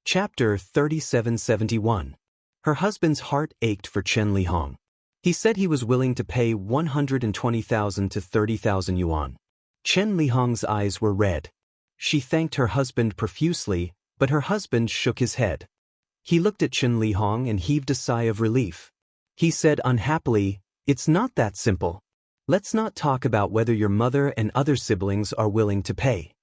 Chapter 3771. Her husband's heart ached for Chen Lihong. He said he was willing to pay 120,000 to 30,000 yuan. Chen Lihong's eyes were red. She thanked her husband profusely, but her husband shook his head. He looked at Chen Lihong and heaved a sigh of relief. He said unhappily, "It's not that simple. Let's not talk about whether your mother and other siblings are willing to pay.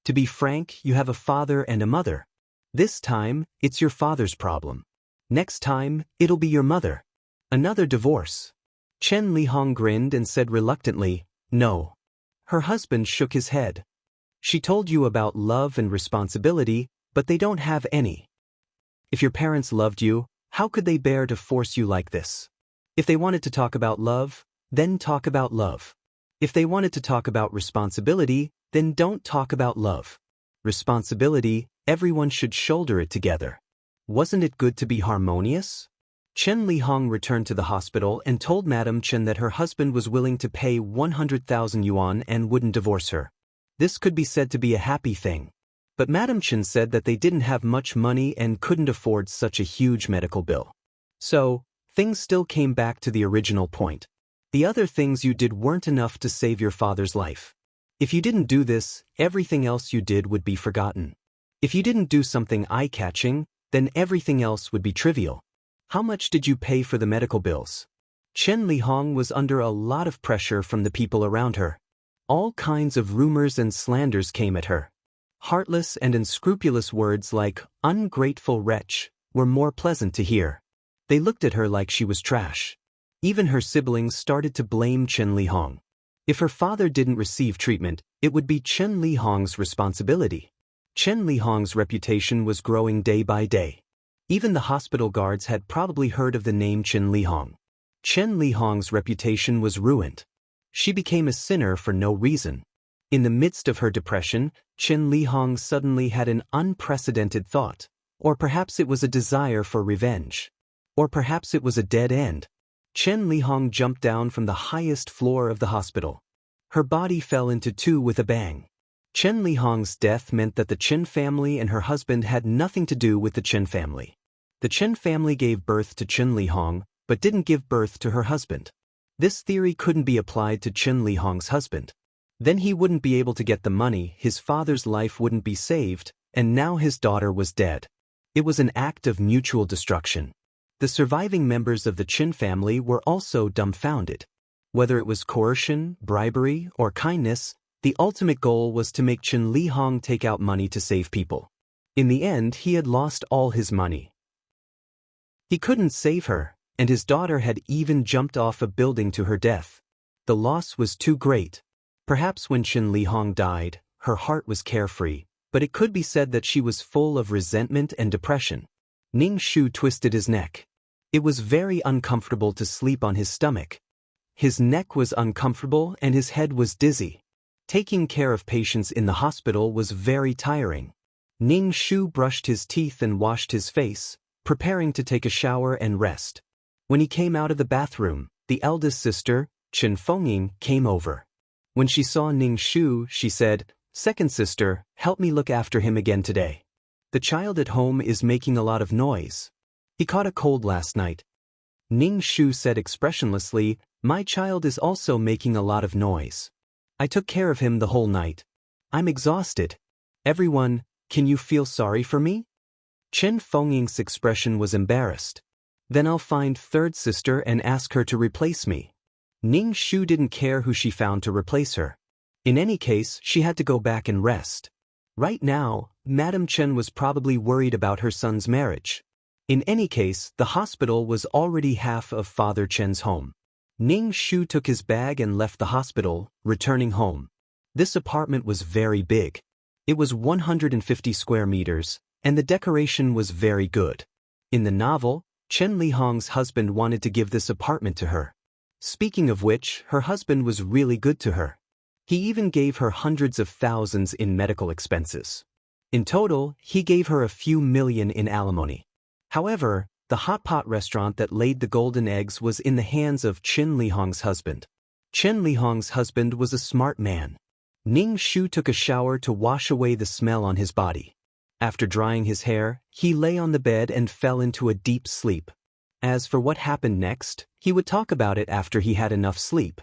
To be frank, you have a father and a mother. This time, it's your father's problem. Next time, it'll be your mother. Another divorce." Chen Lihong grinned and said reluctantly, "No." Her husband shook his head. "She told you about love and responsibility, but they don't have any. If your parents loved you, how could they bear to force you like this? If they wanted to talk about love, then talk about love. If they wanted to talk about responsibility, then don't talk about love. Responsibility, everyone should shoulder it together. Wasn't it good to be harmonious?" Chen Lihong returned to the hospital and told Madame Chen that her husband was willing to pay 100,000 yuan and wouldn't divorce her. This could be said to be a happy thing. But Madame Chen said that they didn't have much money and couldn't afford such a huge medical bill. So, things still came back to the original point. The other things you did weren't enough to save your father's life. If you didn't do this, everything else you did would be forgotten. If you didn't do something eye-catching, then everything else would be trivial. How much did you pay for the medical bills? Chen Lihong was under a lot of pressure from the people around her. All kinds of rumors and slanders came at her. Heartless and unscrupulous words like ungrateful wretch were more pleasant to hear. They looked at her like she was trash. Even her siblings started to blame Chen Lihong. If her father didn't receive treatment, it would be Chen Lihong's responsibility. Chen Lihong's reputation was growing day by day. Even the hospital guards had probably heard of the name Chen Lihong. Chen Lihong's reputation was ruined. She became a sinner for no reason. In the midst of her depression, Chen Lihong suddenly had an unprecedented thought. Or perhaps it was a desire for revenge. Or perhaps it was a dead end. Chen Lihong jumped down from the highest floor of the hospital. Her body fell into two with a bang. Chen Lihong's death meant that the Chen family and her husband had nothing to do with the Chen family. The Chen family gave birth to Chen Lihong, but didn't give birth to her husband. This theory couldn't be applied to Chen Lihong's husband. Then he wouldn't be able to get the money, his father's life wouldn't be saved, and now his daughter was dead. It was an act of mutual destruction. The surviving members of the Chen family were also dumbfounded. Whether it was coercion, bribery, or kindness, the ultimate goal was to make Chen Lihong take out money to save people. In the end, he had lost all his money. He couldn't save her, and his daughter had even jumped off a building to her death. The loss was too great. Perhaps when Chen Lihong died, her heart was carefree, but it could be said that she was full of resentment and depression. Ning Shu twisted his neck. It was very uncomfortable to sleep on his stomach. His neck was uncomfortable and his head was dizzy. Taking care of patients in the hospital was very tiring. Ning Shu brushed his teeth and washed his face, preparing to take a shower and rest. When he came out of the bathroom, the eldest sister, Chen Fengying, came over. When she saw Ning Shu, she said, "Second sister, help me look after him again today. The child at home is making a lot of noise. He caught a cold last night." Ning Shu said expressionlessly, "My child is also making a lot of noise. I took care of him the whole night. I'm exhausted. Everyone, can you feel sorry for me?" Chen Fengying's expression was embarrassed. "Then I'll find third sister and ask her to replace me." Ning Shu didn't care who she found to replace her. In any case, she had to go back and rest. Right now, Madame Chen was probably worried about her son's marriage. In any case, the hospital was already half of Father Chen's home. Ning Shu took his bag and left the hospital, returning home. This apartment was very big. It was 150 square meters, and the decoration was very good. In the novel, Chen Lihong's husband wanted to give this apartment to her. Speaking of which, her husband was really good to her. He even gave her hundreds of thousands in medical expenses. In total, he gave her a few million in alimony. However, the hot pot restaurant that laid the golden eggs was in the hands of Chen Lihong's husband. Chen Lihong's husband was a smart man. Ning Shu took a shower to wash away the smell on his body. After drying his hair, he lay on the bed and fell into a deep sleep. As for what happened next, he would talk about it after he had enough sleep.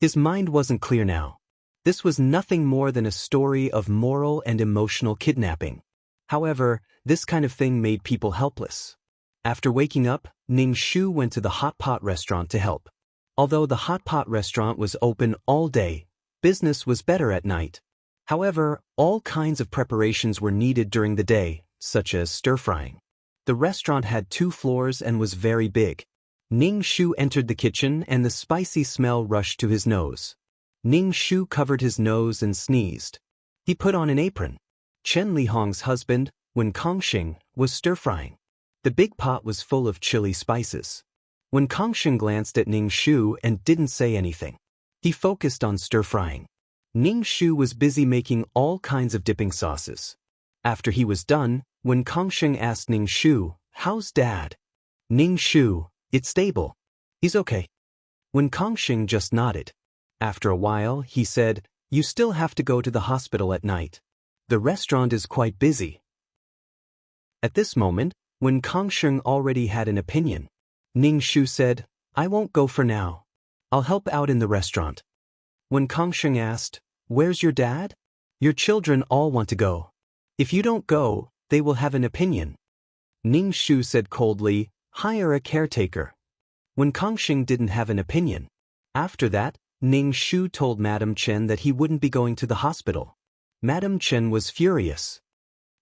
His mind wasn't clear now. This was nothing more than a story of moral and emotional kidnapping. However, this kind of thing made people helpless. After waking up, Ning Shu went to the hot pot restaurant to help. Although the hot pot restaurant was open all day, business was better at night. However, all kinds of preparations were needed during the day, such as stir-frying. The restaurant had 2 floors and was very big. Ning Shu entered the kitchen and the spicy smell rushed to his nose. Ning Shu covered his nose and sneezed. He put on an apron. Chen Lihong's husband, Wen Kongxing, was stir-frying. The big pot was full of chili spices. Wen Kongxing glanced at Ning Shu and didn't say anything. He focused on stir-frying. Ning Shu was busy making all kinds of dipping sauces. After he was done, Wen Kongxing asked Ning Shu, "How's Dad?" Ning Shu, "It's stable. He's okay." Wen Kongxing just nodded. After a while, he said, "You still have to go to the hospital at night. The restaurant is quite busy." At this moment, Wen Kongxing already had an opinion. Ning Shu said, "I won't go for now. I'll help out in the restaurant." Wen Kongxing asked, "Where's your dad? Your children all want to go. If you don't go, they will have an opinion." Ning Shu said coldly, "Hire a caretaker." Wen Kongxing didn't have an opinion. After that, Ning Shu told Madam Chen that he wouldn't be going to the hospital. Madam Chen was furious.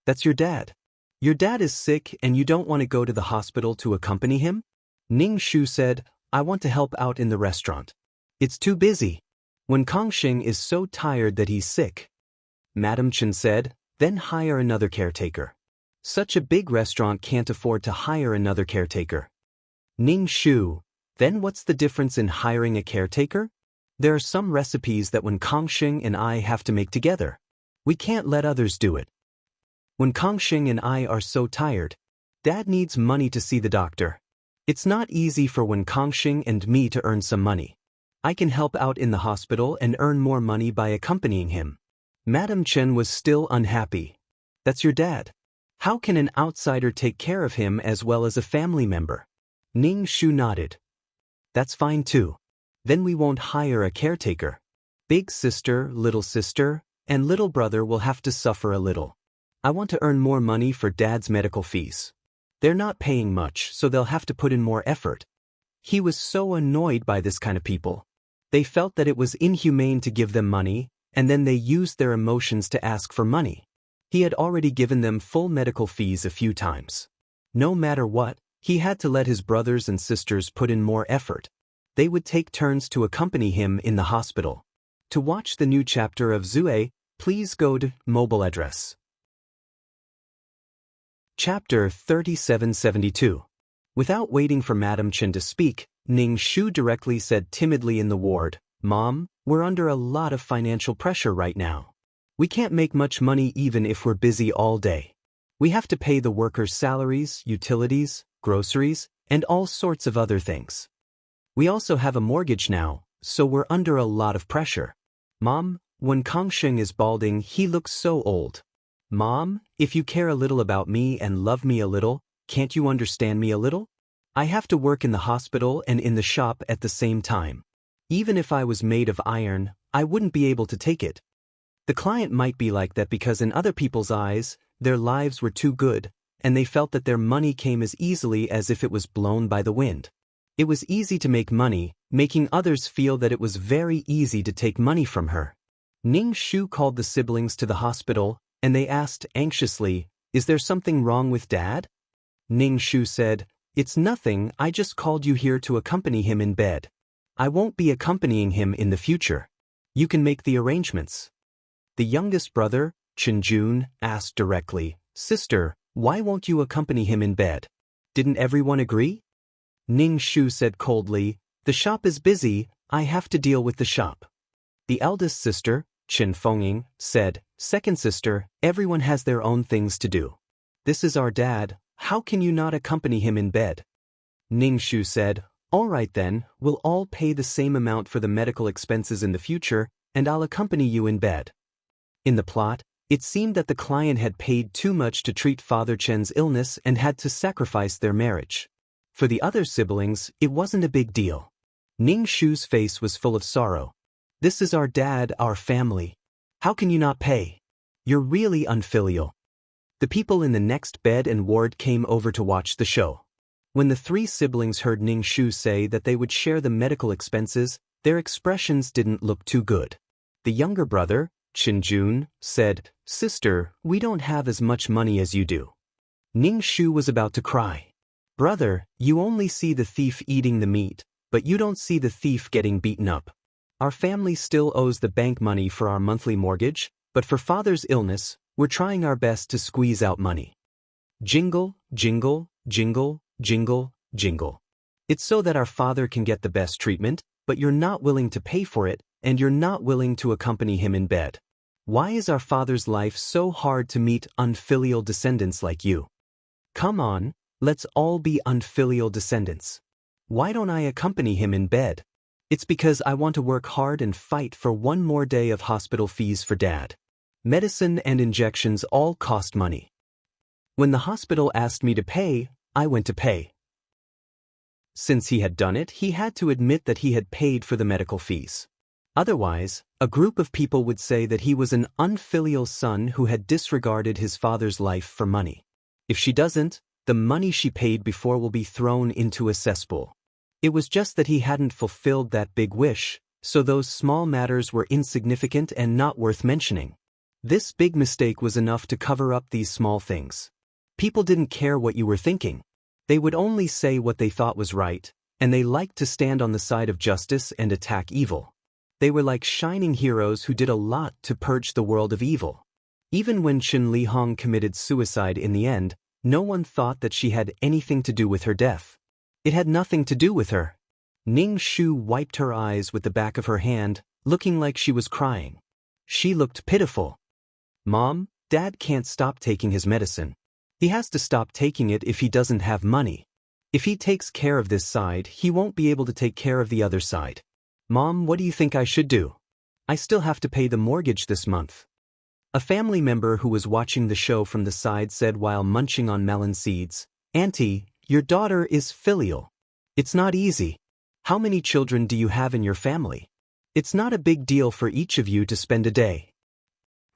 "That's your dad. Your dad is sick and you don't want to go to the hospital to accompany him?" Ning Shu said, "I want to help out in the restaurant. It's too busy. Wen Kongxing is so tired that he's sick." Madam Chen said, "Then hire another caretaker. Such a big restaurant can't afford to hire another caretaker." Ning Shu, "Then what's the difference in hiring a caretaker? There are some recipes that Wen Kongxing and I have to make together. We can't let others do it. Wen Kongxing and I are so tired. Dad needs money to see the doctor. It's not easy for Wen Kongxing and me to earn some money. I can help out in the hospital and earn more money by accompanying him." Madam Chen was still unhappy. "That's your dad. How can an outsider take care of him as well as a family member?" Ning Shu nodded. "That's fine too. Then we won't hire a caretaker. Big sister, and little brother will have to suffer a little. I want to earn more money for Dad's medical fees. They're not paying much, so they'll have to put in more effort." He was so annoyed by this kind of people. They felt that it was inhumane to give them money, and then they used their emotions to ask for money. He had already given them full medical fees a few times. No matter what, he had to let his brothers and sisters put in more effort. They would take turns to accompany him in the hospital. To watch the new chapter of Zue, please go to mobile address. Chapter 3772. Without waiting for Madam Chen to speak, Ning Shu directly said timidly in the ward, "Mom, we're under a lot of financial pressure right now. We can't make much money even if we're busy all day. We have to pay the workers' salaries, utilities, groceries, and all sorts of other things. We also have a mortgage now, so we're under a lot of pressure. Mom, when Kongxing is balding, he looks so old. Mom, if you care a little about me and love me a little, can't you understand me a little? I have to work in the hospital and in the shop at the same time. Even if I was made of iron, I wouldn't be able to take it." The client might be like that because in other people's eyes, their lives were too good, and they felt that their money came as easily as if it was blown by the wind. It was easy to make money, making others feel that it was very easy to take money from her. Ning Shu called the siblings to the hospital, and they asked anxiously, "Is there something wrong with Dad?" Ning Shu said, "It's nothing, I just called you here to accompany him in bed. I won't be accompanying him in the future. You can make the arrangements." The youngest brother, Chenjun, asked directly, "Sister, why won't you accompany him in bed? Didn't everyone agree?" Ning Shu said coldly, "The shop is busy, I have to deal with the shop." The eldest sister, Chen Fengying, said, "Second sister, everyone has their own things to do. This is our dad, how can you not accompany him in bed?" Ning Shu said, "All right then, we'll all pay the same amount for the medical expenses in the future, and I'll accompany you in bed." In the plot, It seemed that the client had paid too much to treat Father Chen's illness and had to sacrifice their marriage. For the other siblings, it wasn't a big deal. Ning Shu's face was full of sorrow. "This is our dad, our family. How can you not pay? You're really unfilial." The people in the next bed and ward came over to watch the show. When the three siblings heard Ning Shu say that they would share the medical expenses, their expressions didn't look too good. The younger brother, Qinjun, said, "Sister, we don't have as much money as you do." Ning Shu was about to cry. "Brother, you only see the thief eating the meat, but you don't see the thief getting beaten up. Our family still owes the bank money for our monthly mortgage, but for Father's illness, we're trying our best to squeeze out money. Jingle, jingle, jingle, jingle, jingle. It's so that our father can get the best treatment, but you're not willing to pay for it, and you're not willing to accompany him in bed. Why is our father's life so hard to meet unfilial descendants like you? Come on, let's all be unfilial descendants. Why don't I accompany him in bed? It's because I want to work hard and fight for one more day of hospital fees for Dad. Medicine and injections all cost money. When the hospital asked me to pay, I went to pay." Since he had done it, he had to admit that he had paid for the medical fees. Otherwise, a group of people would say that he was an unfilial son who had disregarded his father's life for money. If she doesn't, the money she paid before will be thrown into a cesspool. It was just that he hadn't fulfilled that big wish, so those small matters were insignificant and not worth mentioning. This big mistake was enough to cover up these small things. People didn't care what you were thinking. They would only say what they thought was right, and they liked to stand on the side of justice and attack evil. They were like shining heroes who did a lot to purge the world of evil. Even when Chen Lihong committed suicide in the end, no one thought that she had anything to do with her death. It had nothing to do with her. Ning Shu wiped her eyes with the back of her hand, looking like she was crying. She looked pitiful. "Mom, Dad can't stop taking his medicine. He has to stop taking it if he doesn't have money. If he takes care of this side, he won't be able to take care of the other side. Mom, what do you think I should do? I still have to pay the mortgage this month." A family member who was watching the show from the side said while munching on melon seeds, "Auntie, your daughter is filial. It's not easy. How many children do you have in your family? It's not a big deal for each of you to spend a day."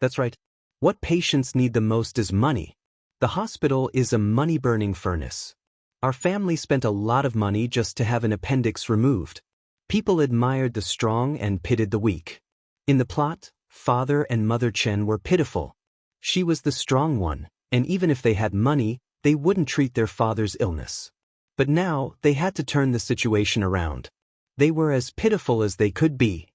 That's right. What patients need the most is money. The hospital is a money-burning furnace. Our family spent a lot of money just to have an appendix removed. People admired the strong and pitied the weak. In the plot, Father and Mother Chen were pitiful. She was the strong one, and even if they had money, they wouldn't treat their father's illness. But now, they had to turn the situation around. They were as pitiful as they could be.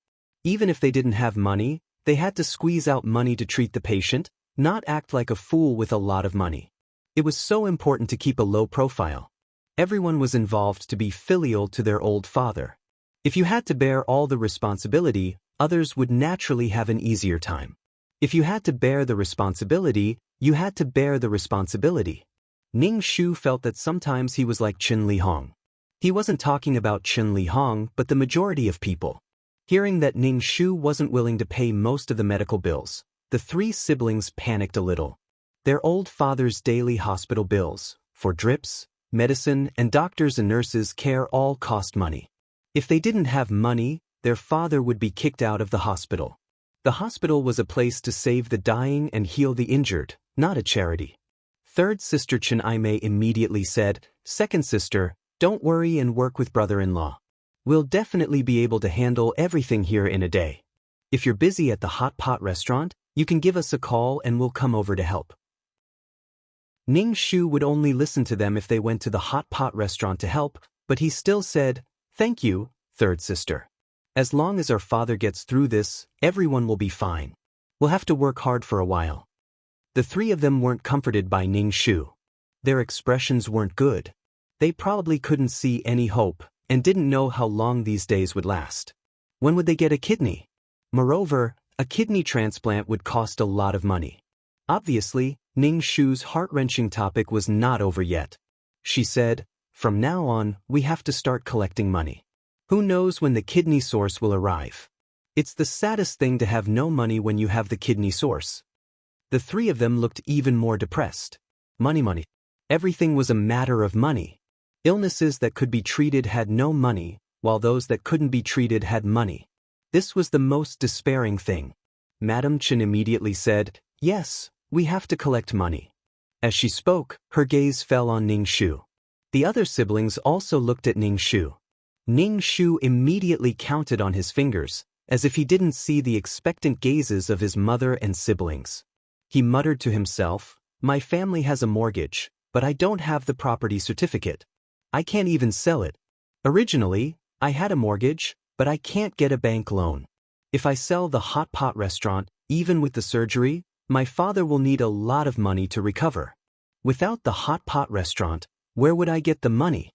Even if they didn't have money, they had to squeeze out money to treat the patient, not act like a fool with a lot of money. It was so important to keep a low profile. Everyone was involved to be filial to their old father. If you had to bear all the responsibility, others would naturally have an easier time. If you had to bear the responsibility, you had to bear the responsibility. Ning Shu felt that sometimes he was like Chen Lihong. He wasn't talking about Chen Lihong, but the majority of people. Hearing that Ning Shu wasn't willing to pay most of the medical bills, the three siblings panicked a little. Their old father's daily hospital bills, for drips, medicine, and doctors and nurses' care all cost money. If they didn't have money, their father would be kicked out of the hospital. The hospital was a place to save the dying and heal the injured, not a charity. Third sister Chen Aimei immediately said, "Second sister, don't worry and work with brother-in-law. We'll definitely be able to handle everything here in a day. If you're busy at the hot pot restaurant, you can give us a call and we'll come over to help." Ning Shu would only listen to them if they went to the hot pot restaurant to help, but he still said, "Thank you, third sister. As long as our father gets through this, everyone will be fine. We'll have to work hard for a while." The three of them weren't comforted by Ning Shu. Their expressions weren't good. They probably couldn't see any hope, and didn't know how long these days would last. When would they get a kidney? Moreover, a kidney transplant would cost a lot of money. Obviously, Ning Shu's heart-wrenching topic was not over yet. She said, "From now on, we have to start collecting money. Who knows when the kidney source will arrive? It's the saddest thing to have no money when you have the kidney source." The three of them looked even more depressed. Money, money. Everything was a matter of money. Illnesses that could be treated had no money, while those that couldn't be treated had money. This was the most despairing thing. Madam Chen immediately said, "Yes, we have to collect money." As she spoke, her gaze fell on Ning Shu. The other siblings also looked at Ning Shu. Ning Shu immediately counted on his fingers, as if he didn't see the expectant gazes of his mother and siblings. He muttered to himself, "My family has a mortgage, but I don't have the property certificate. I can't even sell it. Originally, I had a mortgage, but I can't get a bank loan. If I sell the hot pot restaurant, even with the surgery, my father will need a lot of money to recover. Without the hot pot restaurant, where would I get the money?"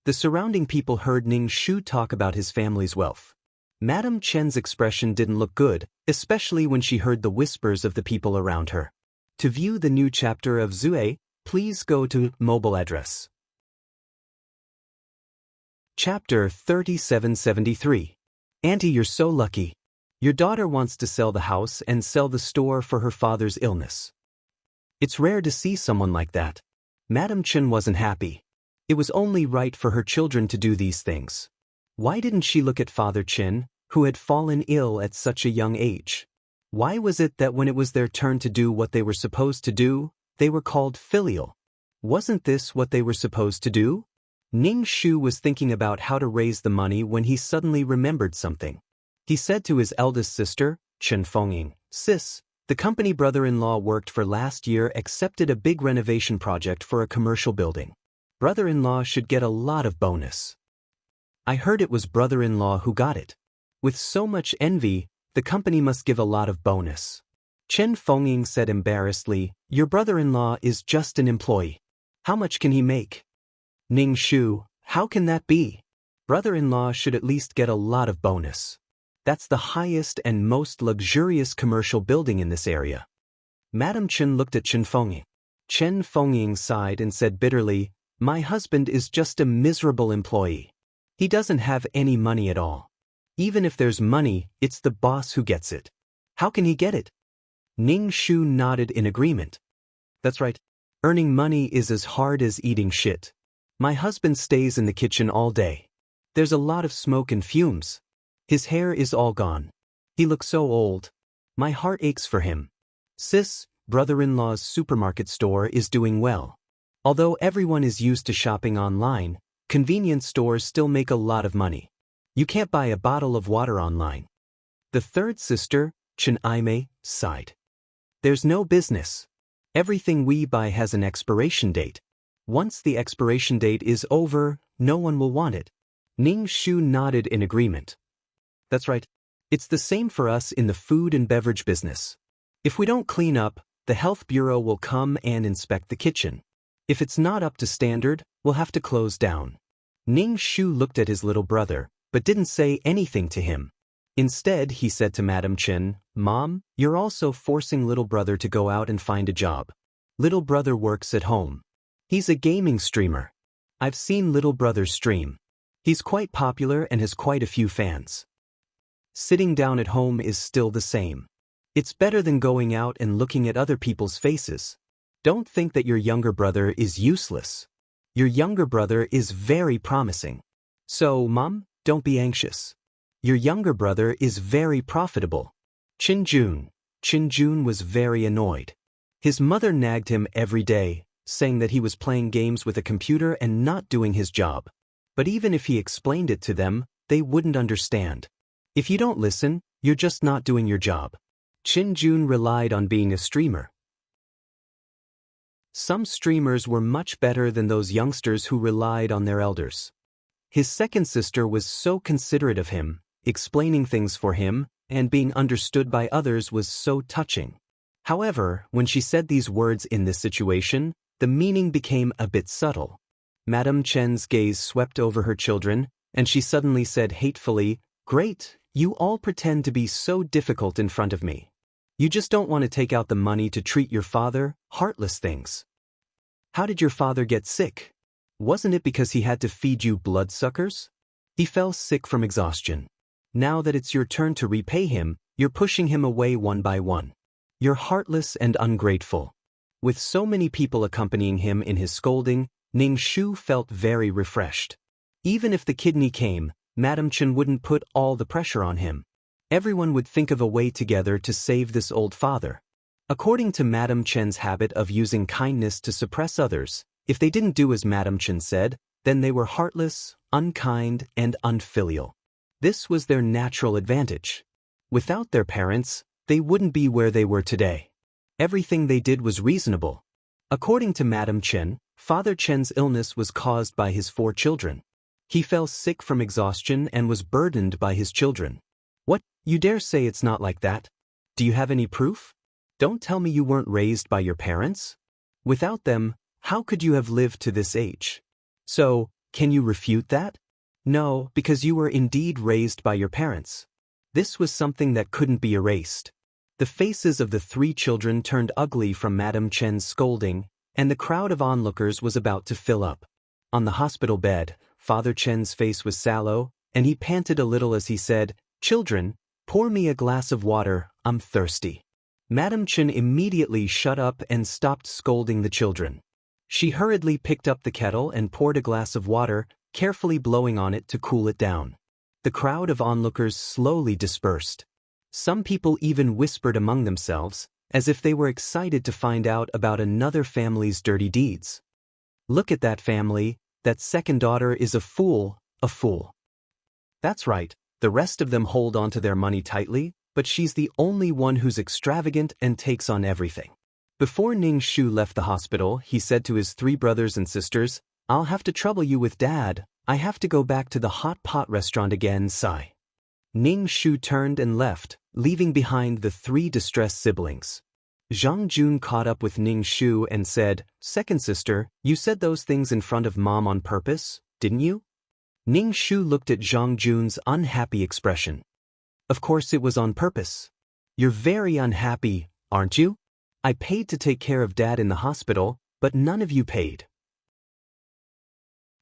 The surrounding people heard Ning Shu talk about his family's wealth. Madam Chen's expression didn't look good, especially when she heard the whispers of the people around her. To view the new chapter of Zue, please go to mobile address. Chapter 3773. Auntie, you're so lucky. Your daughter wants to sell the house and sell the store for her father's illness. It's rare to see someone like that. Madam Chen wasn't happy. It was only right for her children to do these things. Why didn't she look at Father Chen, who had fallen ill at such a young age? Why was it that when it was their turn to do what they were supposed to do, they were called filial? Wasn't this what they were supposed to do? Ning Shu was thinking about how to raise the money when he suddenly remembered something. He said to his eldest sister, Chen Fengying, "Sis, the company brother-in-law worked for last year accepted a big renovation project for a commercial building. Brother-in-law should get a lot of bonus." "I heard it was brother-in-law who got it. With so much envy, the company must give a lot of bonus." Chen Fengying said embarrassedly, "Your brother-in-law is just an employee. How much can he make?" "Ning Shu, how can that be? Brother-in-law should at least get a lot of bonus. That's the highest and most luxurious commercial building in this area." Madam Chen looked at Chen Fengying. Chen Fengying sighed and said bitterly, "My husband is just a miserable employee. He doesn't have any money at all. Even if there's money, it's the boss who gets it. How can he get it?" Ning Shu nodded in agreement. "That's right. Earning money is as hard as eating shit. My husband stays in the kitchen all day. There's a lot of smoke and fumes. His hair is all gone. He looks so old. My heart aches for him. Sis, brother-in-law's supermarket store is doing well. Although everyone is used to shopping online, convenience stores still make a lot of money. You can't buy a bottle of water online." The third sister, Chen Aimei, sighed. "There's no business. Everything we buy has an expiration date. Once the expiration date is over, no one will want it." Ning Shu nodded in agreement. "That's right. It's the same for us in the food and beverage business. If we don't clean up, the health bureau will come and inspect the kitchen. If it's not up to standard, we'll have to close down." Ning Shu looked at his little brother, but didn't say anything to him. Instead, he said to Madam Chen, "Mom, you're also forcing little brother to go out and find a job. Little brother works at home. He's a gaming streamer. I've seen little brother stream. He's quite popular and has quite a few fans. Sitting down at home is still the same. It's better than going out and looking at other people's faces. Don't think that your younger brother is useless. Your younger brother is very promising. So, Mom, don't be anxious. Your younger brother is very profitable." Chin Jun was very annoyed. His mother nagged him every day, saying that he was playing games with a computer and not doing his job. But even if he explained it to them, they wouldn't understand. If you don't listen, you're just not doing your job. Chin Jun relied on being a streamer. Some streamers were much better than those youngsters who relied on their elders. His second sister was so considerate of him, explaining things for him, and being understood by others was so touching. However, when she said these words in this situation, the meaning became a bit subtle. Madam Chen's gaze swept over her children, and she suddenly said hatefully, "Great, you all pretend to be so difficult in front of me. You just don't want to take out the money to treat your father, heartless things. How did your father get sick? Wasn't it because he had to feed you bloodsuckers? He fell sick from exhaustion. Now that it's your turn to repay him, you're pushing him away one by one. You're heartless and ungrateful. With so many people accompanying him in his scolding, Ning Shu felt very refreshed. Even if the kidney came, Madam Chen wouldn't put all the pressure on him. Everyone would think of a way together to save this old father. According to Madam Chen's habit of using kindness to suppress others, if they didn't do as Madam Chen said, then they were heartless, unkind, and unfilial. This was their natural advantage. Without their parents, they wouldn't be where they were today. Everything they did was reasonable. According to Madam Chen, Father Chen's illness was caused by his 4 children. He fell sick from exhaustion and was burdened by his children. What, you dare say it's not like that? Do you have any proof? Don't tell me you weren't raised by your parents? Without them, how could you have lived to this age? So, can you refute that? No, because you were indeed raised by your parents. This was something that couldn't be erased. The faces of the 3 children turned ugly from Madam Chen's scolding, and the crowd of onlookers was about to fill up. On the hospital bed, Father Chen's face was sallow, and he panted a little as he said, "Children, pour me a glass of water, I'm thirsty." Madam Chen immediately shut up and stopped scolding the children. She hurriedly picked up the kettle and poured a glass of water, carefully blowing on it to cool it down. The crowd of onlookers slowly dispersed. Some people even whispered among themselves, as if they were excited to find out about another family's dirty deeds. "Look at that family, that second daughter is a fool, a fool." That's right, the rest of them hold on to their money tightly, but she's the only one who's extravagant and takes on everything. Before Ning Shu left the hospital, he said to his 3 brothers and sisters, "I'll have to trouble you with Dad, I have to go back to the hot pot restaurant again, sigh." Ning Shu turned and left, leaving behind the 3 distressed siblings. Zhang Jun caught up with Ning Shu and said, "Second sister, you said those things in front of Mom on purpose, didn't you?" Ning Shu looked at Zhang Jun's unhappy expression. "Of course it was on purpose. You're very unhappy, aren't you? I paid to take care of Dad in the hospital, but none of you paid.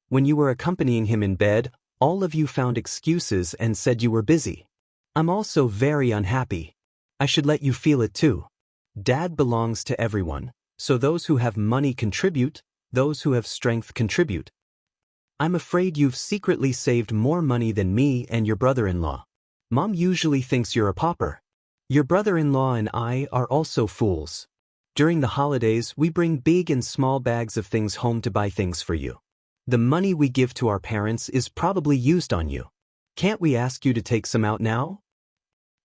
When you were accompanying him in bed, all of you found excuses and said you were busy. I'm also very unhappy. I should let you feel it too. Dad belongs to everyone, so those who have money contribute, those who have strength contribute. I'm afraid you've secretly saved more money than me and your brother-in-law. Mom usually thinks you're a pauper. Your brother-in-law and I are also fools. During the holidays, we bring big and small bags of things home to buy things for you. The money we give to our parents is probably used on you. Can't we ask you to take some out now?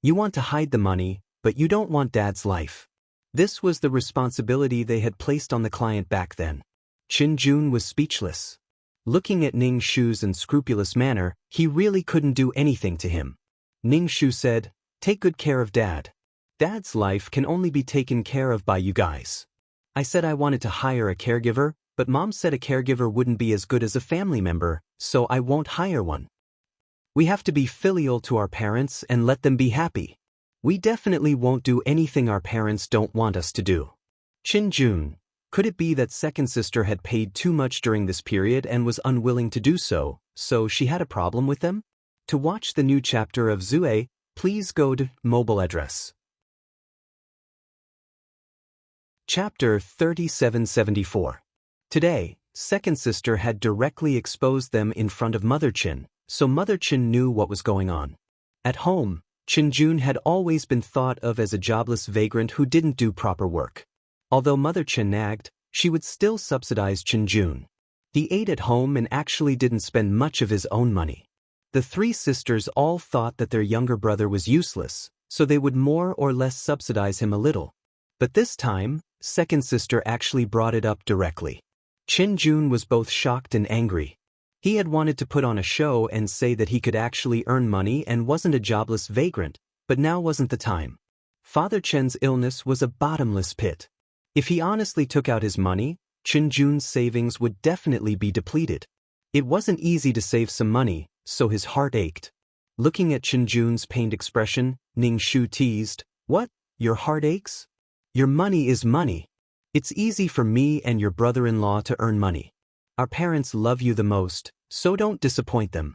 You want to hide the money, but you don't want Dad's life." This was the responsibility they had placed on the client back then. Qin Jun was speechless. Looking at Ning Shu's unscrupulous manner, he really couldn't do anything to him. Ning Shu said, "Take good care of Dad. Dad's life can only be taken care of by you guys. I said I wanted to hire a caregiver, but Mom said a caregiver wouldn't be as good as a family member, so I won't hire one. We have to be filial to our parents and let them be happy. We definitely won't do anything our parents don't want us to do." Qin Jun, could it be that second sister had paid too much during this period and was unwilling to do so, so she had a problem with them? To watch the new chapter of Zue, please go to mobile address. Chapter 3774. Today, second sister had directly exposed them in front of Mother Qin, so Mother Qin knew what was going on. At home, Qin Jun had always been thought of as a jobless vagrant who didn't do proper work. Although Mother Qin nagged, she would still subsidize Qin Jun. He ate at home and actually didn't spend much of his own money. The 3 sisters all thought that their younger brother was useless, so they would more or less subsidize him a little. But this time, second sister actually brought it up directly. Qin Jun was both shocked and angry. He had wanted to put on a show and say that he could actually earn money and wasn't a jobless vagrant, but now wasn't the time. Father Chen's illness was a bottomless pit. If he honestly took out his money, Qin Jun's savings would definitely be depleted. It wasn't easy to save some money, so his heart ached. Looking at Qin Jun's pained expression, Ning Shu teased, "What? Your heart aches? Your money is money. It's easy for me and your brother-in-law to earn money. Our parents love you the most, so don't disappoint them."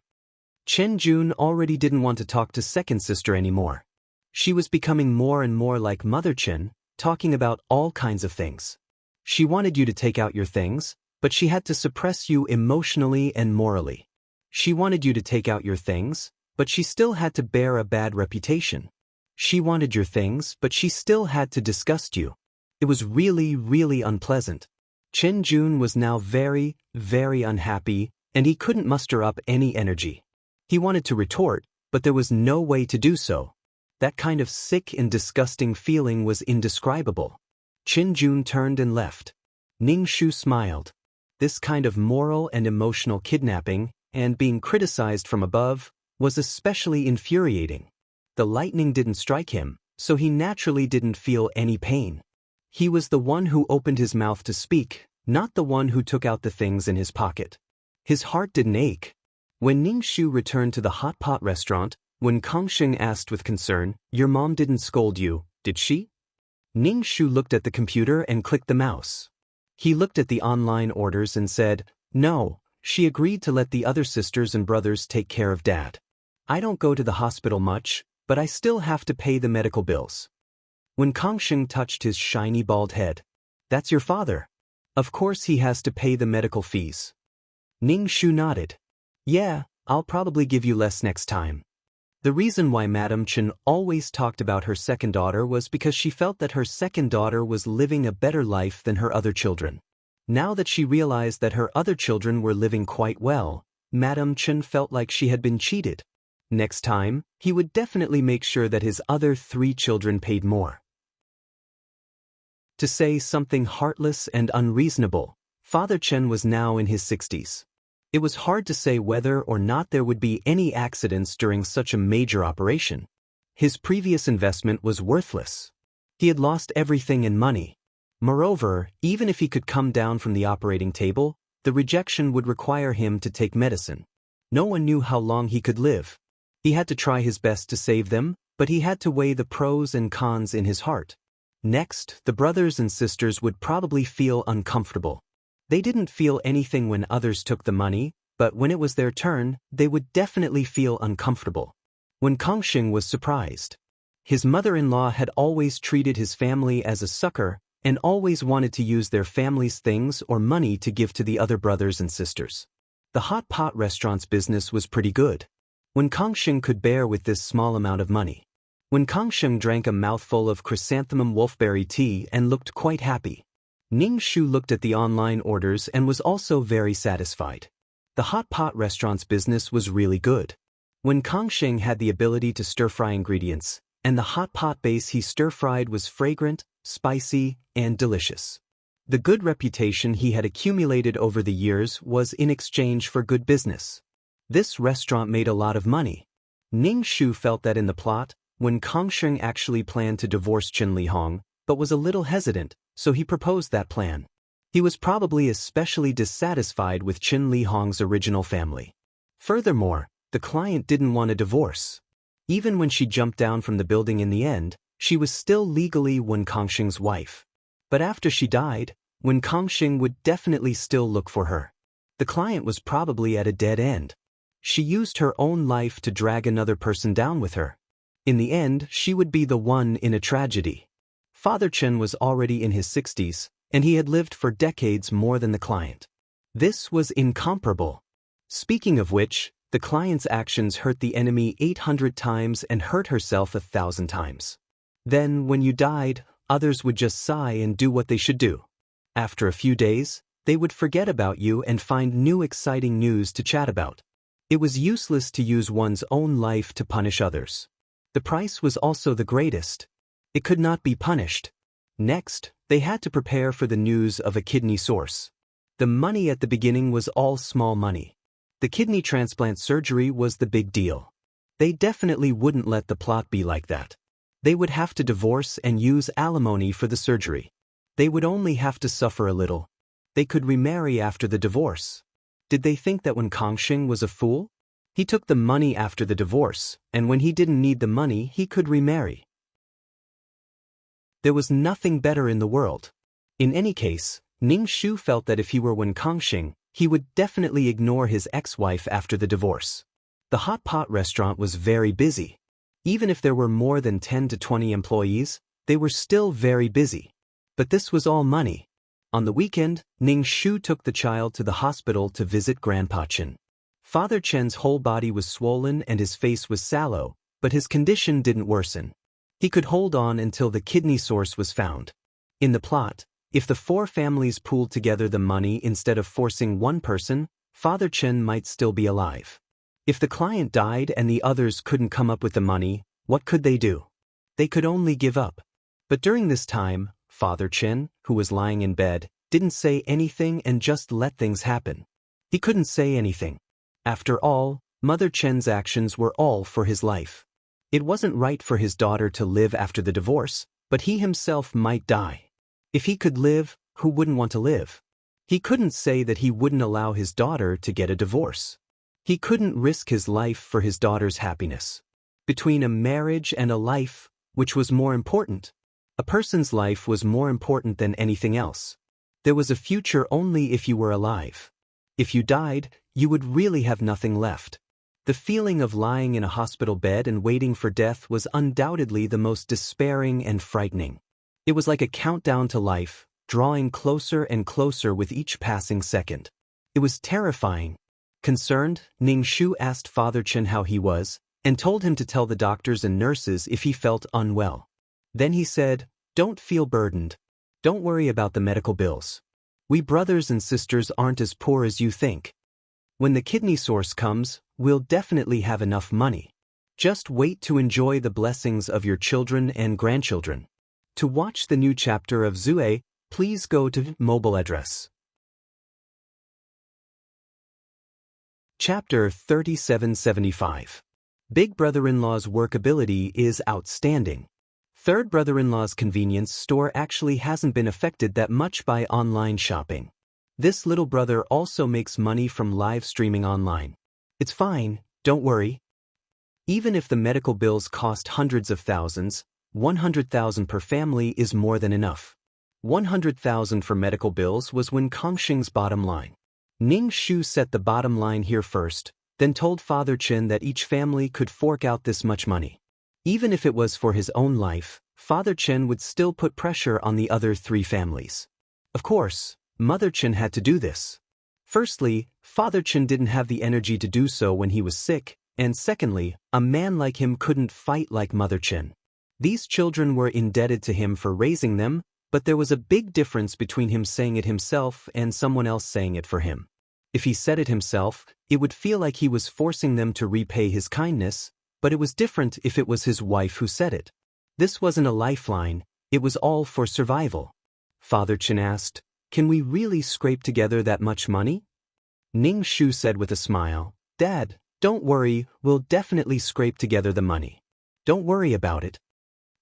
Qin Jun already didn't want to talk to second sister anymore. She was becoming more and more like Mother Qin, talking about all kinds of things. She wanted you to take out your things, but she had to suppress you emotionally and morally. She wanted you to take out your things, but she still had to bear a bad reputation. She wanted your things, but she still had to disgust you. It was really, really unpleasant. Chen Jun was now very, very unhappy, and he couldn't muster up any energy. He wanted to retort, but there was no way to do so. That kind of sick and disgusting feeling was indescribable. Chen Jun turned and left. Ning Shu smiled. This kind of moral and emotional kidnapping, and being criticized from above, was especially infuriating. The lightning didn't strike him, so he naturally didn't feel any pain. He was the one who opened his mouth to speak, not the one who took out the things in his pocket. His heart didn't ache. When Ning Shu returned to the hot pot restaurant, when Kangsheng asked with concern, "Your mom didn't scold you, did she?" Ning Shu looked at the computer and clicked the mouse. He looked at the online orders and said, "No, she agreed to let the other sisters and brothers take care of Dad. I don't go to the hospital much, but I still have to pay the medical bills." When Kangsheng touched his shiny bald head, "That's your father. Of course he has to pay the medical fees." Ning Shu nodded. "Yeah, I'll probably give you less next time." The reason why Madame Chen always talked about her second daughter was because she felt that her second daughter was living a better life than her other children. Now that she realized that her other children were living quite well, Madame Chen felt like she had been cheated. Next time, he would definitely make sure that his other 3 children paid more. To say something heartless and unreasonable, Father Chen was now in his 60s. It was hard to say whether or not there would be any accidents during such a major operation. His previous investment was worthless. He had lost everything in money. Moreover, even if he could come down from the operating table, the rejection would require him to take medicine. No one knew how long he could live. He had to try his best to save them, but he had to weigh the pros and cons in his heart. Next, the brothers and sisters would probably feel uncomfortable. They didn't feel anything when others took the money, but when it was their turn, they would definitely feel uncomfortable. When Kangsheng was surprised. His mother-in-law had always treated his family as a sucker and always wanted to use their family's things or money to give to the other brothers and sisters. The hot pot restaurant's business was pretty good. When Kangsheng could bear with this small amount of money. When Kangsheng drank a mouthful of chrysanthemum wolfberry tea and looked quite happy. Ning Shu looked at the online orders and was also very satisfied. The hot pot restaurant's business was really good. When Kangsheng had the ability to stir-fry ingredients, and the hot pot base he stir-fried was fragrant, spicy, and delicious. The good reputation he had accumulated over the years was in exchange for good business. This restaurant made a lot of money. Ning Shu felt that in the plot, when Kangsheng actually planned to divorce Chen Lihong, but was a little hesitant, so he proposed that plan. He was probably especially dissatisfied with Chen Lihong's original family. Furthermore, the client didn't want a divorce. Even when she jumped down from the building in the end, she was still legally Wen Kangsheng's wife. But after she died, Wen Kangsheng would definitely still look for her. The client was probably at a dead end. She used her own life to drag another person down with her. In the end, she would be the one in a tragedy. Father Chen was already in his 60s, and he had lived for decades more than the client. This was incomparable. Speaking of which, the client's actions hurt the enemy 800 times and hurt herself 1,000 times. Then, when you died, others would just sigh and do what they should do. After a few days, they would forget about you and find new exciting news to chat about. It was useless to use one's own life to punish others. The price was also the greatest. It could not be punished. Next, they had to prepare for the news of a kidney source. The money at the beginning was all small money. The kidney transplant surgery was the big deal. They definitely wouldn't let the plot be like that. They would have to divorce and use alimony for the surgery. They would only have to suffer a little. They could remarry after the divorce. Did they think that when Kangsheng was a fool? He took the money after the divorce, and when he didn't need the money, he could remarry. There was nothing better in the world. In any case, Ning Shu felt that if he were Wen Kangsheng, he would definitely ignore his ex-wife after the divorce. The hot pot restaurant was very busy. Even if there were more than 10 to 20 employees, They were still very busy. But this was all money. On the weekend, Ning Shu took the child to the hospital to visit Grandpa Chen. Father Chen's whole body was swollen and his face was sallow, but his condition didn't worsen. He could hold on until the kidney source was found. In the plot, if the four families pooled together the money instead of forcing one person, Father Chen might still be alive. If the client died and the others couldn't come up with the money, what could they do? They could only give up. But during this time, Father Chen, who was lying in bed, didn't say anything and just let things happen. He couldn't say anything. After all, Mother Chen's actions were all for his life. It wasn't right for his daughter to live after the divorce, but he himself might die. If he could live, who wouldn't want to live? He couldn't say that he wouldn't allow his daughter to get a divorce. He couldn't risk his life for his daughter's happiness. Between a marriage and a life, which was more important? A person's life was more important than anything else. There was a future only if you were alive. If you died, you would really have nothing left. The feeling of lying in a hospital bed and waiting for death was undoubtedly the most despairing and frightening. It was like a countdown to life, drawing closer and closer with each passing second. It was terrifying. Concerned, Ning Shu asked Father Chen how he was, and told him to tell the doctors and nurses if he felt unwell. Then he said, "Don't feel burdened. Don't worry about the medical bills. We brothers and sisters aren't as poor as you think. When the kidney source comes, we'll definitely have enough money. Just wait to enjoy the blessings of your children and grandchildren." To watch the new chapter of Zue, please go to mobile address. Chapter 3775. Big brother-in-law's workability is outstanding. Third brother-in-law's convenience store actually hasn't been affected that much by online shopping. This little brother also makes money from live streaming online. It's fine, don't worry. Even if the medical bills cost hundreds of thousands, 100,000 per family is more than enough. 100,000 for medical bills was Wen Kongxing's bottom line. Ning Shu set the bottom line here first, then told Father Chen that each family could fork out this much money. Even if it was for his own life, Father Chen would still put pressure on the other three families. Of course, Mother Chen had to do this. Firstly, Father Chen didn't have the energy to do so when he was sick, and secondly, a man like him couldn't fight like Mother Chen. These children were indebted to him for raising them, but there was a big difference between him saying it himself and someone else saying it for him. If he said it himself, it would feel like he was forcing them to repay his kindness, but it was different if it was his wife who said it. This wasn't a lifeline, it was all for survival. Father Chen asked, "Can we really scrape together that much money?" Ning Shu said with a smile, "Dad, don't worry, we'll definitely scrape together the money. Don't worry about it."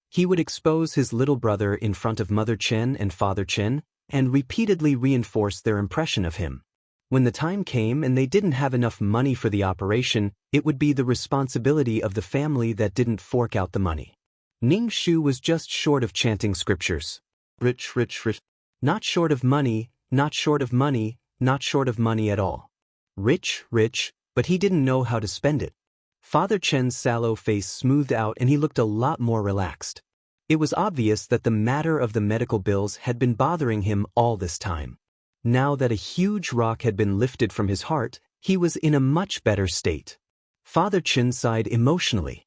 He would expose his little brother in front of Mother Chen and Father Chen, and repeatedly reinforce their impression of him. When the time came and they didn't have enough money for the operation, it would be the responsibility of the family that didn't fork out the money. Ning Shu was just short of chanting scriptures. Rich, rich, rich. Not short of money, not short of money, not short of money at all. Rich, rich, but he didn't know how to spend it. Father Chen's sallow face smoothed out and he looked a lot more relaxed. It was obvious that the matter of the medical bills had been bothering him all this time. Now that a huge rock had been lifted from his heart, he was in a much better state. Father Chen sighed emotionally.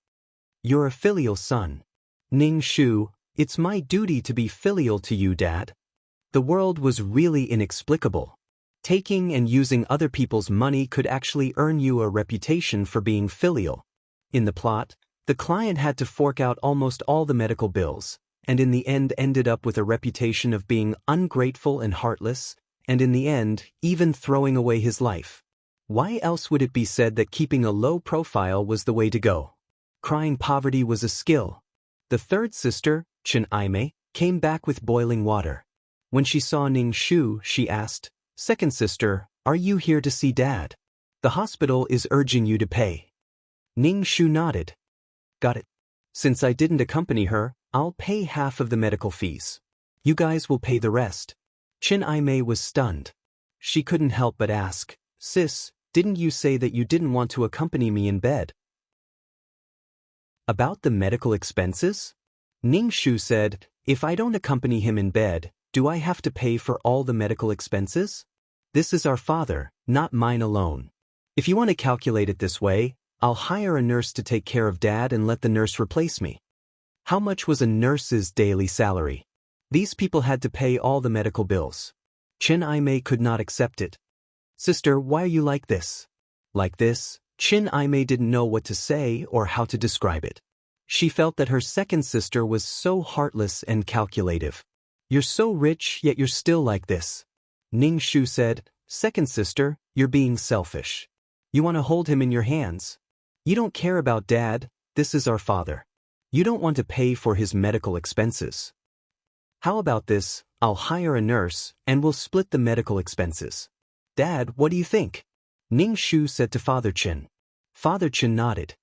"You're a filial son. Ning Shu, it's my duty to be filial to you, Dad." The world was really inexplicable. Taking and using other people's money could actually earn you a reputation for being filial. In the plot, the client had to fork out almost all the medical bills, and in the end ended up with a reputation of being ungrateful and heartless, and in the end, even throwing away his life. Why else would it be said that keeping a low profile was the way to go? Crying poverty was a skill. The third sister, Chen Aimei, came back with boiling water. When she saw Ning Shu, she asked, "Second sister, are you here to see Dad? The hospital is urging you to pay." Ning Shu nodded. "Got it. Since I didn't accompany her, I'll pay half of the medical fees. You guys will pay the rest." Chen Aimei was stunned. She couldn't help but ask, "Sis, didn't you say that you didn't want to accompany me in bed?" "About the medical expenses?" Ning Shu said, "If I don't accompany him in bed, do I have to pay for all the medical expenses? This is our father, not mine alone. If you want to calculate it this way, I'll hire a nurse to take care of Dad and let the nurse replace me." How much was a nurse's daily salary? These people had to pay all the medical bills. Chen Aimei could not accept it. "Sister, why are you like this?" Like this, Chen Aimei didn't know what to say or how to describe it. She felt that her second sister was so heartless and calculative. "You're so rich, yet you're still like this." Ning Shu said, "Second sister, you're being selfish. You want to hold him in your hands. You don't care about Dad, this is our father. You don't want to pay for his medical expenses. How about this, I'll hire a nurse, and we'll split the medical expenses. Dad, what do you think?" Ning Shu said to Father Chen. Father Chen nodded.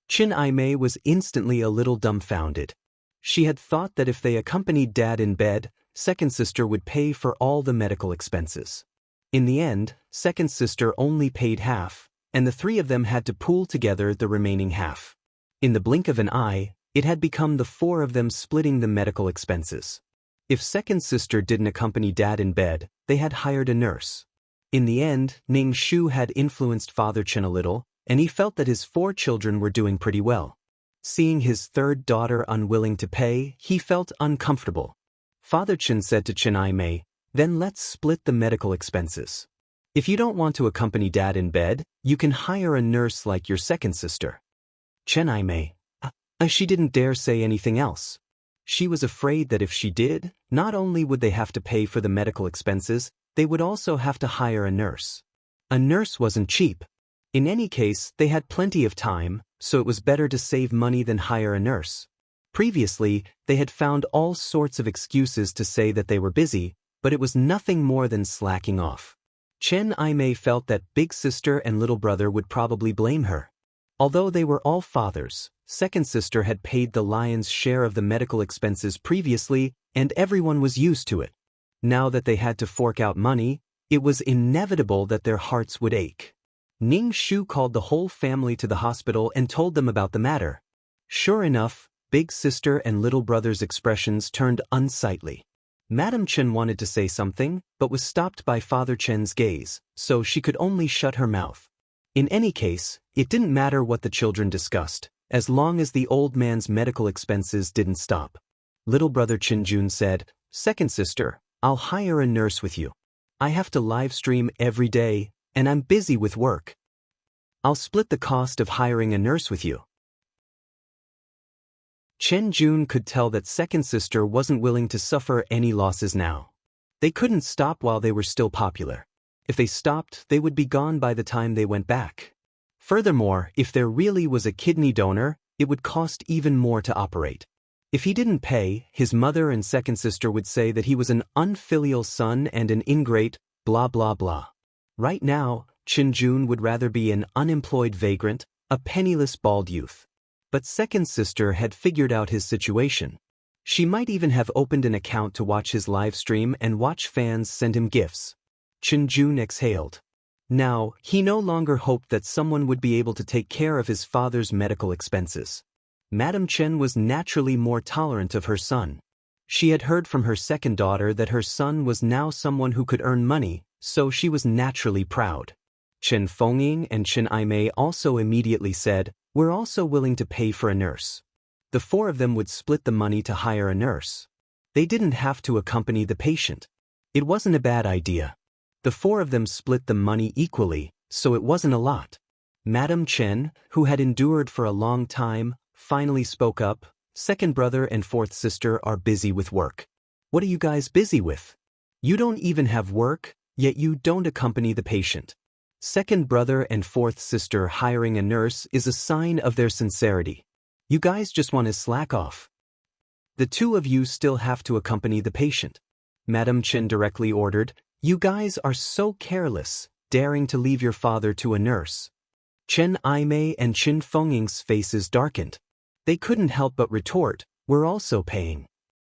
Chen Aimei was instantly a little dumbfounded. She had thought that if they accompanied Dad in bed, second sister would pay for all the medical expenses. In the end, second sister only paid half, and the three of them had to pool together the remaining half. In the blink of an eye, it had become the four of them splitting the medical expenses. If second sister didn't accompany Dad in bed, they had hired a nurse. In the end, Ning Shu had influenced Father Chen a little, and he felt that his 4 children were doing pretty well. Seeing his third daughter unwilling to pay, he felt uncomfortable. Father Chen said to Chen Aimei, "Then let's split the medical expenses. If you don't want to accompany Dad in bed, you can hire a nurse like your second sister." Chen Aimei, she didn't dare say anything else. She was afraid that if she did, not only would they have to pay for the medical expenses, they would also have to hire a nurse. A nurse wasn't cheap. In any case, they had plenty of time, so it was better to save money than hire a nurse. Previously, they had found all sorts of excuses to say that they were busy, but it was nothing more than slacking off. Chen Aimei felt that big sister and little brother would probably blame her. Although they were all fathers, second sister had paid the lion's share of the medical expenses previously, and everyone was used to it. Now that they had to fork out money, it was inevitable that their hearts would ache. Ning Shu called the whole family to the hospital and told them about the matter. Sure enough, big sister and little brother's expressions turned unsightly. Madam Chen wanted to say something, but was stopped by Father Chen's gaze, so she could only shut her mouth. In any case, it didn't matter what the children discussed, as long as the old man's medical expenses didn't stop. Little brother Chen Jun said, "Second sister, I'll hire a nurse with you. I have to live stream every day, and I'm busy with work. I'll split the cost of hiring a nurse with you." Chen Jun could tell that second sister wasn't willing to suffer any losses now. They couldn't stop while they were still popular. If they stopped, they would be gone by the time they went back. Furthermore, if there really was a kidney donor, it would cost even more to operate. If he didn't pay, his mother and second sister would say that he was an unfilial son and an ingrate, blah blah blah. Right now, Chen Jun would rather be an unemployed vagrant, a penniless bald youth. But second sister had figured out his situation. She might even have opened an account to watch his live stream and watch fans send him gifts. Chen Jun exhaled. Now, he no longer hoped that someone would be able to take care of his father's medical expenses. Madam Chen was naturally more tolerant of her son. She had heard from her second daughter that her son was now someone who could earn money, so she was naturally proud. Chen Fengying and Chen Aimei also immediately said, "We're also willing to pay for a nurse." The 4 of them would split the money to hire a nurse. They didn't have to accompany the patient. It wasn't a bad idea. The 4 of them split the money equally, so it wasn't a lot. Madam Chen, who had endured for a long time, finally spoke up, "Second brother and fourth sister are busy with work." "What are you guys busy with? You don't even have work, yet you don't accompany the patient." Second brother and fourth sister hiring a nurse is a sign of their sincerity. You guys just want to slack off. The 2 of you still have to accompany the patient. Madam Chen directly ordered, "You guys are so careless, daring to leave your father to a nurse." Chen Aimei and Chen Fengying's faces darkened. They couldn't help but retort, "We're also paying."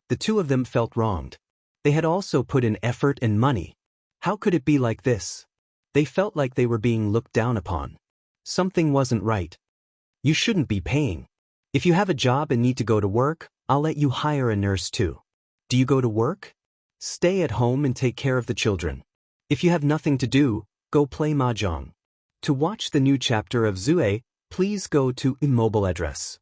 The 2 of them felt wronged. They had also put in effort and money. How could it be like this? They felt like they were being looked down upon. Something wasn't right. You shouldn't be paying. If you have a job and need to go to work, I'll let you hire a nurse too. Do you go to work? Stay at home and take care of the children. If you have nothing to do, go play mahjong. To watch the new chapter of Zue, please go to immobile address.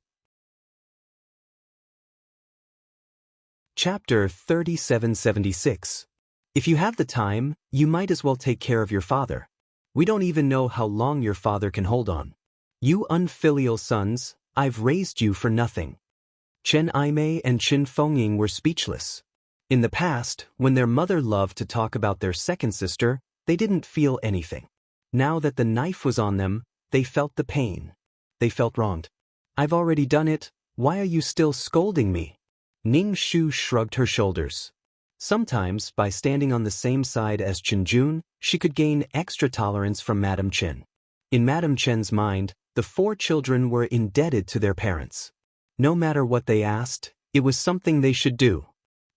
Chapter 3776. If you have the time, you might as well take care of your father. We don't even know how long your father can hold on. You unfilial sons, I've raised you for nothing. Chen Aimei and Qin Fengying were speechless. In the past, when their mother loved to talk about their second sister, they didn't feel anything. Now that the knife was on them, they felt the pain. They felt wronged. I've already done it, why are you still scolding me? Ning Shu shrugged her shoulders. Sometimes, by standing on the same side as Chen Jun, she could gain extra tolerance from Madame Chen. In Madame Chen's mind, the 4 children were indebted to their parents. No matter what they asked, it was something they should do.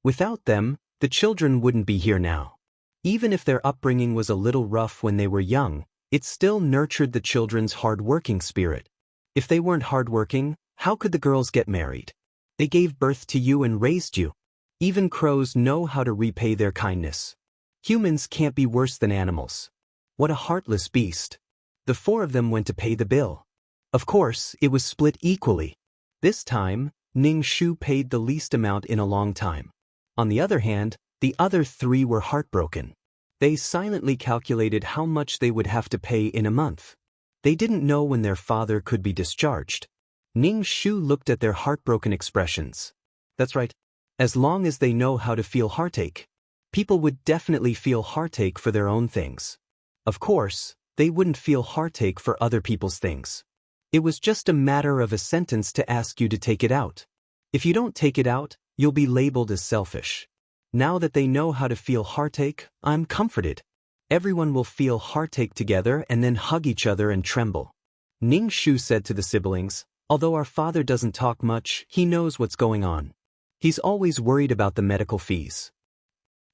Without them, the children wouldn't be here now. Even if their upbringing was a little rough when they were young, it still nurtured the children's hard-working spirit. If they weren't hard-working, how could the girls get married? They gave birth to you and raised you. Even crows know how to repay their kindness. Humans can't be worse than animals. What a heartless beast. The 4 of them went to pay the bill. Of course, it was split equally. This time, Ning Shu paid the least amount in a long time. On the other hand, the other 3 were heartbroken. They silently calculated how much they would have to pay in a month. They didn't know when their father could be discharged. Ning Shu looked at their heartbroken expressions. That's right. As long as they know how to feel heartache, people would definitely feel heartache for their own things. Of course, they wouldn't feel heartache for other people's things. It was just a matter of a sentence to ask you to take it out. If you don't take it out, you'll be labeled as selfish. Now that they know how to feel heartache, I'm comforted. Everyone will feel heartache together and then hug each other and tremble. Ning Shu said to the siblings, although our father doesn't talk much, he knows what's going on. He's always worried about the medical fees.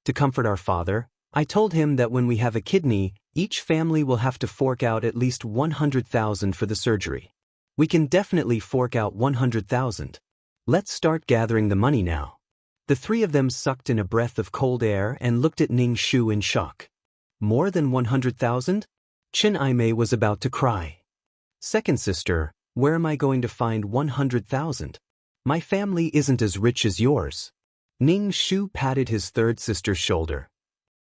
To comfort our father, I told him that when we have a kidney, each family will have to fork out at least 100,000 for the surgery. We can definitely fork out 100,000. Let's start gathering the money now. The 3 of them sucked in a breath of cold air and looked at Ning Shu in shock. More than 100,000? Chen Aimei was about to cry. Second sister, where am I going to find 100,000? My family isn't as rich as yours. Ning Shu patted his third sister's shoulder.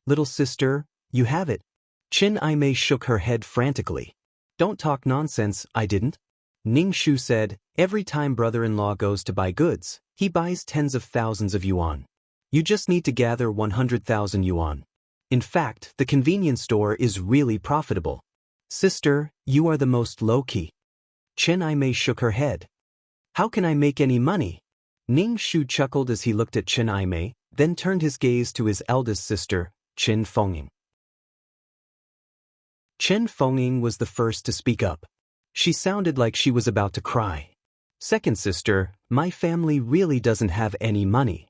Little sister, you have it. Chen Aimei shook her head frantically. Don't talk nonsense, I didn't. Ning Shu said, every time brother-in-law goes to buy goods, he buys tens of thousands of yuan. You just need to gather 100,000 yuan. In fact, the convenience store is really profitable. Sister, you are the most low-key. Chen Aimei shook her head. How can I make any money? Ning Shu chuckled as he looked at Chen Aimei, then turned his gaze to his eldest sister, Qin Fengying. Qin Fengying was the first to speak up. She sounded like she was about to cry. Second sister, my family really doesn't have any money.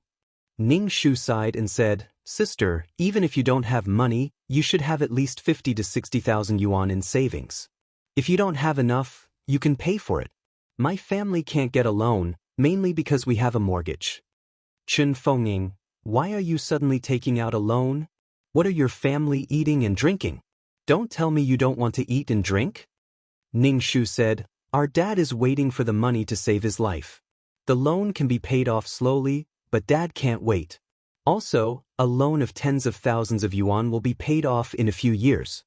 Ning Shu sighed and said, sister, even if you don't have money, you should have at least 50 to 60,000 yuan in savings. If you don't have enough, you can pay for it. My family can't get a loan, mainly because we have a mortgage. Qin Fengying, why are you suddenly taking out a loan? What are your family eating and drinking? Don't tell me you don't want to eat and drink? Ning Shu said, our dad is waiting for the money to save his life. The loan can be paid off slowly, but dad can't wait. Also, a loan of tens of thousands of yuan will be paid off in a few years.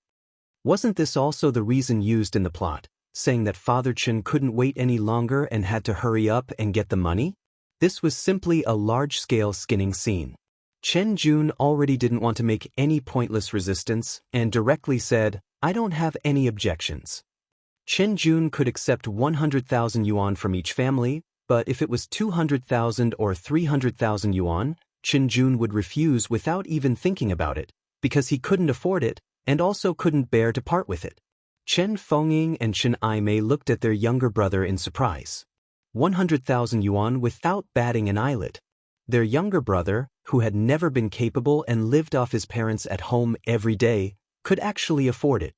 Wasn't this also the reason used in the plot, saying that Father Chen couldn't wait any longer and had to hurry up and get the money? This was simply a large-scale skinning scene. Chen Jun already didn't want to make any pointless resistance and directly said, I don't have any objections. Chen Jun could accept 100,000 yuan from each family, but if it was 200,000 or 300,000 yuan, Chen Jun would refuse without even thinking about it, because he couldn't afford it and also couldn't bear to part with it. Chen Fengying and Chen Aimei looked at their younger brother in surprise. 100,000 yuan without batting an eyelid. Their younger brother, who had never been capable and lived off his parents at home every day, could actually afford it.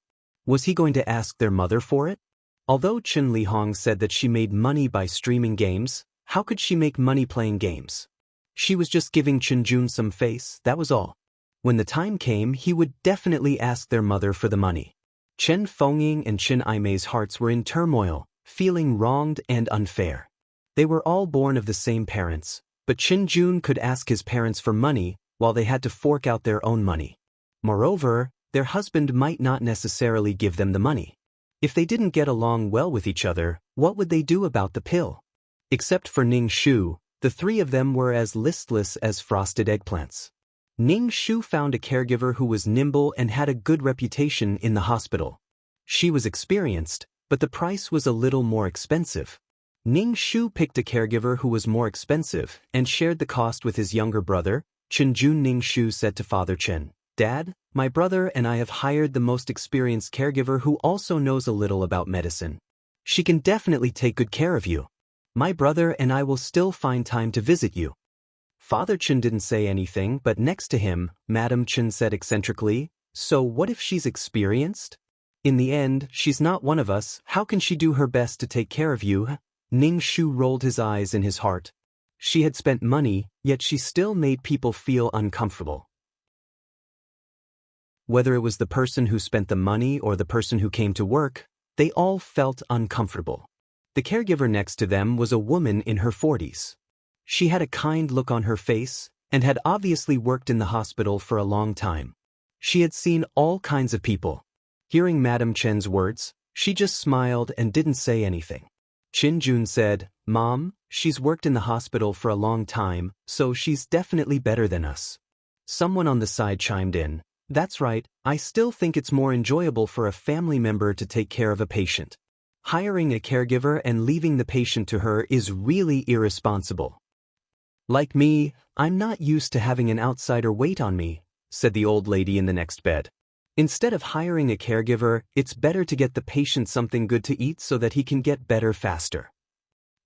Was he going to ask their mother for it? Although Chen Lihong said that she made money by streaming games, How could she make money playing games? She was just giving Chenjun some face, that was all. When the time came, he would definitely ask their mother for the money. Chen Fengying and Chen Aimei's hearts were in turmoil, feeling wronged and unfair. They were all born of the same parents, but Chenjun could ask his parents for money while they had to fork out their own money. Moreover, their husband might not necessarily give them the money. If they didn't get along well with each other, what would they do about the pill? Except for Ning Shu, the three of them were as listless as frosted eggplants. Ning Shu found a caregiver who was nimble and had a good reputation in the hospital. She was experienced, but the price was a little more expensive. Ning Shu picked a caregiver who was more expensive and shared the cost with his younger brother. Chenjun. Ning Shu said to Father Chen, "Dad, my brother and I have hired the most experienced caregiver who also knows a little about medicine. She can definitely take good care of you. My brother and I will still find time to visit you." Father Chen didn't say anything, but next to him, Madam Chen said eccentrically, "So what if she's experienced? In the end, she's not one of us. How can she do her best to take care of you?" Ning Shu rolled his eyes in his heart. She had spent money, yet she still made people feel uncomfortable. Whether it was the person who spent the money or the person who came to work, they all felt uncomfortable. The caregiver next to them was a woman in her 40s. She had a kind look on her face and had obviously worked in the hospital for a long time. She had seen all kinds of people. Hearing Madam Chen's words, she just smiled and didn't say anything. Chenjun said, "Mom, she's worked in the hospital for a long time, so she's definitely better than us." Someone on the side chimed in, "That's right, I still think it's more enjoyable for a family member to take care of a patient. Hiring a caregiver and leaving the patient to her is really irresponsible." "Like me, I'm not used to having an outsider wait on me," said the old lady in the next bed. "Instead of hiring a caregiver, it's better to get the patient something good to eat so that he can get better faster."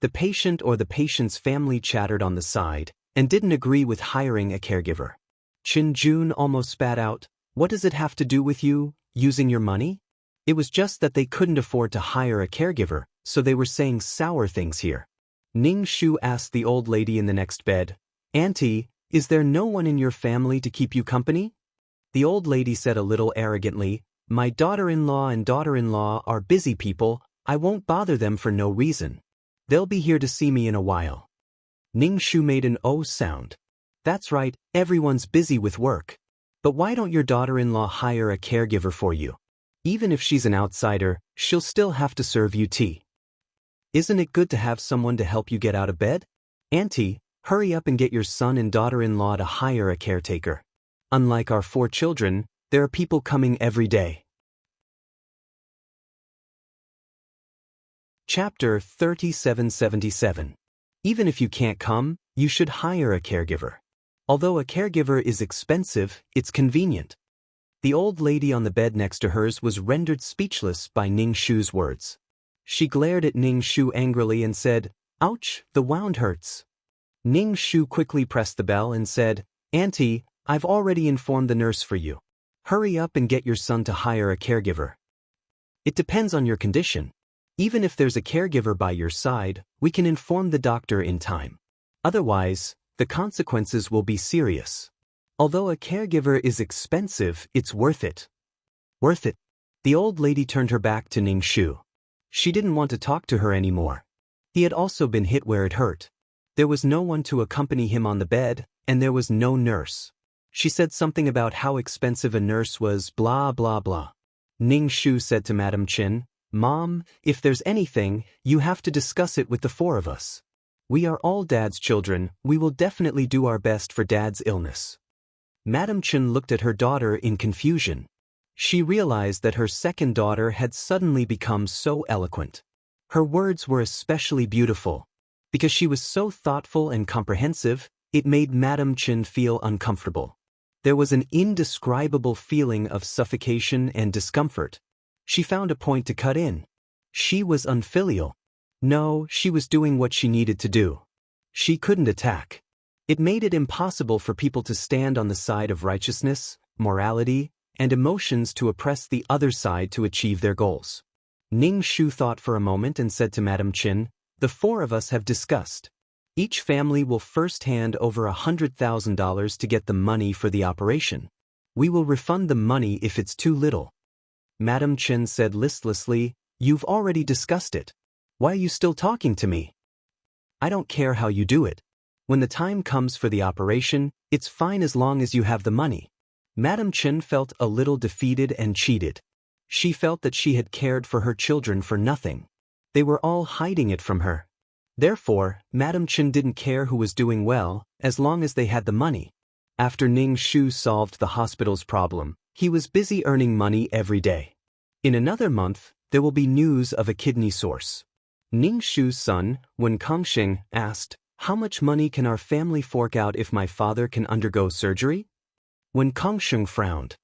The patient or the patient's family chattered on the side and didn't agree with hiring a caregiver. Chenjun almost spat out, "What does it have to do with you, using your money?" It was just that they couldn't afford to hire a caregiver, so they were saying sour things here. Ning Shu asked the old lady in the next bed, "Auntie, is there no one in your family to keep you company?" The old lady said a little arrogantly, "My daughter-in-law and daughter-in-law are busy people. I won't bother them for no reason. They'll be here to see me in a while." Ning Shu made an "oh" sound. "That's right, everyone's busy with work. But why don't your daughter-in-law hire a caregiver for you? Even if she's an outsider, she'll still have to serve you tea. Isn't it good to have someone to help you get out of bed? Auntie, hurry up and get your son and daughter-in-law to hire a caretaker. Unlike our 4 children, there are people coming every day." Chapter 3777. Even if you can't come, you should hire a caregiver. Although a caregiver is expensive, it's convenient. The old lady on the bed next to hers was rendered speechless by Ning Shu's words. She glared at Ning Shu angrily and said, "Ouch, the wound hurts." Ning Shu quickly pressed the bell and said, "Auntie, I've already informed the nurse for you. Hurry up and get your son to hire a caregiver." "It depends on your condition. Even if there's a caregiver by your side, we can inform the doctor in time. Otherwise, the consequences will be serious. Although a caregiver is expensive, it's worth it." "Worth it?" The old lady turned her back to Ning Shu. She didn't want to talk to her anymore. He had also been hit where it hurt. There was no one to accompany him on the bed, and there was no nurse. She said something about how expensive a nurse was, blah blah blah. Ning Shu said to Madam Chen, "Mom, if there's anything, you have to discuss it with the 4 of us. We are all Dad's children, we will definitely do our best for Dad's illness." Madam Chen looked at her daughter in confusion. She realized that her second daughter had suddenly become so eloquent. Her words were especially beautiful. Because she was so thoughtful and comprehensive, it made Madam Chen feel uncomfortable. There was an indescribable feeling of suffocation and discomfort. She found a point to cut in. She was unfilial. No, she was doing what she needed to do. She couldn't attack. It made it impossible for people to stand on the side of righteousness, morality, and emotions to oppress the other side to achieve their goals. Ning Shu thought for a moment and said to Madam Chen, "The 4 of us have discussed. Each family will first hand over $100,000 to get the money for the operation. We will refund the money if it's too little. Madam Chen said listlessly, "You've already discussed it. Why are you still talking to me? I don't care how you do it. When the time comes for the operation, it's fine as long as you have the money." Madam Chen felt a little defeated and cheated. She felt that she had cared for her children for nothing. They were all hiding it from her. Therefore, Madam Chen didn't care who was doing well, as long as they had the money. After Ning Shu solved the hospital's problem, he was busy earning money every day. In another month, there will be news of a kidney source. Ning Shu's son, Wen Kongsheng, asked, "How much money can our family fork out if my father can undergo surgery?" Wen Kongsheng frowned.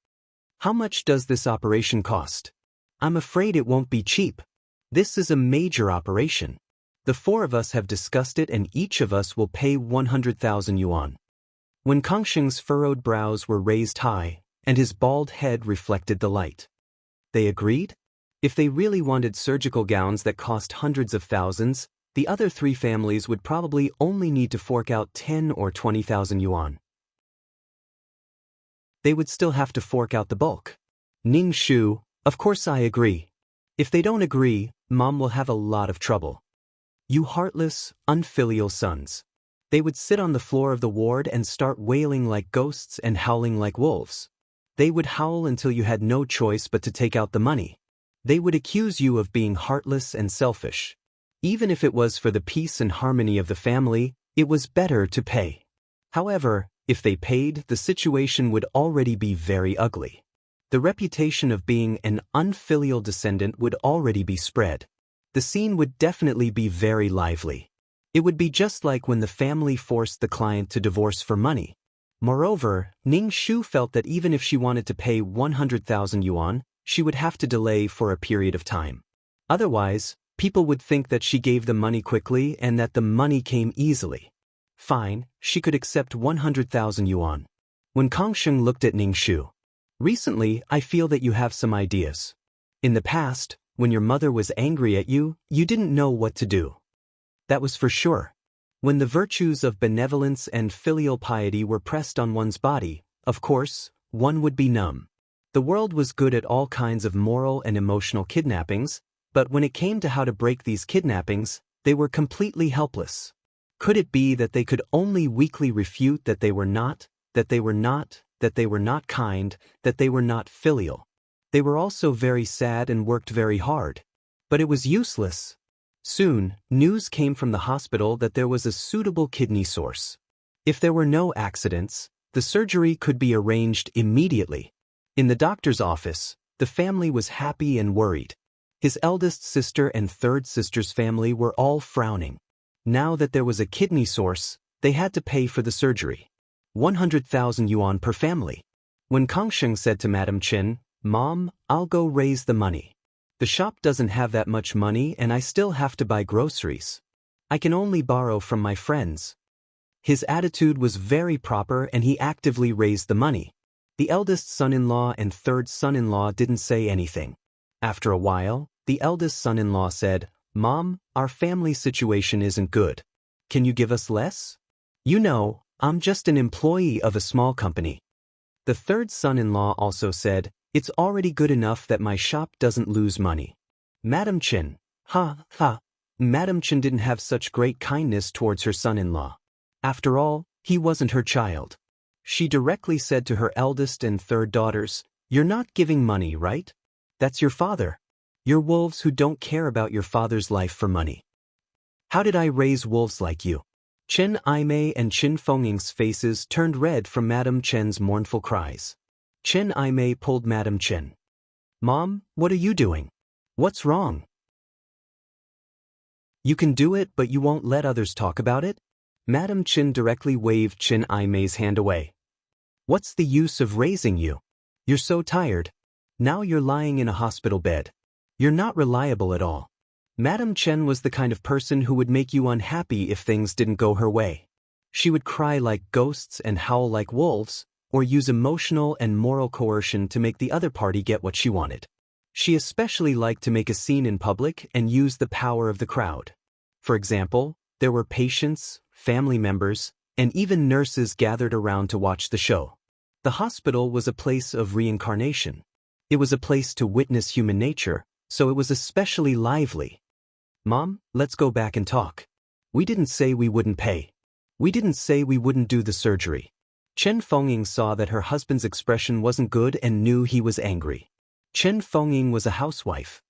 "How much does this operation cost? I'm afraid it won't be cheap. This is a major operation. The four of us have discussed it and each of us will pay 100,000 yuan. When Kongsheng's furrowed brows were raised high, and his bald head reflected the light. They agreed? If they really wanted surgical gowns that cost hundreds of thousands, the other three families would probably only need to fork out 10 or 20,000 yuan. They would still have to fork out the bulk. Ning Shu, "Of course I agree. If they don't agree, Mom will have a lot of trouble. You heartless, unfilial sons." They would sit on the floor of the ward and start wailing like ghosts and howling like wolves. They would howl until you had no choice but to take out the money. They would accuse you of being heartless and selfish. Even if it was for the peace and harmony of the family, it was better to pay. However, if they paid, the situation would already be very ugly. The reputation of being an unfilial descendant would already be spread. The scene would definitely be very lively. It would be just like when the family forced the client to divorce for money. Moreover, Ning Shu felt that even if she wanted to pay 100,000 yuan, she would have to delay for a period of time. Otherwise, people would think that she gave the money quickly and that the money came easily. Fine, she could accept 100,000 yuan. When Kongsheng looked at Ning Shu, "Recently, I feel that you have some ideas. In the past, when your mother was angry at you, you didn't know what to do. That was for sure. When the virtues of benevolence and filial piety were pressed on one's body, of course, one would be numb. The world was good at all kinds of moral and emotional kidnappings, but when it came to how to break these kidnappings, they were completely helpless. Could it be that they could only weakly refute that they were not kind, that they were not filial? They were also very sad and worked very hard. But it was useless. Soon, news came from the hospital that there was a suitable kidney source. If there were no accidents, the surgery could be arranged immediately. In the doctor's office, the family was happy and worried. His eldest sister and third sister's family were all frowning. Now that there was a kidney source, they had to pay for the surgery. 100,000 yuan per family. When Kongsheng said to Madam Chen, "Mom, I'll go raise the money. The shop doesn't have that much money and I still have to buy groceries. I can only borrow from my friends." His attitude was very proper and he actively raised the money. The eldest son-in-law and third son-in-law didn't say anything. After a while, the eldest son-in-law said, "Mom, our family situation isn't good. Can you give us less? You know, I'm just an employee of a small company." The third son-in-law also said, "It's already good enough that my shop doesn't lose money." Madam Chen, Madam Chen didn't have such great kindness towards her son-in-law. After all, he wasn't her child. She directly said to her eldest and third daughters, "You're not giving money, right? That's your father. You're wolves who don't care about your father's life for money. How did I raise wolves like you?" Chen Aimei and Qin Fengying's faces turned red from Madam Chen's mournful cries. Chen Aimei pulled Madam Chen. "Mom, what are you doing? What's wrong? You can do it but you won't let others talk about it?" Madam Chen directly waved Chen Aimei's hand away. "What's the use of raising you? You're so tired. Now you're lying in a hospital bed. You're not reliable at all." Madam Chen was the kind of person who would make you unhappy if things didn't go her way. She would cry like ghosts and howl like wolves, or use emotional and moral coercion to make the other party get what she wanted. She especially liked to make a scene in public and use the power of the crowd. For example, there were patients, family members, and even nurses gathered around to watch the show. The hospital was a place of reincarnation. It was a place to witness human nature, so it was especially lively. "Mom, let's go back and talk. We didn't say we wouldn't pay. We didn't say we wouldn't do the surgery." Chen Fengying saw that her husband's expression wasn't good and knew he was angry. Chen Fengying was a housewife.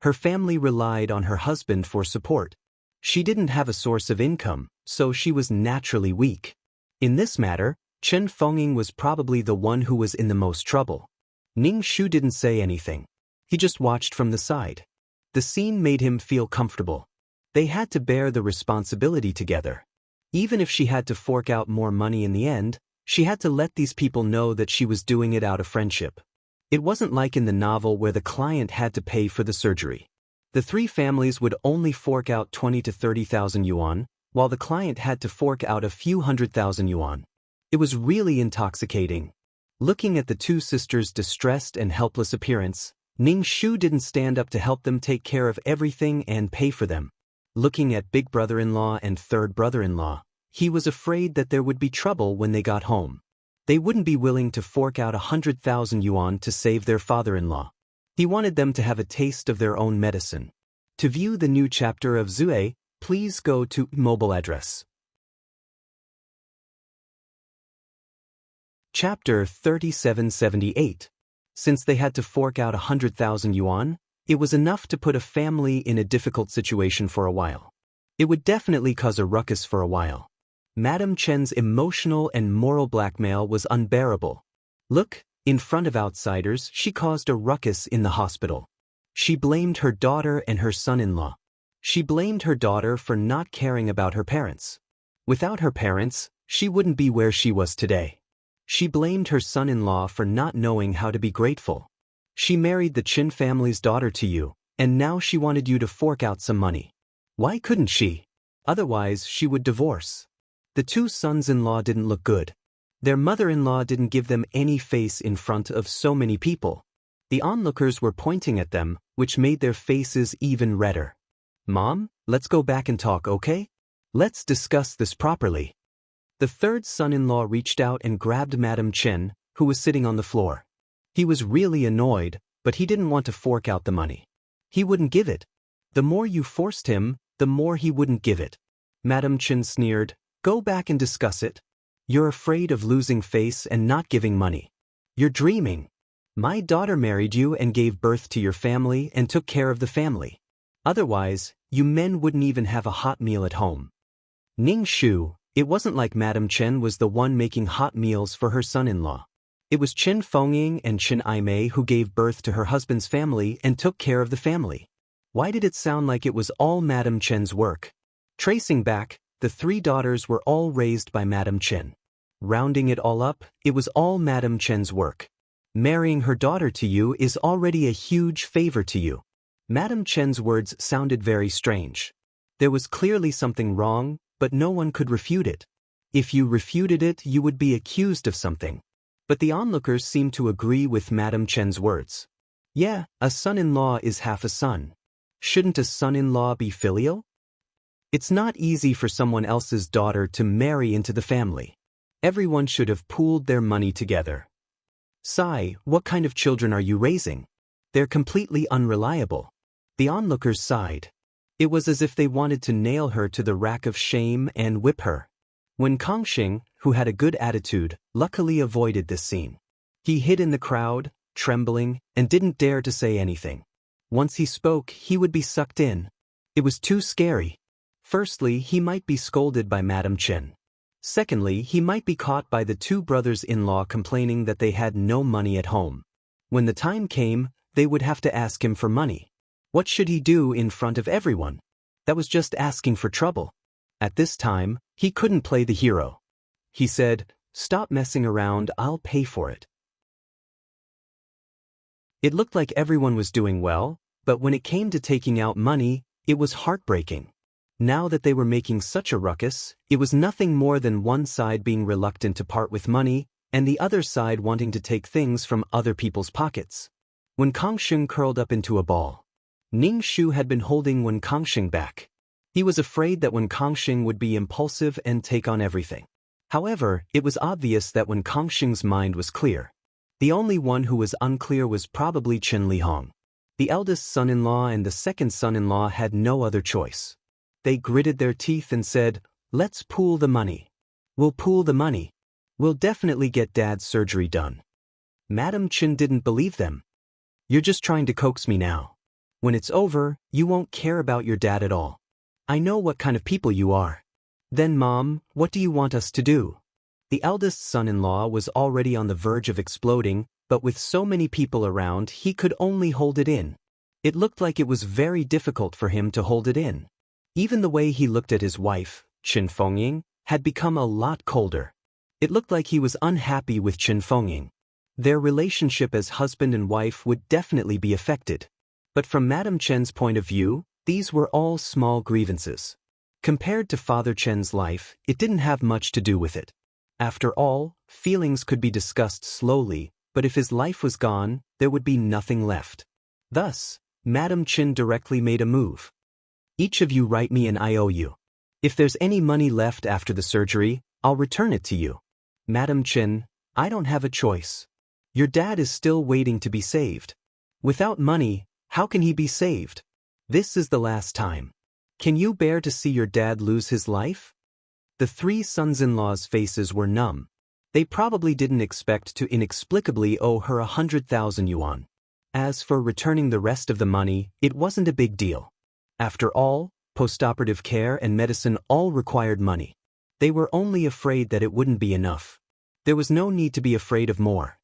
Her family relied on her husband for support. She didn't have a source of income, so she was naturally weak. In this matter, Chen Fengying was probably the one who was in the most trouble. Ning Shu didn't say anything. He just watched from the side. The scene made him feel comfortable. They had to bear the responsibility together. Even if she had to fork out more money in the end, she had to let these people know that she was doing it out of friendship. It wasn't like in the novel where the client had to pay for the surgery. The three families would only fork out 20 to 30,000 yuan, while the client had to fork out a few 100,000 yuan. It was really intoxicating. Looking at the two sisters' distressed and helpless appearance, Ning Shu didn't stand up to help them take care of everything and pay for them. Looking at big brother-in-law and third brother-in-law, he was afraid that there would be trouble when they got home. They wouldn't be willing to fork out 100,000 yuan to save their father-in-law. He wanted them to have a taste of their own medicine. To view the new chapter of Zue, please go to mobile address. Chapter 3778. Since they had to fork out 100,000 yuan, it was enough to put a family in a difficult situation for a while. It would definitely cause a ruckus for a while. Madame Chen's emotional and moral blackmail was unbearable. Look, in front of outsiders, she caused a ruckus in the hospital. She blamed her daughter and her son-in-law. She blamed her daughter for not caring about her parents. Without her parents, she wouldn't be where she was today. She blamed her son-in-law for not knowing how to be grateful. She married the Qin family's daughter to you, and now she wanted you to fork out some money. Why couldn't she? Otherwise, she would divorce. The two sons-in-law didn't look good. Their mother-in-law didn't give them any face in front of so many people. The onlookers were pointing at them, which made their faces even redder. "Mom, let's go back and talk, okay? Let's discuss this properly." The third son-in-law reached out and grabbed Madame Chen, who was sitting on the floor. He was really annoyed, but he didn't want to fork out the money. He wouldn't give it. The more you forced him, the more he wouldn't give it. Madame Chen sneered, "Go back and discuss it. You're afraid of losing face and not giving money. You're dreaming. My daughter married you and gave birth to your family and took care of the family. Otherwise, you men wouldn't even have a hot meal at home." Ning Shu, it wasn't like Madame Chen was the one making hot meals for her son-in-law. It was Chen Fengying and Chen Aimei who gave birth to her husband's family and took care of the family. Why did it sound like it was all Madame Chen's work? Tracing back, the three daughters were all raised by Madame Chen. Rounding it all up, it was all Madame Chen's work. Marrying her daughter to you is already a huge favor to you. Madame Chen's words sounded very strange. There was clearly something wrong, but no one could refute it. If you refuted it, you would be accused of something. But the onlookers seemed to agree with Madame Chen's words. Yeah, a son-in-law is half a son. Shouldn't a son-in-law be filial? It's not easy for someone else's daughter to marry into the family. Everyone should have pooled their money together. Sai, what kind of children are you raising? They're completely unreliable. The onlookers sighed. It was as if they wanted to nail her to the rack of shame and whip her. When Kangxing, who had a good attitude, luckily avoided this scene. He hid in the crowd, trembling, and didn't dare to say anything. Once he spoke, he would be sucked in. It was too scary. Firstly, he might be scolded by Madame Chen. Secondly, he might be caught by the two brothers-in-law complaining that they had no money at home. When the time came, they would have to ask him for money. What should he do in front of everyone? That was just asking for trouble. At this time, he couldn't play the hero. He said, "Stop messing around, I'll pay for it." It looked like everyone was doing well, but when it came to taking out money, it was heartbreaking. Now that they were making such a ruckus, it was nothing more than one side being reluctant to part with money, and the other side wanting to take things from other people's pockets. When Kangxing curled up into a ball, Ning Shu had been holding Kangxing back. He was afraid that Wen Kangxing would be impulsive and take on everything. However, it was obvious that Wen Kangxing's mind was clear. The only one who was unclear was probably Chen Lihong. The eldest son-in-law and the second son-in-law had no other choice. They gritted their teeth and said, "Let's pool the money. We'll pool the money. We'll definitely get Dad's surgery done." Madam Chen didn't believe them. "You're just trying to coax me now. When it's over, you won't care about your dad at all. I know what kind of people you are." "Then Mom, what do you want us to do?" The eldest son-in-law was already on the verge of exploding, but with so many people around he could only hold it in. It looked like it was very difficult for him to hold it in. Even the way he looked at his wife, Chen Fengying, had become a lot colder. It looked like he was unhappy with Chen Fengying. Their relationship as husband and wife would definitely be affected. But from Madam Chen's point of view, these were all small grievances. Compared to Father Chen's life, it didn't have much to do with it. After all, feelings could be discussed slowly, but if his life was gone, there would be nothing left. Thus, Madam Chen directly made a move. "Each of you write me an IOU. If there's any money left after the surgery, I'll return it to you." "Madam Chen, I don't have a choice. Your dad is still waiting to be saved. Without money, how can he be saved? This is the last time. Can you bear to see your dad lose his life?" The three sons-in-law's faces were numb. They probably didn't expect to inexplicably owe her 100,000 yuan. As for returning the rest of the money, it wasn't a big deal. After all, postoperative care and medicine all required money. They were only afraid that it wouldn't be enough. There was no need to be afraid of more.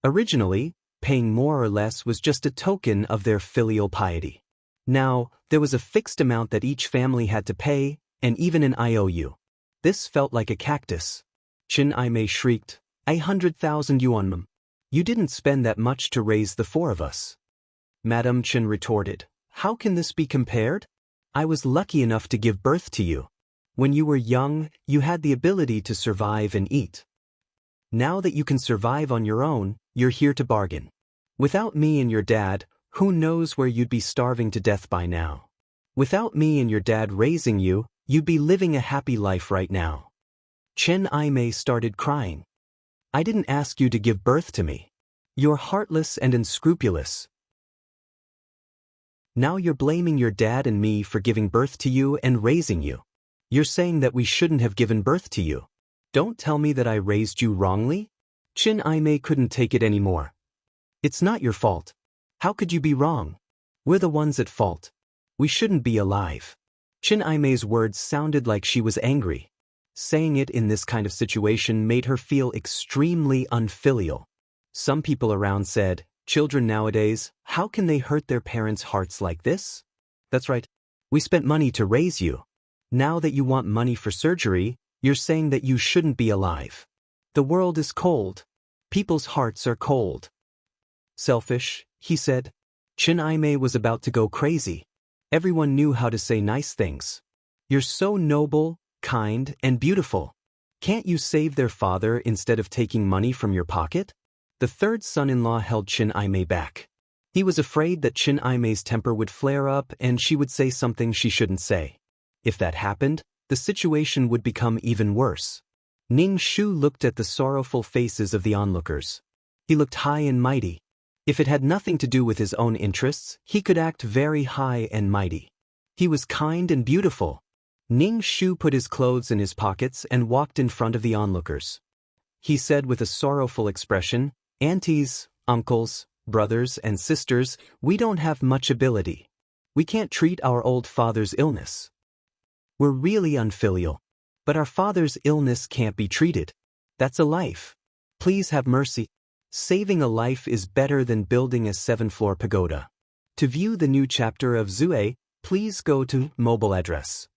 Originally, paying more or less was just a token of their filial piety. Now, there was a fixed amount that each family had to pay, and even an IOU. This felt like a cactus. Chen Aimei shrieked, 100,000 yuan, Mum. You didn't spend that much to raise the four of us. Madam Chen retorted, "How can this be compared? I was lucky enough to give birth to you. When you were young, you had the ability to survive and eat. Now that you can survive on your own, you're here to bargain. Without me and your dad, who knows where you'd be starving to death by now. Without me and your dad raising you, you'd be living a happy life right now." Chen Aimei started crying. "I didn't ask you to give birth to me. You're heartless and unscrupulous. Now you're blaming your dad and me for giving birth to you and raising you. You're saying that we shouldn't have given birth to you. Don't tell me that I raised you wrongly?" Chen Aimei couldn't take it anymore. "It's not your fault. How could you be wrong? We're the ones at fault. We shouldn't be alive." Chen Aimei's words sounded like she was angry. Saying it in this kind of situation made her feel extremely unfilial. Some people around said, "Children nowadays, how can they hurt their parents' hearts like this? That's right. We spent money to raise you. Now that you want money for surgery, you're saying that you shouldn't be alive. The world is cold. People's hearts are cold." "Selfish," he said. Chen Aimei was about to go crazy. Everyone knew how to say nice things. "You're so noble, kind, and beautiful. Can't you save their father instead of taking money from your pocket?" The third son-in-law held Chen Aimei back. He was afraid that Chen Aimei's temper would flare up and she would say something she shouldn't say. If that happened, the situation would become even worse. Ning Shu looked at the sorrowful faces of the onlookers. He looked high and mighty. If it had nothing to do with his own interests, he could act very high and mighty. He was kind and beautiful. Ning Shu put his clothes in his pockets and walked in front of the onlookers. He said with a sorrowful expression, "Aunties, uncles, brothers, and sisters, we don't have much ability. We can't treat our old father's illness. We're really unfilial. But our father's illness can't be treated. That's a life. Please have mercy. Saving a life is better than building a 7-floor pagoda." To view the new chapter of Zue, please go to mobile address.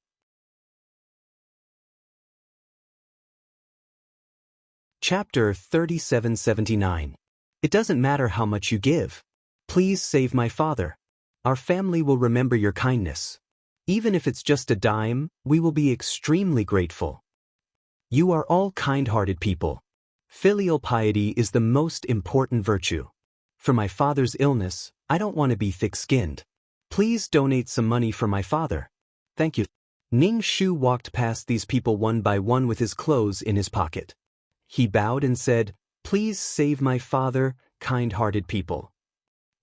Chapter 3779. It doesn't matter how much you give. Please save my father. Our family will remember your kindness. Even if it's just a dime, we will be extremely grateful. You are all kind-hearted people. Filial piety is the most important virtue. For my father's illness, I don't want to be thick-skinned. Please donate some money for my father. Thank you. Ning Shu walked past these people one by one with his clothes in his pocket. He bowed and said, "Please save my father, kind-hearted people.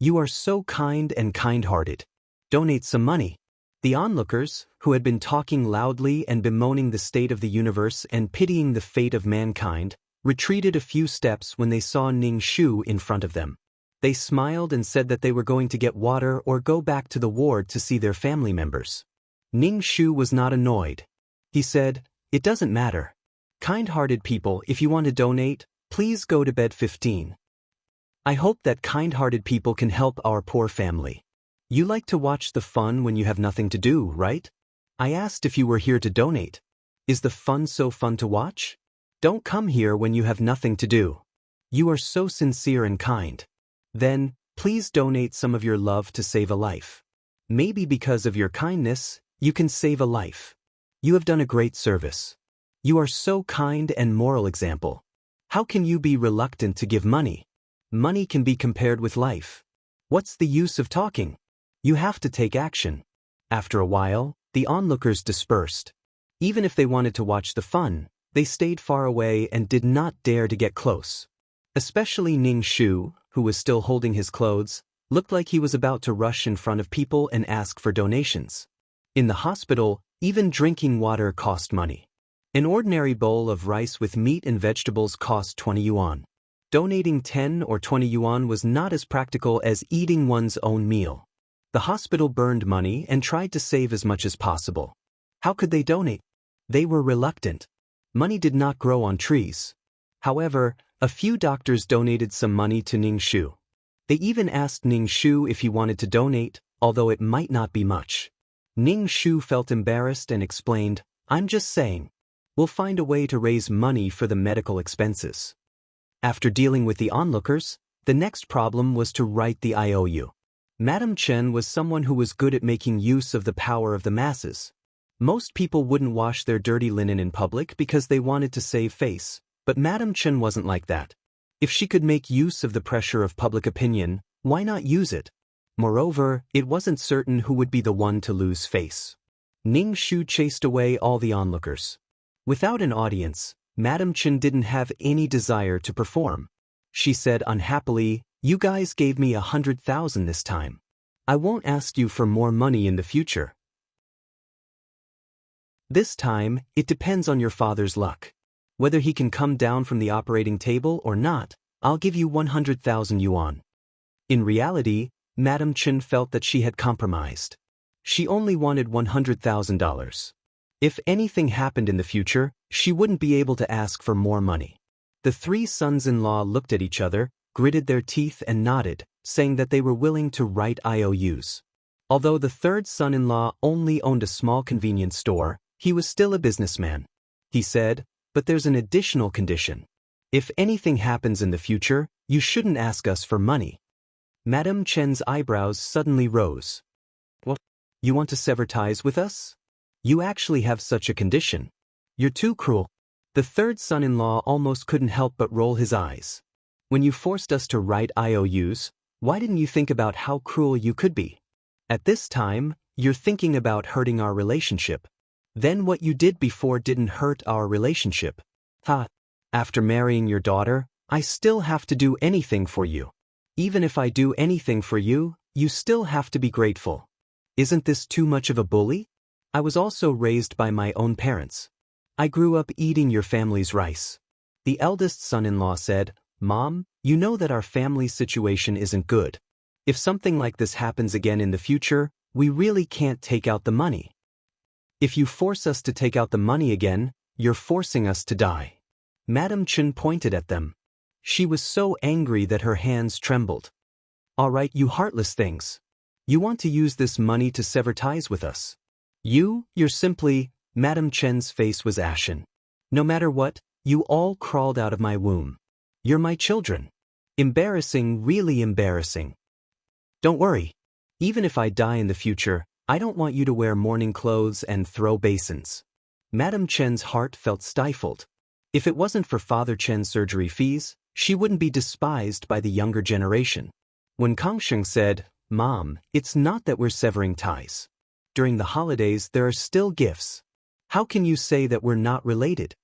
You are so kind and kind-hearted. Donate some money." The onlookers, who had been talking loudly and bemoaning the state of the universe and pitying the fate of mankind, retreated a few steps when they saw Ning Shu in front of them. They smiled and said that they were going to get water or go back to the ward to see their family members. Ning Shu was not annoyed. He said, "It doesn't matter. Kind-hearted people, if you want to donate, please go to bed 15. I hope that kind-hearted people can help our poor family. You like to watch the fun when you have nothing to do, right? I asked if you were here to donate. Is the fun so fun to watch? Don't come here when you have nothing to do. You are so sincere and kind. Then, please donate some of your love to save a life. Maybe because of your kindness, you can save a life. You have done a great service. You are so kind and moral example. How can you be reluctant to give money? Money can be compared with life. What's the use of talking? You have to take action." After a while, the onlookers dispersed. Even if they wanted to watch the fun, they stayed far away and did not dare to get close. Especially Ning Shu, who was still holding his clothes, looked like he was about to rush in front of people and ask for donations. In the hospital, even drinking water cost money. An ordinary bowl of rice with meat and vegetables cost 20 yuan. Donating 10 or 20 yuan was not as practical as eating one's own meal. The hospital burned money and tried to save as much as possible. How could they donate? They were reluctant. Money did not grow on trees. However, a few doctors donated some money to Ning Shu. They even asked Ning Shu if he wanted to donate, although it might not be much. Ning Shu felt embarrassed and explained, "I'm just saying. We'll find a way to raise money for the medical expenses." After dealing with the onlookers, the next problem was to write the IOU. Madame Chen was someone who was good at making use of the power of the masses. Most people wouldn't wash their dirty linen in public because they wanted to save face, but Madame Chen wasn't like that. If she could make use of the pressure of public opinion, why not use it? Moreover, it wasn't certain who would be the one to lose face. Ning Shu chased away all the onlookers. Without an audience, Madame Chen didn't have any desire to perform. She said unhappily, "You guys gave me 100,000 this time. I won't ask you for more money in the future. This time, it depends on your father's luck. Whether he can come down from the operating table or not, I'll give you 100,000 yuan." In reality, Madame Chen felt that she had compromised. She only wanted $100,000. If anything happened in the future, she wouldn't be able to ask for more money. The three sons-in-law looked at each other, gritted their teeth and nodded, saying that they were willing to write IOUs. Although the third son-in-law only owned a small convenience store, he was still a businessman. He said, "But there's an additional condition. If anything happens in the future, you shouldn't ask us for money." Madame Chen's eyebrows suddenly rose. "What? You want to sever ties with us? You actually have such a condition. You're too cruel." The third son-in-law almost couldn't help but roll his eyes. "When you forced us to write IOUs, why didn't you think about how cruel you could be? At this time, you're thinking about hurting our relationship. Then what you did before didn't hurt our relationship. Ha! After marrying your daughter, I still have to do anything for you. Even if I do anything for you, you still have to be grateful. Isn't this too much of a bully? I was also raised by my own parents. I grew up eating your family's rice." The eldest son-in-law said, "Mom, you know that our family situation isn't good. If something like this happens again in the future, we really can't take out the money. If you force us to take out the money again, you're forcing us to die." Madame Chen pointed at them. She was so angry that her hands trembled. "All right, you heartless things. You want to use this money to sever ties with us. You're simply..." Madame Chen's face was ashen. "No matter what, you all crawled out of my womb. You're my children. Embarrassing, really embarrassing. Don't worry. Even if I die in the future, I don't want you to wear mourning clothes and throw basins." Madame Chen's heart felt stifled. If it wasn't for Father Chen's surgery fees, she wouldn't be despised by the younger generation. When Kangsheng said, "Mom, it's not that we're severing ties. During the holidays there are still gifts. How can you say that we're not related?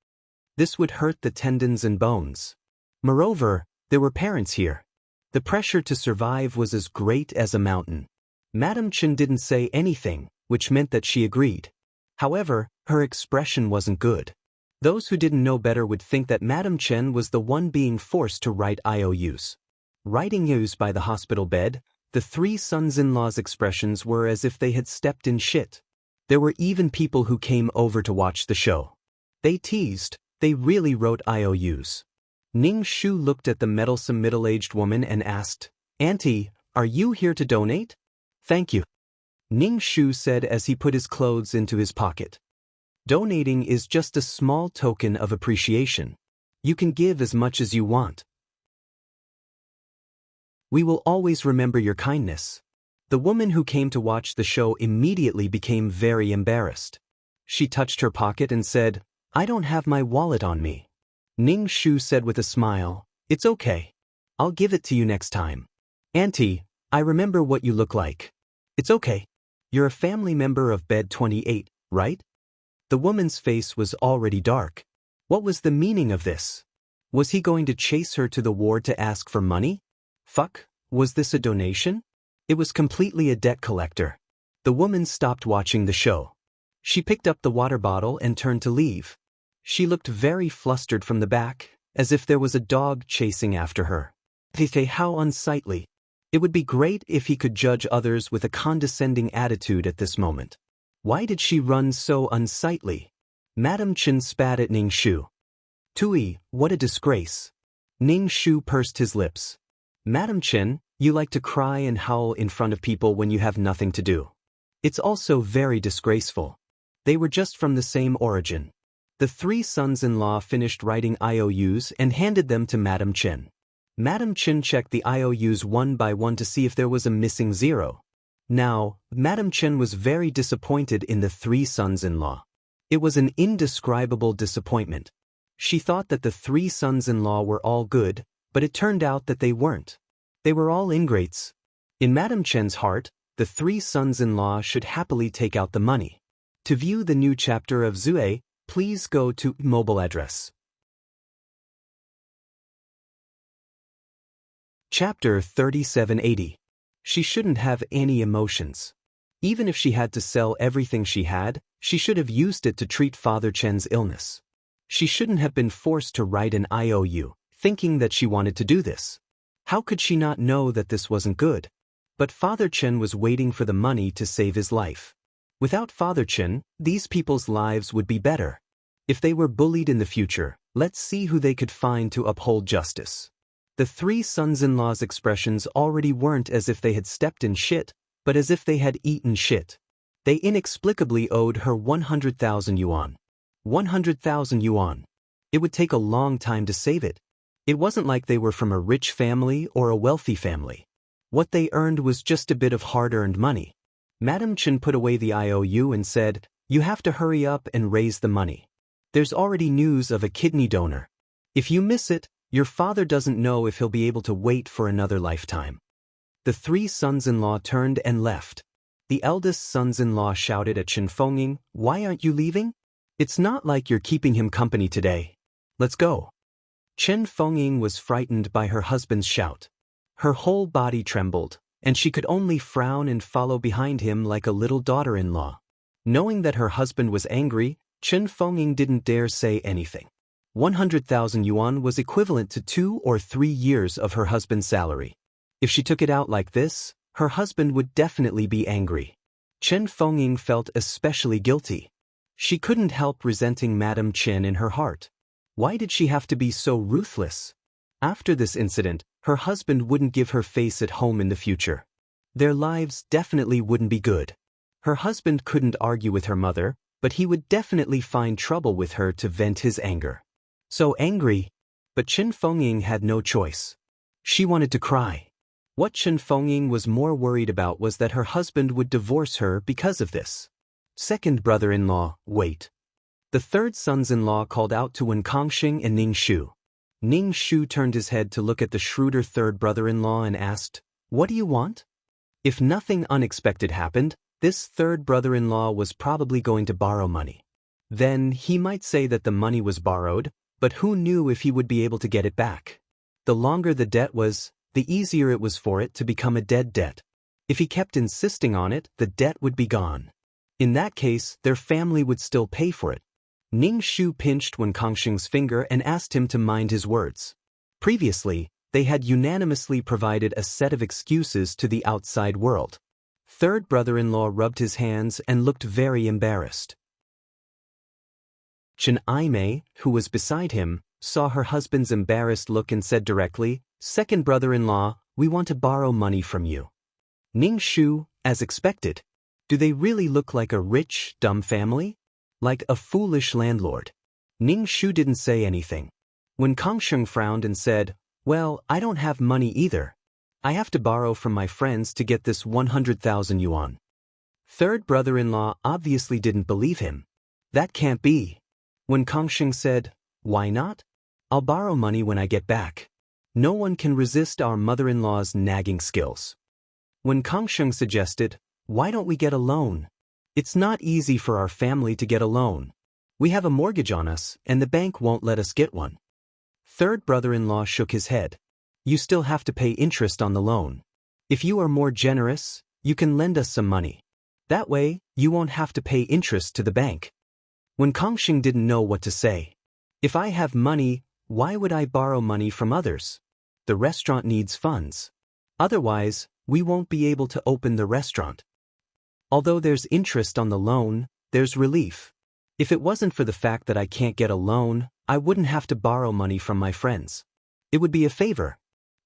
This would hurt the tendons and bones. Moreover, there were parents here. The pressure to survive was as great as a mountain. Madam Chen didn't say anything, which meant that she agreed. However, her expression wasn't good. Those who didn't know better would think that Madam Chen was the one being forced to write IOUs. Writing IOUs by the hospital bed, the three sons-in-law's expressions were as if they had stepped in shit. There were even people who came over to watch the show. They teased, they really wrote IOUs. Ning Shu looked at the meddlesome middle-aged woman and asked, "Auntie, are you here to donate?" "Thank you," Ning Shu said as he put his clothes into his pocket. Donating is just a small token of appreciation. You can give as much as you want. We will always remember your kindness. The woman who came to watch the show immediately became very embarrassed. She touched her pocket and said, "I don't have my wallet on me." Ning Shu said with a smile, "It's okay. I'll give it to you next time. Auntie, I remember what you look like. It's okay. You're a family member of bed 28, right?" The woman's face was already dark. What was the meaning of this? Was he going to chase her to the ward to ask for money? Fuck, was this a donation? It was completely a debt collector. The woman stopped watching the show. She picked up the water bottle and turned to leave. She looked very flustered from the back, as if there was a dog chasing after her. How unsightly. It would be great if he could judge others with a condescending attitude at this moment. Why did she run so unsightly? Madam Chen spat at Ning Shu. "Tui, what a disgrace." Ning Shu pursed his lips. "Madam Chen, you like to cry and howl in front of people when you have nothing to do. It's also very disgraceful. They were just from the same origin." The three sons-in-law finished writing IOUs and handed them to Madam Chen. Madam Chen checked the IOUs one by one to see if there was a missing zero. Now, Madam Chen was very disappointed in the three sons-in-law. It was an indescribable disappointment. She thought that the three sons-in-law were all good, but it turned out that they weren't. They were all ingrates. In Madam Chen's heart, the three sons-in-law should happily take out the money. To view the new chapter of Zue, please go to mobile address. Chapter 3780. She shouldn't have any emotions. Even if she had to sell everything she had, she should have used it to treat Father Chen's illness. She shouldn't have been forced to write an IOU, thinking that she wanted to do this. How could she not know that this wasn't good? But Father Chen was waiting for the money to save his life. Without Father Chen, these people's lives would be better. If they were bullied in the future, let's see who they could find to uphold justice. The three sons-in-law's expressions already weren't as if they had stepped in shit, but as if they had eaten shit. They inexplicably owed her 100,000 yuan. 100,000 yuan. It would take a long time to save it. It wasn't like they were from a rich family or a wealthy family. What they earned was just a bit of hard-earned money. Madam Chen put away the IOU and said, "You have to hurry up and raise the money. There's already news of a kidney donor. If you miss it, your father doesn't know if he'll be able to wait for another lifetime." The three sons-in-law turned and left. The eldest sons-in-law shouted at Chen Fengying, "Why aren't you leaving? It's not like you're keeping him company today. Let's go." Chen Fengying was frightened by her husband's shout. Her whole body trembled, and she could only frown and follow behind him like a little daughter-in-law. Knowing that her husband was angry, Chen Fengying didn't dare say anything. 100,000 yuan was equivalent to 2 or 3 years of her husband's salary. If she took it out like this, her husband would definitely be angry. Chen Fengying felt especially guilty. She couldn't help resenting Madam Chen in her heart. Why did she have to be so ruthless? After this incident, her husband wouldn't give her face at home in the future. Their lives definitely wouldn't be good. Her husband couldn't argue with her mother, but he would definitely find trouble with her to vent his anger. So angry. But Chen Fengying had no choice. She wanted to cry. What Chen Fengying was more worried about was that her husband would divorce her because of this. Second brother-in-law, wait. The third sons-in-law called out to Wen Kongxing and Ning Shu. Ning Shu turned his head to look at the shrewder third brother-in-law and asked, "What do you want?" If nothing unexpected happened, This third brother-in-law was probably going to borrow money. Then he might say that the money was borrowed, but who knew if he would be able to get it back? The longer the debt was, the easier it was for it to become a dead debt. If he kept insisting on it, the debt would be gone. In that case, their family would still pay for it. Ning Shu pinched Wen Kangsheng's finger and asked him to mind his words. Previously, they had unanimously provided a set of excuses to the outside world. Third brother-in-law rubbed his hands and looked very embarrassed. Chen Aimei, who was beside him, saw her husband's embarrassed look and said directly, "Second brother-in-law, we want to borrow money from you." Ning Shu, as expected. Do they really look like a rich, dumb family? Like a foolish landlord? Ning Shu didn't say anything. When Kangsheng frowned and said, "Well, I don't have money either. I have to borrow from my friends to get this 100,000 yuan. Third brother-in-law obviously didn't believe him. That can't be. When Kangsheng said, "Why not? I'll borrow money when I get back." No one can resist our mother-in-law's nagging skills. When Kangsheng suggested, "Why don't we get a loan? It's not easy for our family to get a loan. We have a mortgage on us, and the bank won't let us get one." Third brother-in-law shook his head. "You still have to pay interest on the loan. If you are more generous, you can lend us some money. That way, you won't have to pay interest to the bank." When Kangsheng didn't know what to say. If I have money, why would I borrow money from others? The restaurant needs funds. Otherwise, we won't be able to open the restaurant. Although there's interest on the loan, there's relief. If it wasn't for the fact that I can't get a loan, I wouldn't have to borrow money from my friends. It would be a favor.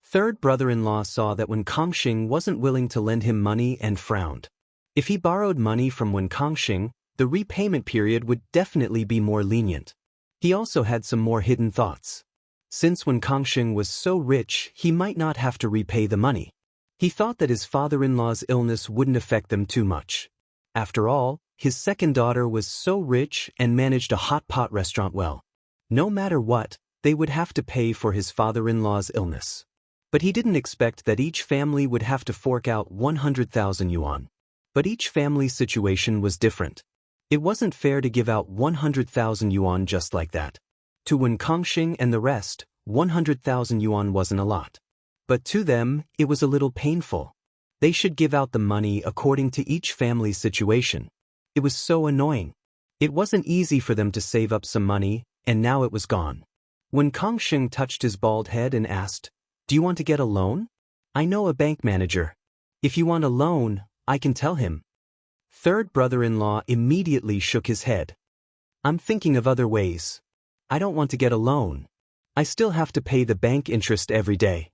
Third brother-in-law saw that Wen Kangsheng wasn't willing to lend him money and frowned. If he borrowed money from Wen Kangsheng, the repayment period would definitely be more lenient. He also had some more hidden thoughts. Since Wen Kangsheng was so rich, he might not have to repay the money. He thought that his father-in-law's illness wouldn't affect them too much. After all, his second daughter was so rich and managed a hot pot restaurant well. No matter what, they would have to pay for his father-in-law's illness. But he didn't expect that each family would have to fork out 100,000 yuan. But each family's situation was different. It wasn't fair to give out 100,000 yuan just like that. To Wen Kangsheng and the rest, 100,000 yuan wasn't a lot. But to them, it was a little painful. They should give out the money according to each family's situation. It was so annoying. It wasn't easy for them to save up some money, and now it was gone. When Kangsheng touched his bald head and asked, "Do you want to get a loan? I know a bank manager. If you want a loan, I can tell him." Third brother-in-law immediately shook his head. "I'm thinking of other ways. I don't want to get a loan. I still have to pay the bank interest every day.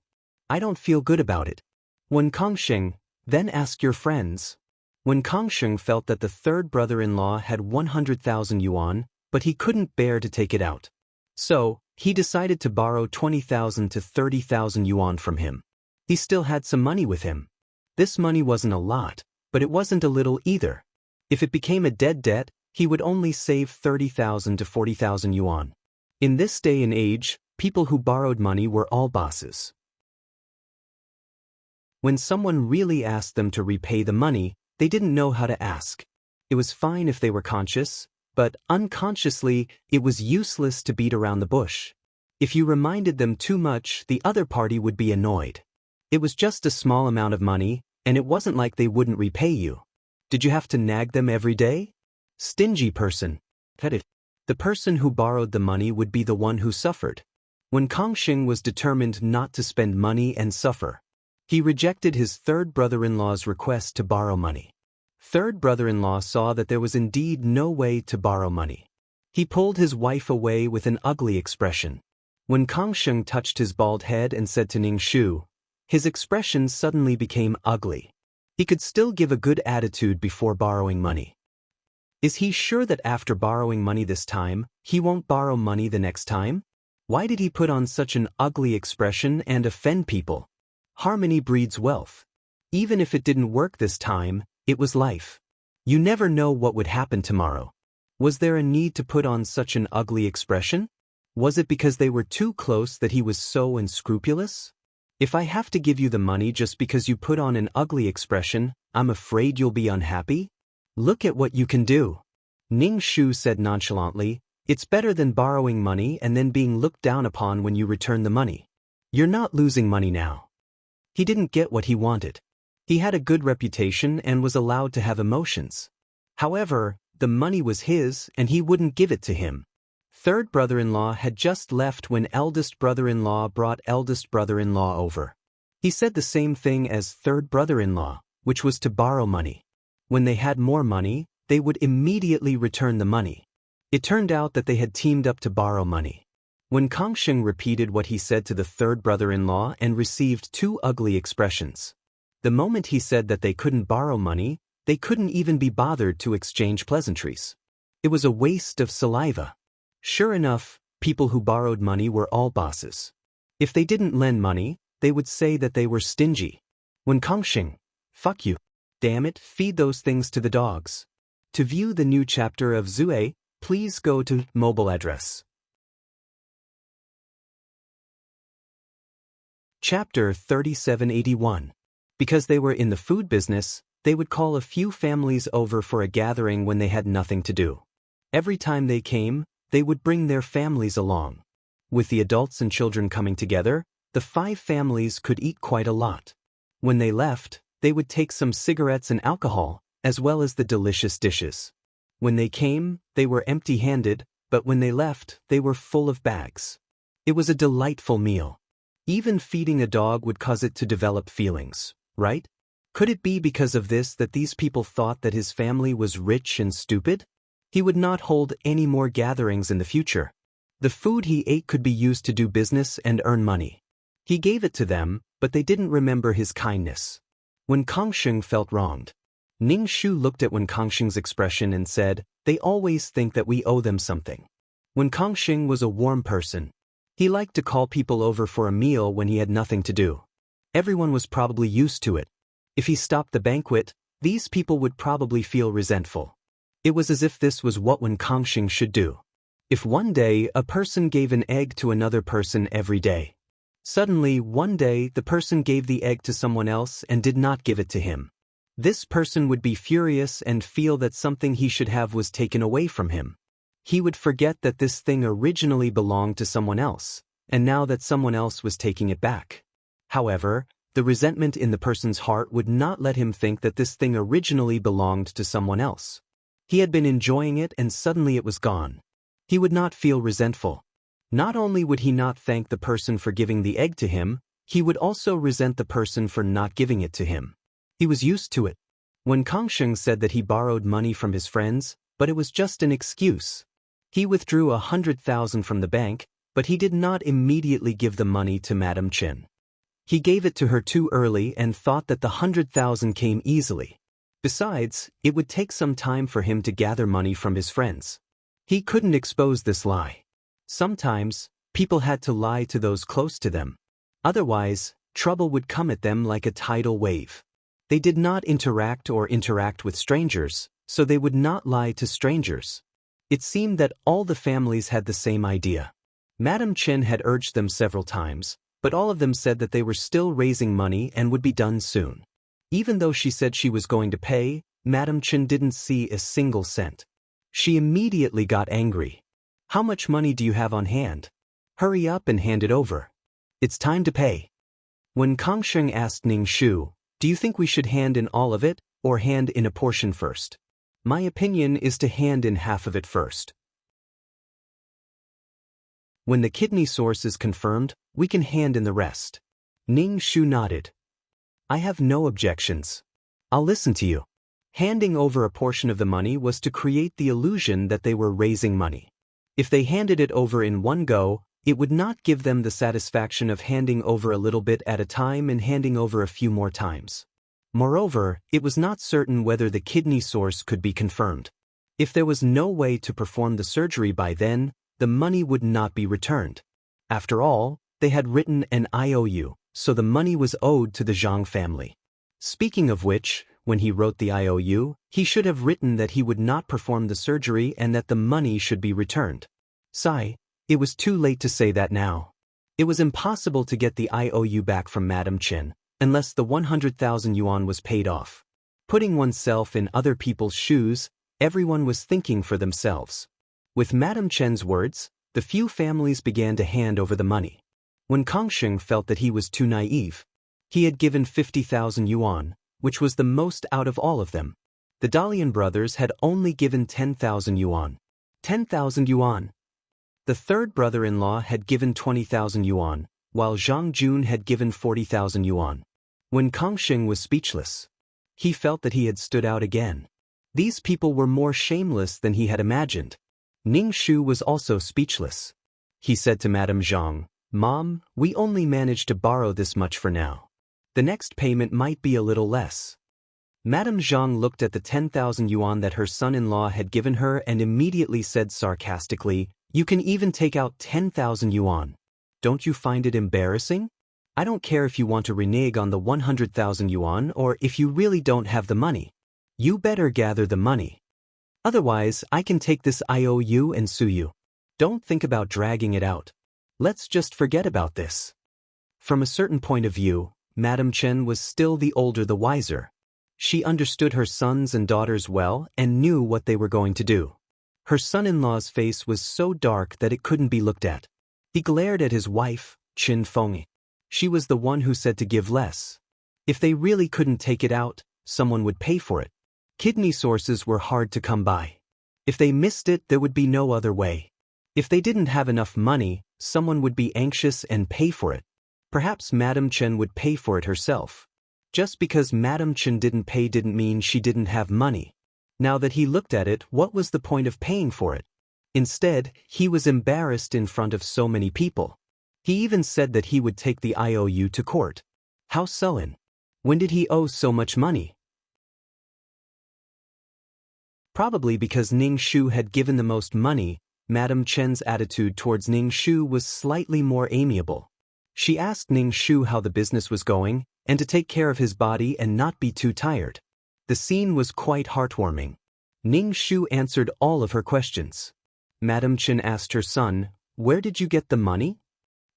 I don't feel good about it." When Kangsheng, "Then ask your friends." When Kangsheng felt that the third brother-in-law had 100,000 yuan, but he couldn't bear to take it out. So, he decided to borrow 20,000 to 30,000 yuan from him. He still had some money with him. This money wasn't a lot, but it wasn't a little either. If it became a dead debt, he would only save 30,000 to 40,000 yuan. In this day and age, people who borrowed money were all bosses. When someone really asked them to repay the money, they didn't know how to ask. It was fine if they were conscious, but unconsciously, it was useless to beat around the bush. If you reminded them too much, the other party would be annoyed. It was just a small amount of money, and it wasn't like they wouldn't repay you. Did you have to nag them every day? Stingy person. The person who borrowed the money would be the one who suffered. When Kangsheng was determined not to spend money and suffer, he rejected his third brother-in-law's request to borrow money. Third brother-in-law saw that there was indeed no way to borrow money. He pulled his wife away with an ugly expression. When Kangsheng touched his bald head and said to Ning Shu, his expression suddenly became ugly. He could still give a good attitude before borrowing money. Is he sure that after borrowing money this time, he won't borrow money the next time? Why did he put on such an ugly expression and offend people? Harmony breeds wealth. Even if it didn't work this time, it was life. You never know what would happen tomorrow. Was there a need to put on such an ugly expression? Was it because they were too close that he was so unscrupulous? If I have to give you the money just because you put on an ugly expression, I'm afraid you'll be unhappy? Look at what you can do. Ning Shu said nonchalantly, it's better than borrowing money and then being looked down upon when you return the money. You're not losing money now. He didn't get what he wanted. He had a good reputation and was allowed to have emotions. However, the money was his and he wouldn't give it to him. Third brother-in-law had just left when eldest brother-in-law brought eldest brother-in-law over. He said the same thing as third brother-in-law, which was to borrow money. When they had more money, they would immediately return the money. It turned out that they had teamed up to borrow money. When Kangsheng repeated what he said to the third brother-in-law and received two ugly expressions. The moment he said that they couldn't borrow money, they couldn't even be bothered to exchange pleasantries. It was a waste of saliva. Sure enough, people who borrowed money were all bosses. If they didn't lend money, they would say that they were stingy. When Kangsheng, fuck you. Damn it, feed those things to the dogs. To view the new chapter of Zue, please go to mobile address. Chapter 3781. Because they were in the food business, they would call a few families over for a gathering when they had nothing to do. Every time they came, they would bring their families along. With the adults and children coming together, the 5 families could eat quite a lot. When they left, they would take some cigarettes and alcohol, as well as the delicious dishes. When they came, they were empty-handed, but when they left, they were full of bags. It was a delightful meal. Even feeding a dog would cause it to develop feelings, right? Could it be because of this that these people thought that his family was rich and stupid? He would not hold any more gatherings in the future. The food he ate could be used to do business and earn money. He gave it to them, but they didn't remember his kindness. When Kangsheng felt wronged, Ning Shu looked at Wen Kangsheng's expression and said, they always think that we owe them something. Wen Kangsheng was a warm person. He liked to call people over for a meal when he had nothing to do. Everyone was probably used to it. If he stopped the banquet, these people would probably feel resentful. It was as if this was what Wen Kangsheng should do. If one day a person gave an egg to another person every day, suddenly one day the person gave the egg to someone else and did not give it to him. This person would be furious and feel that something he should have was taken away from him. He would forget that this thing originally belonged to someone else, and now that someone else was taking it back. However, the resentment in the person's heart would not let him think that this thing originally belonged to someone else. He had been enjoying it and suddenly it was gone. He would not feel resentful. Not only would he not thank the person for giving the egg to him, he would also resent the person for not giving it to him. He was used to it. When Kangsheng said that he borrowed money from his friends, but it was just an excuse. He withdrew 100,000 from the bank, but he did not immediately give the money to Madam Chen. He gave it to her too early and thought that the 100,000 came easily. Besides, it would take some time for him to gather money from his friends. He couldn't expose this lie. Sometimes, people had to lie to those close to them. Otherwise, trouble would come at them like a tidal wave. They did not interact with strangers, so they would not lie to strangers. It seemed that all the families had the same idea. Madam Chen had urged them several times, but all of them said that they were still raising money and would be done soon. Even though she said she was going to pay, Madam Chen didn't see a single cent. She immediately got angry. How much money do you have on hand? Hurry up and hand it over. It's time to pay. When Kangsheng asked Ning Shu, do you think we should hand in all of it, or hand in a portion first? My opinion is to hand in half of it first. When the kidney source is confirmed, we can hand in the rest. Ning Shu nodded. I have no objections. I'll listen to you. Handing over a portion of the money was to create the illusion that they were raising money. If they handed it over in one go, it would not give them the satisfaction of handing over a little bit at a time and handing over a few more times. Moreover, it was not certain whether the kidney source could be confirmed. If there was no way to perform the surgery by then, the money would not be returned. After all, they had written an IOU, so the money was owed to the Zhang family. Speaking of which, when he wrote the IOU, he should have written that he would not perform the surgery and that the money should be returned. Sigh, it was too late to say that now. It was impossible to get the IOU back from Madam Chen, unless the 100,000 yuan was paid off. Putting oneself in other people's shoes, everyone was thinking for themselves. With Madam Chen's words, the few families began to hand over the money. When Kangsheng felt that he was too naive, he had given 50,000 yuan, which was the most out of all of them. The Dalian brothers had only given 10,000 yuan. 10,000 yuan. The third brother-in-law had given 20,000 yuan, while Zhang Jun had given 40,000 yuan. When Kangsheng was speechless, he felt that he had stood out again. These people were more shameless than he had imagined. Ning Shu was also speechless. He said to Madame Zhang, "Mom, we only managed to borrow this much for now. The next payment might be a little less." Madame Zhang looked at the 10,000 yuan that her son-in-law had given her and immediately said sarcastically, "You can even take out 10,000 yuan. Don't you find it embarrassing? I don't care if you want to renege on the 100,000 yuan or if you really don't have the money. You better gather the money. Otherwise, I can take this IOU and sue you. Don't think about dragging it out. Let's just forget about this." From a certain point of view, Madam Chen was still the older the wiser. She understood her sons and daughters well and knew what they were going to do. Her son-in-law's face was so dark that it couldn't be looked at. He glared at his wife, Qin Fengyi. She was the one who said to give less. If they really couldn't take it out, someone would pay for it. Kidney sources were hard to come by. If they missed it, there would be no other way. If they didn't have enough money, someone would be anxious and pay for it. Perhaps Madam Chen would pay for it herself. Just because Madam Chen didn't pay didn't mean she didn't have money. Now that he looked at it, what was the point of paying for it? Instead, he was embarrassed in front of so many people. He even said that he would take the IOU to court. How sullen. When did he owe so much money? Probably because Ning Shu had given the most money. Madam Chen's attitude towards Ning Shu was slightly more amiable. She asked Ning Shu how the business was going, and to take care of his body and not be too tired. The scene was quite heartwarming. Ning Shu answered all of her questions. Madam Chen asked her son, "Where did you get the money?"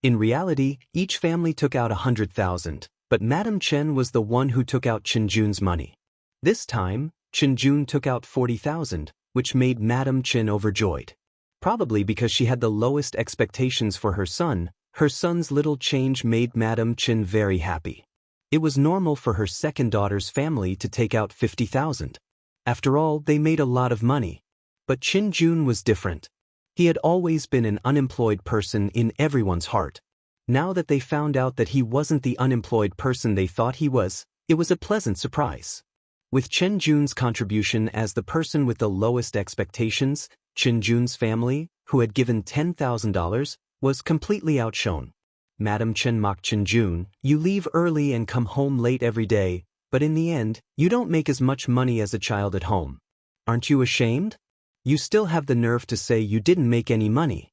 In reality, each family took out 100,000, but Madam Chen was the one who took out Chen Jun's money. This time, Chen Jun took out 40,000, which made Madam Chen overjoyed. Probably because she had the lowest expectations for her son's little change made Madam Chen very happy. It was normal for her second daughter's family to take out 50,000. After all, they made a lot of money. But Chen Jun was different. He had always been an unemployed person in everyone's heart. Now that they found out that he wasn't the unemployed person they thought he was, it was a pleasant surprise. With Chen Jun's contribution as the person with the lowest expectations, Chen Jun's family, who had given $10,000, was completely outshone. Madam Chen mocked Chen Jun, "You leave early and come home late every day, but in the end, you don't make as much money as a child at home. Aren't you ashamed? You still have the nerve to say you didn't make any money."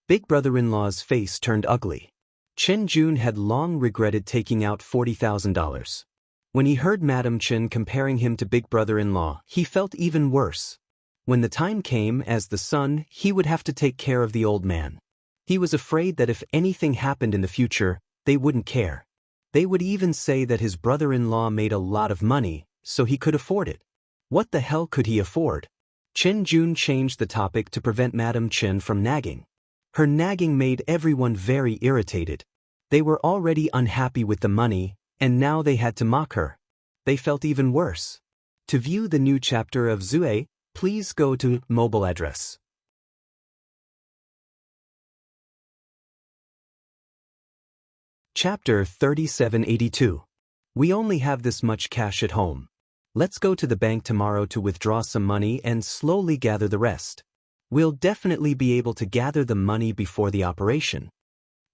Big brother-in-law's face turned ugly. Chen Jun had long regretted taking out $40,000. When he heard Madam Chen comparing him to big brother-in-law, he felt even worse. When the time came, as the son, he would have to take care of the old man. He was afraid that if anything happened in the future, they wouldn't care. They would even say that his brother-in-law made a lot of money, so he could afford it. What the hell could he afford? Chen Jun changed the topic to prevent Madam Chen from nagging. Her nagging made everyone very irritated. They were already unhappy with the money, and now they had to mock her. They felt even worse. To view the new chapter of Zue, please go to mobile address. Chapter 3782. We only have this much cash at home. Let's go to the bank tomorrow to withdraw some money and slowly gather the rest. We'll definitely be able to gather the money before the operation.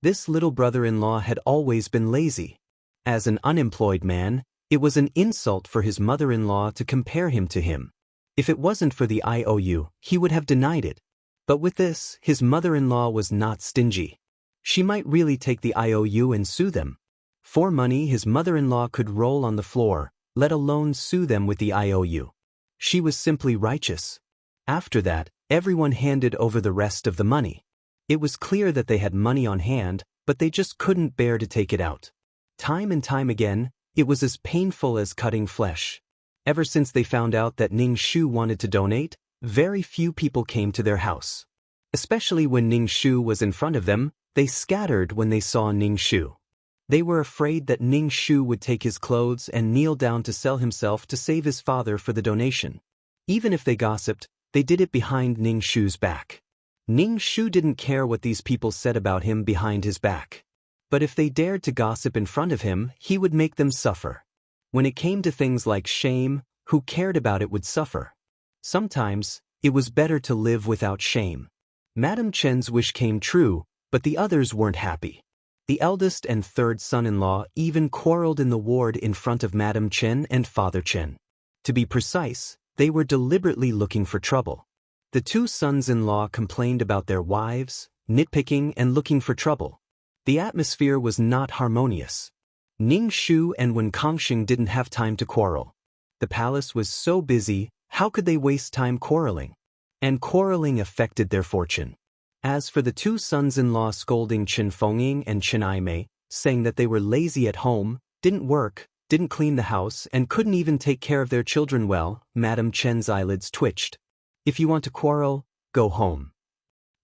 This little brother-in-law had always been lazy. As an unemployed man, it was an insult for his mother-in-law to compare him to him. If it wasn't for the IOU, he would have denied it. But with this, his mother-in-law was not stingy. She might really take the IOU and sue them. For money, his mother-in-law could roll on the floor, let alone sue them with the IOU. She was simply righteous. After that, everyone handed over the rest of the money. It was clear that they had money on hand, but they just couldn't bear to take it out. Time and time again, it was as painful as cutting flesh. Ever since they found out that Ning Shu wanted to donate, very few people came to their house. Especially when Ning Shu was in front of them, they scattered when they saw Ning Shu. They were afraid that Ning Shu would take his clothes and kneel down to sell himself to save his father for the donation. Even if they gossiped, they did it behind Ning Shu's back. Ning Shu didn't care what these people said about him behind his back. But if they dared to gossip in front of him, he would make them suffer. When it came to things like shame, who cared about it would suffer. Sometimes, it was better to live without shame. Madame Chen's wish came true, but the others weren't happy. The eldest and third son-in-law even quarreled in the ward in front of Madame Chen and Father Chen. To be precise, they were deliberately looking for trouble. The two sons-in-law complained about their wives, nitpicking and looking for trouble. The atmosphere was not harmonious. Ning Shu and Wen Kangxing didn't have time to quarrel. The palace was so busy, how could they waste time quarreling? And quarreling affected their fortune. As for the two sons-in-law scolding Qin Fengying and Qin Aimei, saying that they were lazy at home, didn't work, didn't clean the house, and couldn't even take care of their children well, Madame Chen's eyelids twitched. If you want to quarrel, go home.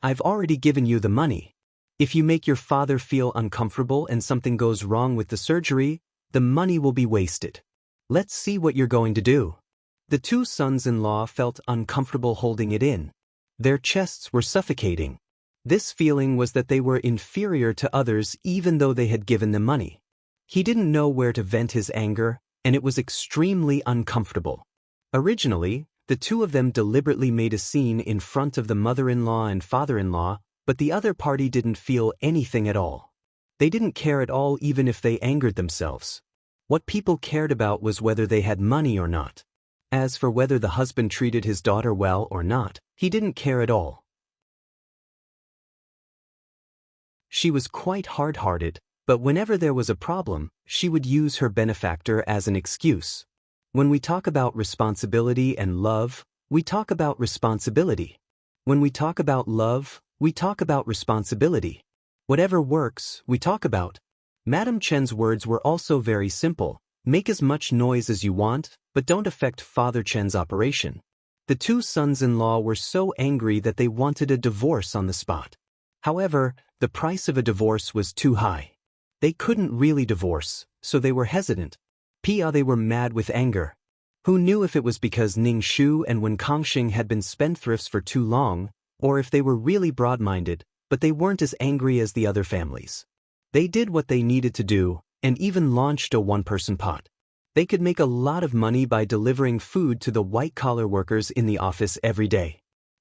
I've already given you the money. If you make your father feel uncomfortable and something goes wrong with the surgery, the money will be wasted. Let's see what you're going to do. The two sons-in-law felt uncomfortable holding it in. Their chests were suffocating. This feeling was that they were inferior to others even though they had given them money. He didn't know where to vent his anger, and it was extremely uncomfortable. Originally, the two of them deliberately made a scene in front of the mother-in-law and father-in-law, but the other party didn't feel anything at all. They didn't care at all even if they angered themselves. What people cared about was whether they had money or not. As for whether the husband treated his daughter well or not, he didn't care at all. She was quite hard-hearted, but whenever there was a problem, she would use her benefactor as an excuse. When we talk about responsibility and love, we talk about responsibility. When we talk about love, we talk about responsibility. Whatever works, we talk about. Madame Chen's words were also very simple. Make as much noise as you want, but don't affect Father Chen's operation. The two sons-in-law were so angry that they wanted a divorce on the spot. However, the price of a divorce was too high. They couldn't really divorce, so they were hesitant. They were mad with anger. Who knew if it was because Ning Shu and Wen Kangxing had been spendthrifts for too long, or if they were really broad-minded, but they weren't as angry as the other families. They did what they needed to do, and even launched a one-person pot. They could make a lot of money by delivering food to the white-collar workers in the office every day.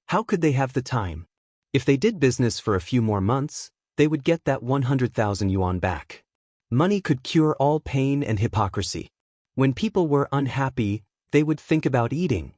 How could they have the time? If they did business for a few more months, they would get that 100,000 yuan back. Money could cure all pain and hypocrisy. When people were unhappy, they would think about eating.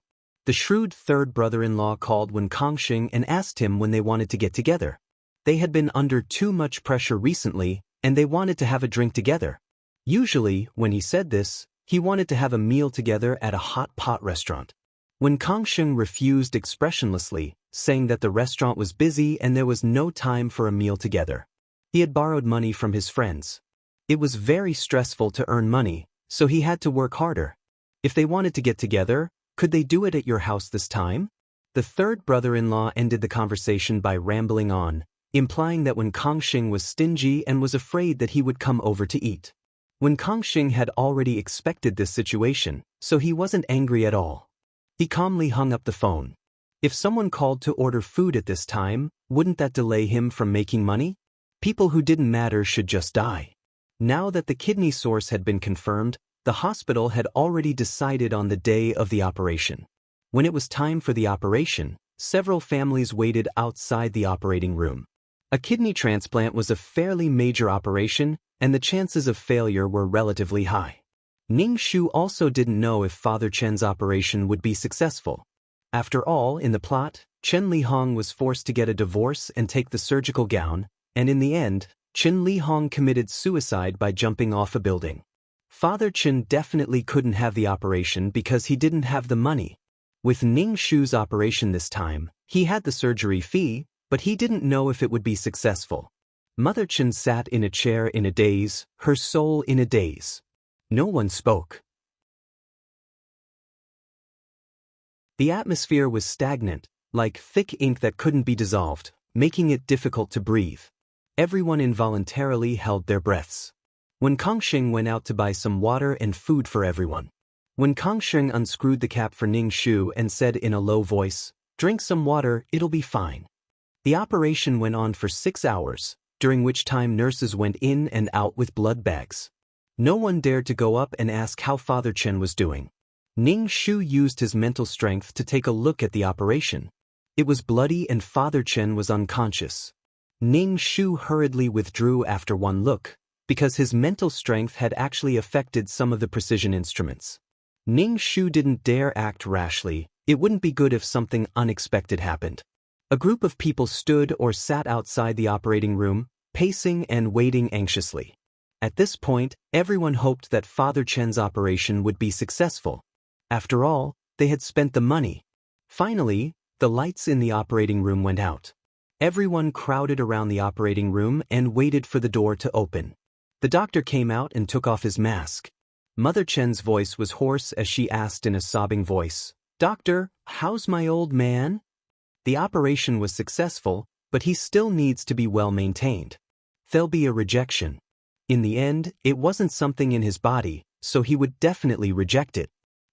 The shrewd third brother-in-law called Wen Kangxing and asked him when they wanted to get together. They had been under too much pressure recently, and they wanted to have a drink together. Usually, when he said this, he wanted to have a meal together at a hot pot restaurant. Wen Kangxing refused expressionlessly, saying that the restaurant was busy and there was no time for a meal together. He had borrowed money from his friends. It was very stressful to earn money, so he had to work harder. If they wanted to get together, could they do it at your house this time? The third brother-in-law ended the conversation by rambling on, implying that Wen Kangxing was stingy and was afraid that he would come over to eat. Wen Kangxing had already expected this situation, so he wasn't angry at all. He calmly hung up the phone. If someone called to order food at this time, wouldn't that delay him from making money? People who didn't matter should just die. Now that the kidney source had been confirmed, the hospital had already decided on the day of the operation. When it was time for the operation, several families waited outside the operating room. A kidney transplant was a fairly major operation, and the chances of failure were relatively high. Ning Shu also didn't know if Father Chen's operation would be successful. After all, in the plot, Chen Lihong was forced to get a divorce and take the surgical gown, and in the end, Chen Lihong committed suicide by jumping off a building. Father Chen definitely couldn't have the operation because he didn't have the money. With Ning Shu's operation this time, he had the surgery fee, but he didn't know if it would be successful. Mother Chen sat in a chair in a daze, her soul in a daze. No one spoke. The atmosphere was stagnant, like thick ink that couldn't be dissolved, making it difficult to breathe. Everyone involuntarily held their breaths. When Kangxing went out to buy some water and food for everyone. When Kangxing unscrewed the cap for Ning Shu and said in a low voice, "Drink some water, it'll be fine." The operation went on for 6 hours, during which time nurses went in and out with blood bags. No one dared to go up and ask how Father Chen was doing. Ning Shu used his mental strength to take a look at the operation. It was bloody and Father Chen was unconscious. Ning Shu hurriedly withdrew after one look, because his mental strength had actually affected some of the precision instruments. Ning Shu didn't dare act rashly. It wouldn't be good if something unexpected happened. A group of people stood or sat outside the operating room, pacing and waiting anxiously. At this point, everyone hoped that Father Chen's operation would be successful. After all, they had spent the money. Finally, the lights in the operating room went out. Everyone crowded around the operating room and waited for the door to open. The doctor came out and took off his mask. Mother Chen's voice was hoarse as she asked in a sobbing voice, "Doctor, how's my old man?" The operation was successful, but he still needs to be well maintained. There'll be a rejection. In the end, it wasn't something in his body, so he would definitely reject it.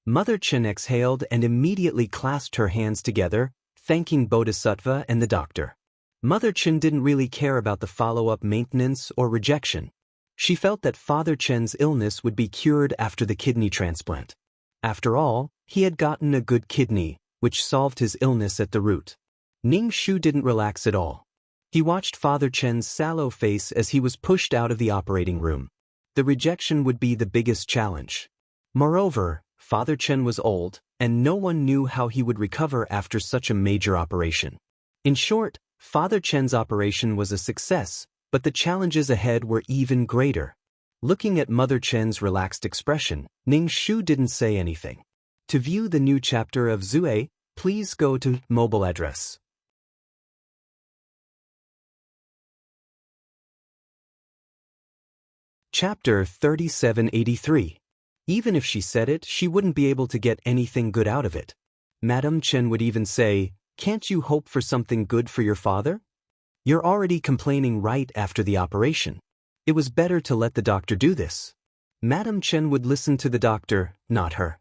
Mother Chen exhaled and immediately clasped her hands together, thanking Bodhisattva and the doctor. Mother Chen didn't really care about the follow-up maintenance or rejection. She felt that Father Chen's illness would be cured after the kidney transplant. After all, he had gotten a good kidney, which solved his illness at the root. Ning Shu didn't relax at all. He watched Father Chen's sallow face as he was pushed out of the operating room. The rejection would be the biggest challenge. Moreover, Father Chen was old, and no one knew how he would recover after such a major operation. In short, Father Chen's operation was a success, but the challenges ahead were even greater. Looking at Mother Chen's relaxed expression, Ning Shu didn't say anything. To view the new chapter of Zue, please go to mobile address. Chapter 3783. Even if she said it, she wouldn't be able to get anything good out of it. Madame Chen would even say, "Can't you hope for something good for your father? You're already complaining right after the operation. It was better to let the doctor do this." Madame Chen would listen to the doctor, not her.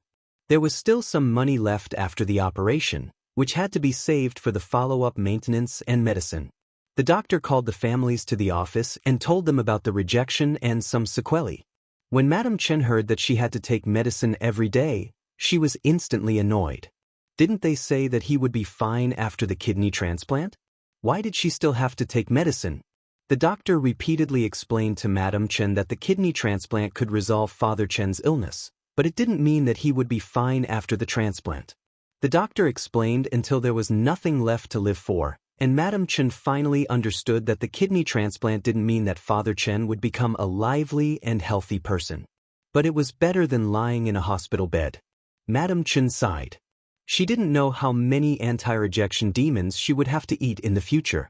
There was still some money left after the operation, which had to be saved for the follow-up maintenance and medicine. The doctor called the families to the office and told them about the rejection and some sequelae. When Madame Chen heard that she had to take medicine every day, she was instantly annoyed. Didn't they say that he would be fine after the kidney transplant? Why did she still have to take medicine? The doctor repeatedly explained to Madame Chen that the kidney transplant could resolve Father Chen's illness, but it didn't mean that he would be fine after the transplant. The doctor explained until there was nothing left to live for, and Madame Chen finally understood that the kidney transplant didn't mean that Father Chen would become a lively and healthy person. But it was better than lying in a hospital bed. Madame Chen sighed. She didn't know how many anti-rejection demons she would have to eat in the future.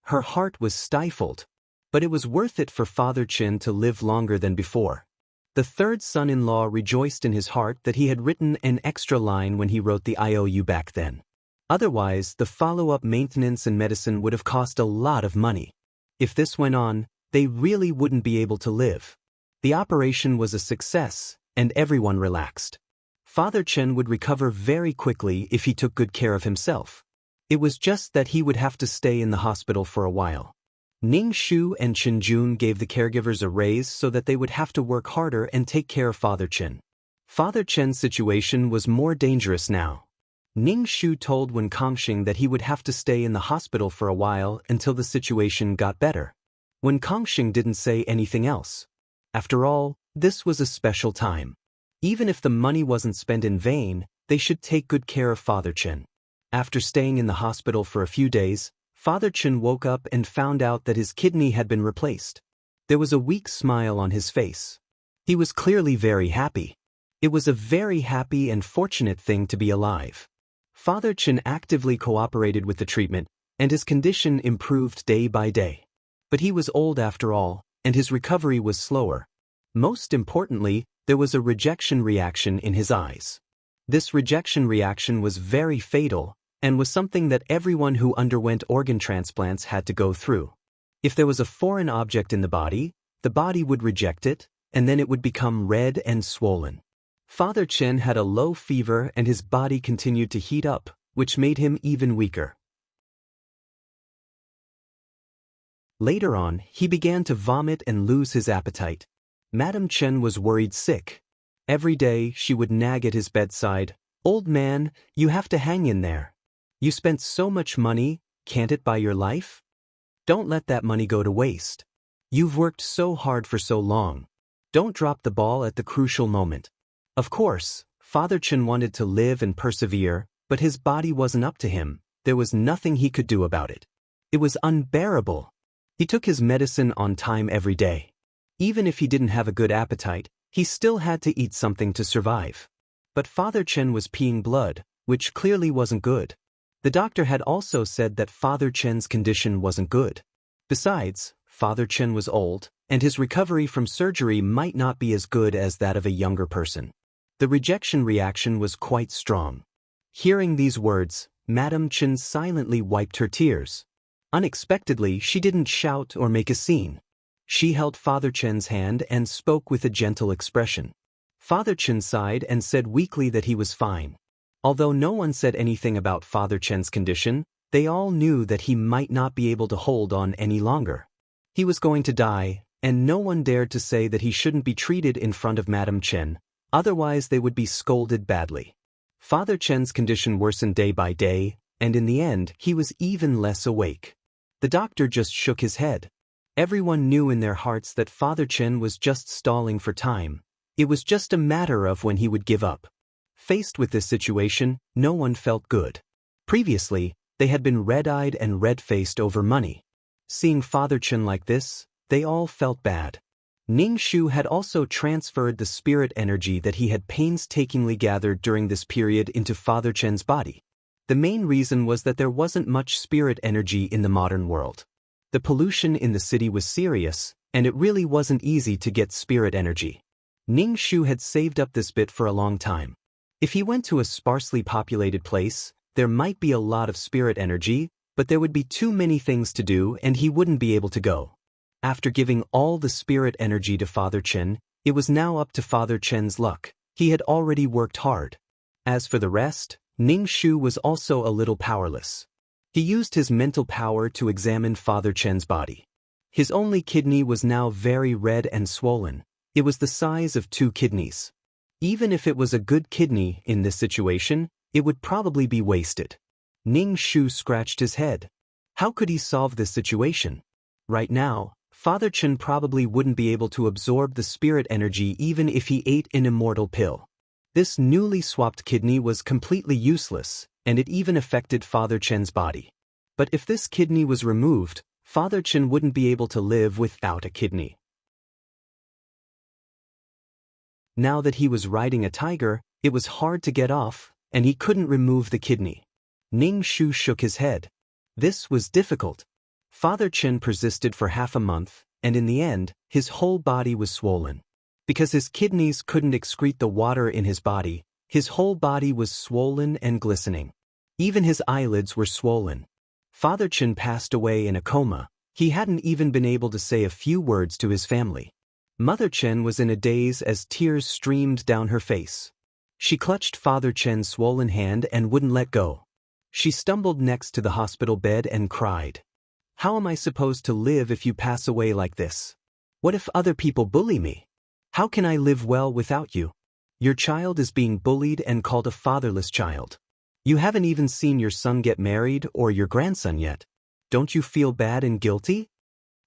Her heart was stifled. But it was worth it for Father Chen to live longer than before. The third son-in-law rejoiced in his heart that he had written an extra line when he wrote the IOU back then. Otherwise, the follow-up maintenance and medicine would have cost a lot of money. If this went on, they really wouldn't be able to live. The operation was a success, and everyone relaxed. Father Chen would recover very quickly if he took good care of himself. It was just that he would have to stay in the hospital for a while. Ning Shu and Chen Jun gave the caregivers a raise so that they would have to work harder and take care of Father Chen. Father Chen's situation was more dangerous now. Ning Shu told Wen Kangxing that he would have to stay in the hospital for a while until the situation got better. Wen Kangxing didn't say anything else. After all, this was a special time. Even if the money wasn't spent in vain, they should take good care of Father Chen. After staying in the hospital for a few days, Father Chen woke up and found out that his kidney had been replaced. There was a weak smile on his face. He was clearly very happy. It was a very happy and fortunate thing to be alive. Father Chen actively cooperated with the treatment, and his condition improved day by day. But he was old after all, and his recovery was slower. Most importantly, there was a rejection reaction in his eyes. This rejection reaction was very fatal, and was something that everyone who underwent organ transplants had to go through. If there was a foreign object in the body would reject it, and then it would become red and swollen. Father Chen had a low fever and his body continued to heat up, which made him even weaker. Later on, he began to vomit and lose his appetite. Madame Chen was worried sick. Every day, she would nag at his bedside, "Old man, you have to hang in there. You spent so much money, can't it buy your life? Don't let that money go to waste. You've worked so hard for so long. Don't drop the ball at the crucial moment." Of course, Father Chen wanted to live and persevere, but his body wasn't up to him. There was nothing he could do about it. It was unbearable. He took his medicine on time every day. Even if he didn't have a good appetite, he still had to eat something to survive. But Father Chen was peeing blood, which clearly wasn't good. The doctor had also said that Father Chen's condition wasn't good. Besides, Father Chen was old, and his recovery from surgery might not be as good as that of a younger person. The rejection reaction was quite strong. Hearing these words, Madame Chen silently wiped her tears. Unexpectedly, she didn't shout or make a scene. She held Father Chen's hand and spoke with a gentle expression. Father Chen sighed and said weakly that he was fine. Although no one said anything about Father Chen's condition, they all knew that he might not be able to hold on any longer. He was going to die, and no one dared to say that he shouldn't be treated in front of Madame Chen, otherwise they would be scolded badly. Father Chen's condition worsened day by day, and in the end he was even less awake. The doctor just shook his head. Everyone knew in their hearts that Father Chen was just stalling for time. It was just a matter of when he would give up. Faced with this situation, no one felt good. Previously, they had been red-eyed and red-faced over money. Seeing Father Chen like this, they all felt bad. Ning Shu had also transferred the spirit energy that he had painstakingly gathered during this period into Father Chen's body. The main reason was that there wasn't much spirit energy in the modern world. The pollution in the city was serious, and it really wasn't easy to get spirit energy. Ning Shu had saved up this bit for a long time. If he went to a sparsely populated place, there might be a lot of spirit energy, but there would be too many things to do and he wouldn't be able to go. After giving all the spirit energy to Father Chen, it was now up to Father Chen's luck. He had already worked hard. As for the rest, Ning Shu was also a little powerless. He used his mental power to examine Father Chen's body. His only kidney was now very red and swollen. It was the size of 2 kidneys. Even if it was a good kidney in this situation, it would probably be wasted. Ning Shu scratched his head. How could he solve this situation? Right now, Father Chen probably wouldn't be able to absorb the spirit energy even if he ate an immortal pill. This newly swapped kidney was completely useless, and it even affected Father Chen's body. But if this kidney was removed, Father Chen wouldn't be able to live without a kidney. Now that he was riding a tiger, it was hard to get off, and he couldn't remove the kidney. Ning Shu shook his head. This was difficult. Father Chen persisted for half a month, and in the end, his whole body was swollen. Because his kidneys couldn't excrete the water in his body, his whole body was swollen and glistening. Even his eyelids were swollen. Father Chen passed away in a coma. He hadn't even been able to say a few words to his family. Mother Chen was in a daze as tears streamed down her face. She clutched Father Chen's swollen hand and wouldn't let go. She stumbled next to the hospital bed and cried. How am I supposed to live if you pass away like this? What if other people bully me? How can I live well without you? Your child is being bullied and called a fatherless child. You haven't even seen your son get married or your grandson yet. Don't you feel bad and guilty?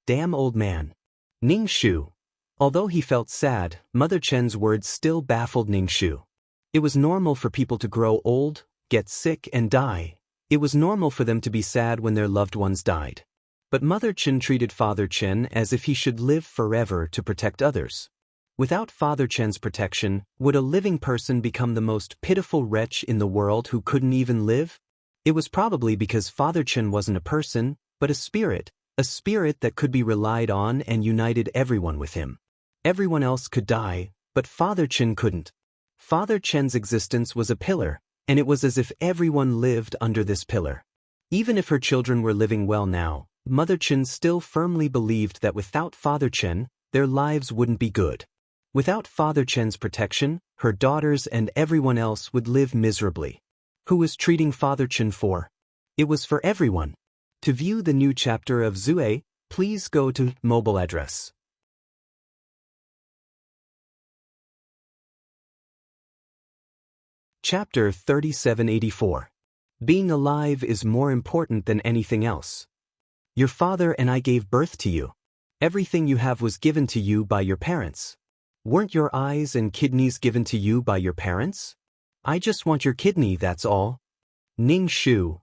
Damn old man. Ning Shu. Although he felt sad, Mother Chen's words still baffled Ning Shu. It was normal for people to grow old, get sick and die. It was normal for them to be sad when their loved ones died. But Mother Chen treated Father Chen as if he should live forever to protect others. Without Father Chen's protection, would a living person become the most pitiful wretch in the world who couldn't even live? It was probably because Father Chen wasn't a person, but a spirit, A spirit that could be relied on and united everyone with him. Everyone else could die, but Father Chen couldn't. Father Chen's existence was a pillar, and it was as if everyone lived under this pillar. Even if her children were living well now, Mother Chen still firmly believed that without Father Chen, their lives wouldn't be good. Without Father Chen's protection, her daughters and everyone else would live miserably. Who was treating Father Chen for? It was for everyone. To view the new chapter of Zue, please go to mobile address. Chapter 3784. Being alive is more important than anything else. Your father and I gave birth to you. Everything you have was given to you by your parents. Weren't your eyes and kidneys given to you by your parents? I just want your kidney, that's all. Ning Shu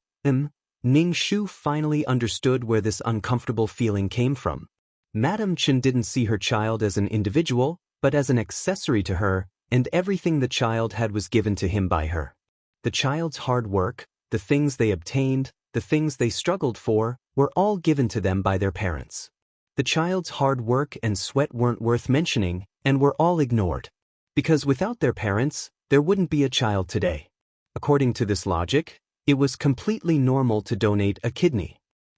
finally understood where this uncomfortable feeling came from. Madame Chen didn't see her child as an individual, but as an accessory to her, and everything the child had was given to him by her. The child's hard work, the things they obtained, the things they struggled for, were all given to them by their parents. The child's hard work and sweat weren't worth mentioning, and were all ignored. Because without their parents, there wouldn't be a child today. According to this logic, it was completely normal to donate a kidney.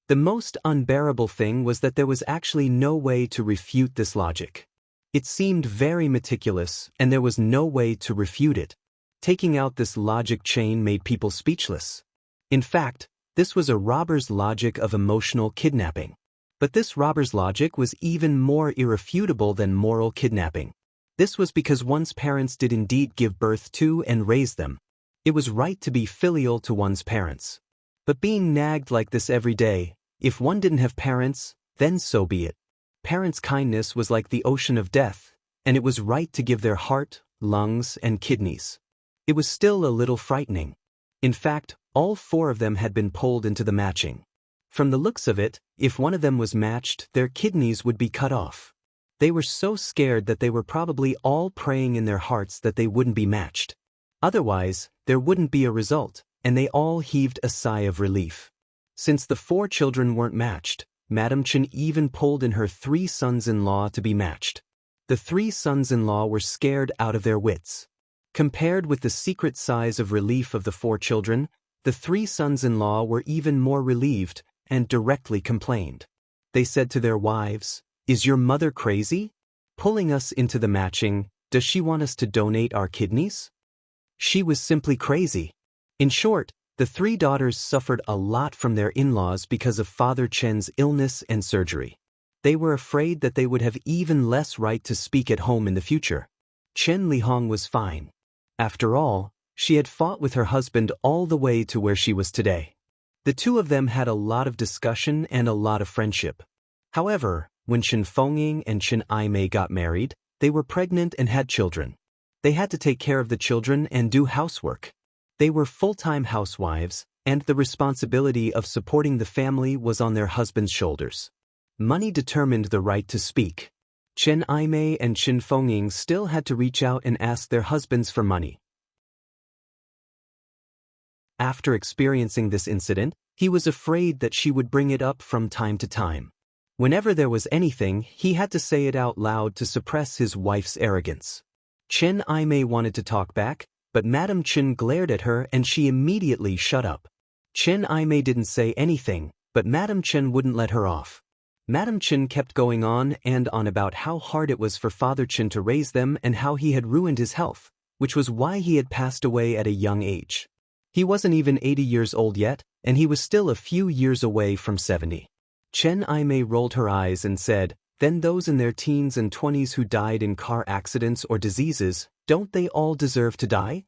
The most unbearable thing was that there was actually no way to refute this logic. It seemed very meticulous, and there was no way to refute it. Taking out this logic chain made people speechless. In fact, this was a robber's logic of emotional kidnapping. But this robber's logic was even more irrefutable than moral kidnapping. This was because one's parents did indeed give birth to and raise them. It was right to be filial to one's parents. But being nagged like this every day, if one didn't have parents, then so be it. Parents' kindness was like the ocean of death, and it was right to give their heart, lungs, and kidneys. It was still a little frightening. In fact, all four of them had been pulled into the matching. From the looks of it, if one of them was matched, their kidneys would be cut off. They were so scared that they were probably all praying in their hearts that they wouldn't be matched. Otherwise, there wouldn't be a result, and they all heaved a sigh of relief. Since the four children weren't matched, Madame Chen even pulled in her 3 sons-in-law to be matched. The 3 sons-in-law were scared out of their wits. Compared with the secret sighs of relief of the 4 children, the 3 sons-in-law were even more relieved and directly complained. They said to their wives, "Is your mother crazy? Pulling us into the matching, does she want us to donate our kidneys?" She was simply crazy. In short, the 3 daughters suffered a lot from their in-laws because of Father Chen's illness and surgery. They were afraid that they would have even less right to speak at home in the future. Chen Lihong was fine. After all, she had fought with her husband all the way to where she was today. The two of them had a lot of discussion and a lot of friendship. However, when Chen Fengying and Chen Aimei got married, they were pregnant and had children. They had to take care of the children and do housework. They were full-time housewives, and the responsibility of supporting the family was on their husbands' shoulders. Money determined the right to speak. Chen Aimei and Chen Fengying still had to reach out and ask their husbands for money. After experiencing this incident, he was afraid that she would bring it up from time to time. Whenever there was anything, he had to say it out loud to suppress his wife's arrogance. Chen Aimei wanted to talk back, but Madame Chen glared at her and she immediately shut up. Chen Aimei didn't say anything, but Madame Chen wouldn't let her off. Madame Chen kept going on and on about how hard it was for Father Chen to raise them and how he had ruined his health, which was why he had passed away at a young age. He wasn't even 80 years old yet, and he was still a few years away from 70. Chen Aimei rolled her eyes and said, "Then those in their teens and 20s who died in car accidents or diseases, don't they all deserve to die?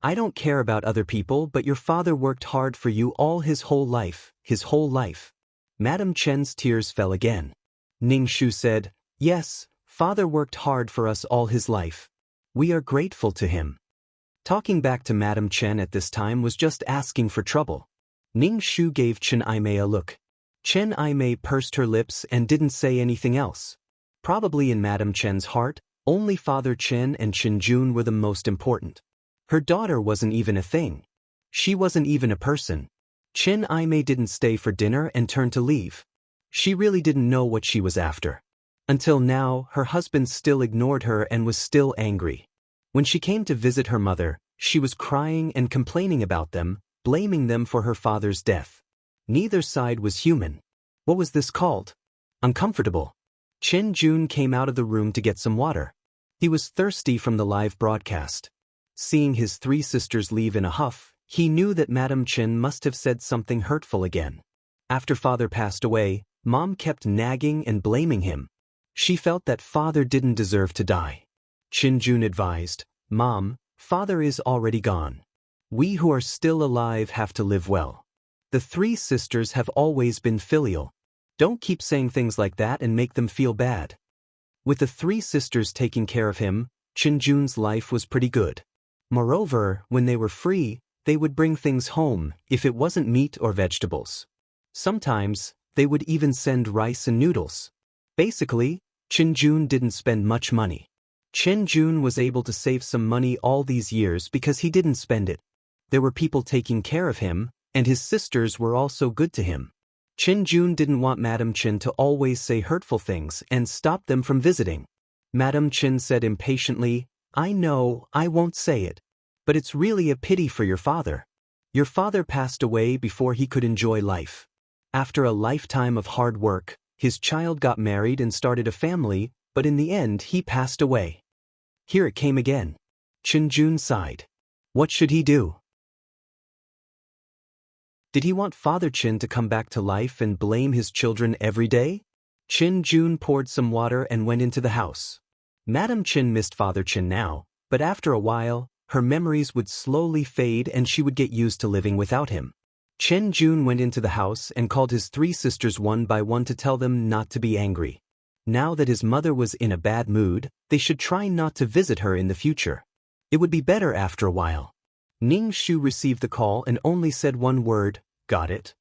I don't care about other people, but your father worked hard for you all his whole life, his whole life." Madame Chen's tears fell again. Ning Shu said, "Yes, father worked hard for us all his life. We are grateful to him." Talking back to Madame Chen at this time was just asking for trouble. Ning Shu gave Chen Aimei a look. Chen Aimei pursed her lips and didn't say anything else. Probably in Madame Chen's heart, only Father Chen and Chen Jun were the most important. Her daughter wasn't even a thing. She wasn't even a person. Chen Aimei didn't stay for dinner and turned to leave. She really didn't know what she was after. Until now, her husband still ignored her and was still angry. When she came to visit her mother, she was crying and complaining about them, blaming them for her father's death. Neither side was human. What was this called? Uncomfortable. Chen Jun came out of the room to get some water. He was thirsty from the live broadcast. Seeing his three sisters leave in a huff, he knew that Madam Chen must have said something hurtful again. After father passed away, Mom kept nagging and blaming him. She felt that father didn't deserve to die. Chen Jun advised, "Mom, father is already gone. We who are still alive have to live well." The three sisters have always been filial. Don't keep saying things like that and make them feel bad. With the three sisters taking care of him, Chen Jun's life was pretty good. Moreover, when they were free, they would bring things home, if it wasn't meat or vegetables. Sometimes, they would even send rice and noodles. Basically, Chen Jun didn't spend much money. Chen Jun was able to save some money all these years because he didn't spend it. There were people taking care of him, and his sisters were also good to him. Chen Jun didn't want Madam Chen to always say hurtful things and stop them from visiting. Madam Chen said impatiently, "I know, I won't say it. But it's really a pity for your father. Your father passed away before he could enjoy life. After a lifetime of hard work, his child got married and started a family, but in the end he passed away." Here it came again. Chen Jun sighed. What should he do? Did he want Father Chen to come back to life and blame his children every day? Chen Jun poured some water and went into the house. Madam Chen missed Father Chen now, but after a while, her memories would slowly fade and she would get used to living without him. Chen Jun went into the house and called his three sisters one by one to tell them not to be angry. Now that his mother was in a bad mood, they should try not to visit her in the future. It would be better after a while. Ning Shu received the call and only said one word, "Got it?"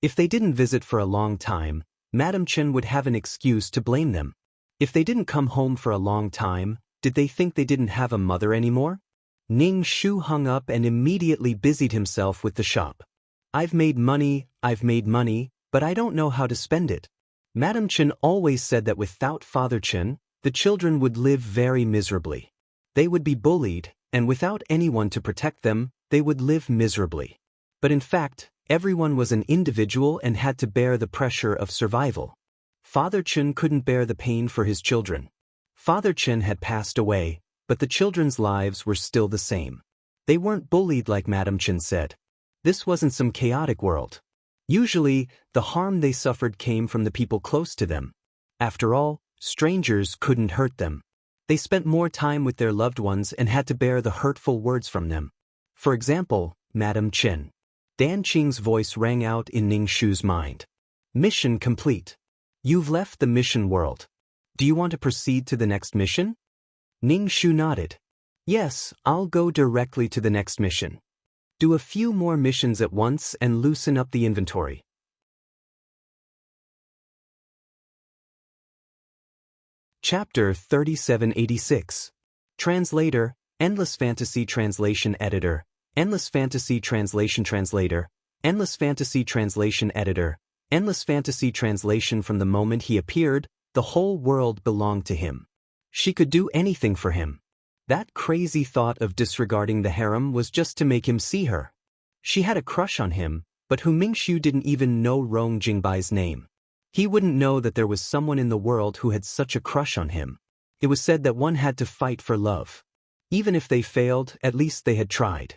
If they didn't visit for a long time, Madam Chen would have an excuse to blame them. If they didn't come home for a long time, did they think they didn't have a mother anymore? Ning Shu hung up and immediately busied himself with the shop. I've made money, but I don't know how to spend it. Madam Chen always said that without Father Chen, the children would live very miserably. They would be bullied, and without anyone to protect them, they would live miserably. But in fact, everyone was an individual and had to bear the pressure of survival. Father Chen couldn't bear the pain for his children. Father Chen had passed away, but the children's lives were still the same. They weren't bullied like Madam Chen said. This wasn't some chaotic world. Usually, the harm they suffered came from the people close to them. After all, strangers couldn't hurt them. They spent more time with their loved ones and had to bear the hurtful words from them. For example, Madam Chen. Dan Qing's voice rang out in Ning Shu's mind. Mission complete. You've left the mission world. Do you want to proceed to the next mission? Ning Shu nodded. Yes, I'll go directly to the next mission. Do a few more missions at once and loosen up the inventory. Chapter 3786. Translator, Endless Fantasy Translation Editor, Endless Fantasy Translation Translator, Endless Fantasy Translation Editor, Endless Fantasy Translation. From the moment he appeared, the whole world belonged to him. She could do anything for him. That crazy thought of disregarding the harem was just to make him see her. She had a crush on him, but Hu Mingxiu didn't even know Rong Jingbai's name. He wouldn't know that there was someone in the world who had such a crush on him. It was said that one had to fight for love. Even if they failed, at least they had tried.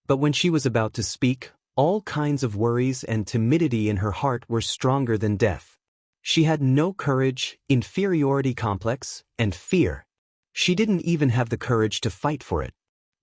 But when she was about to speak, all kinds of worries and timidity in her heart were stronger than death. She had no courage, inferiority complex, and fear. She didn't even have the courage to fight for it.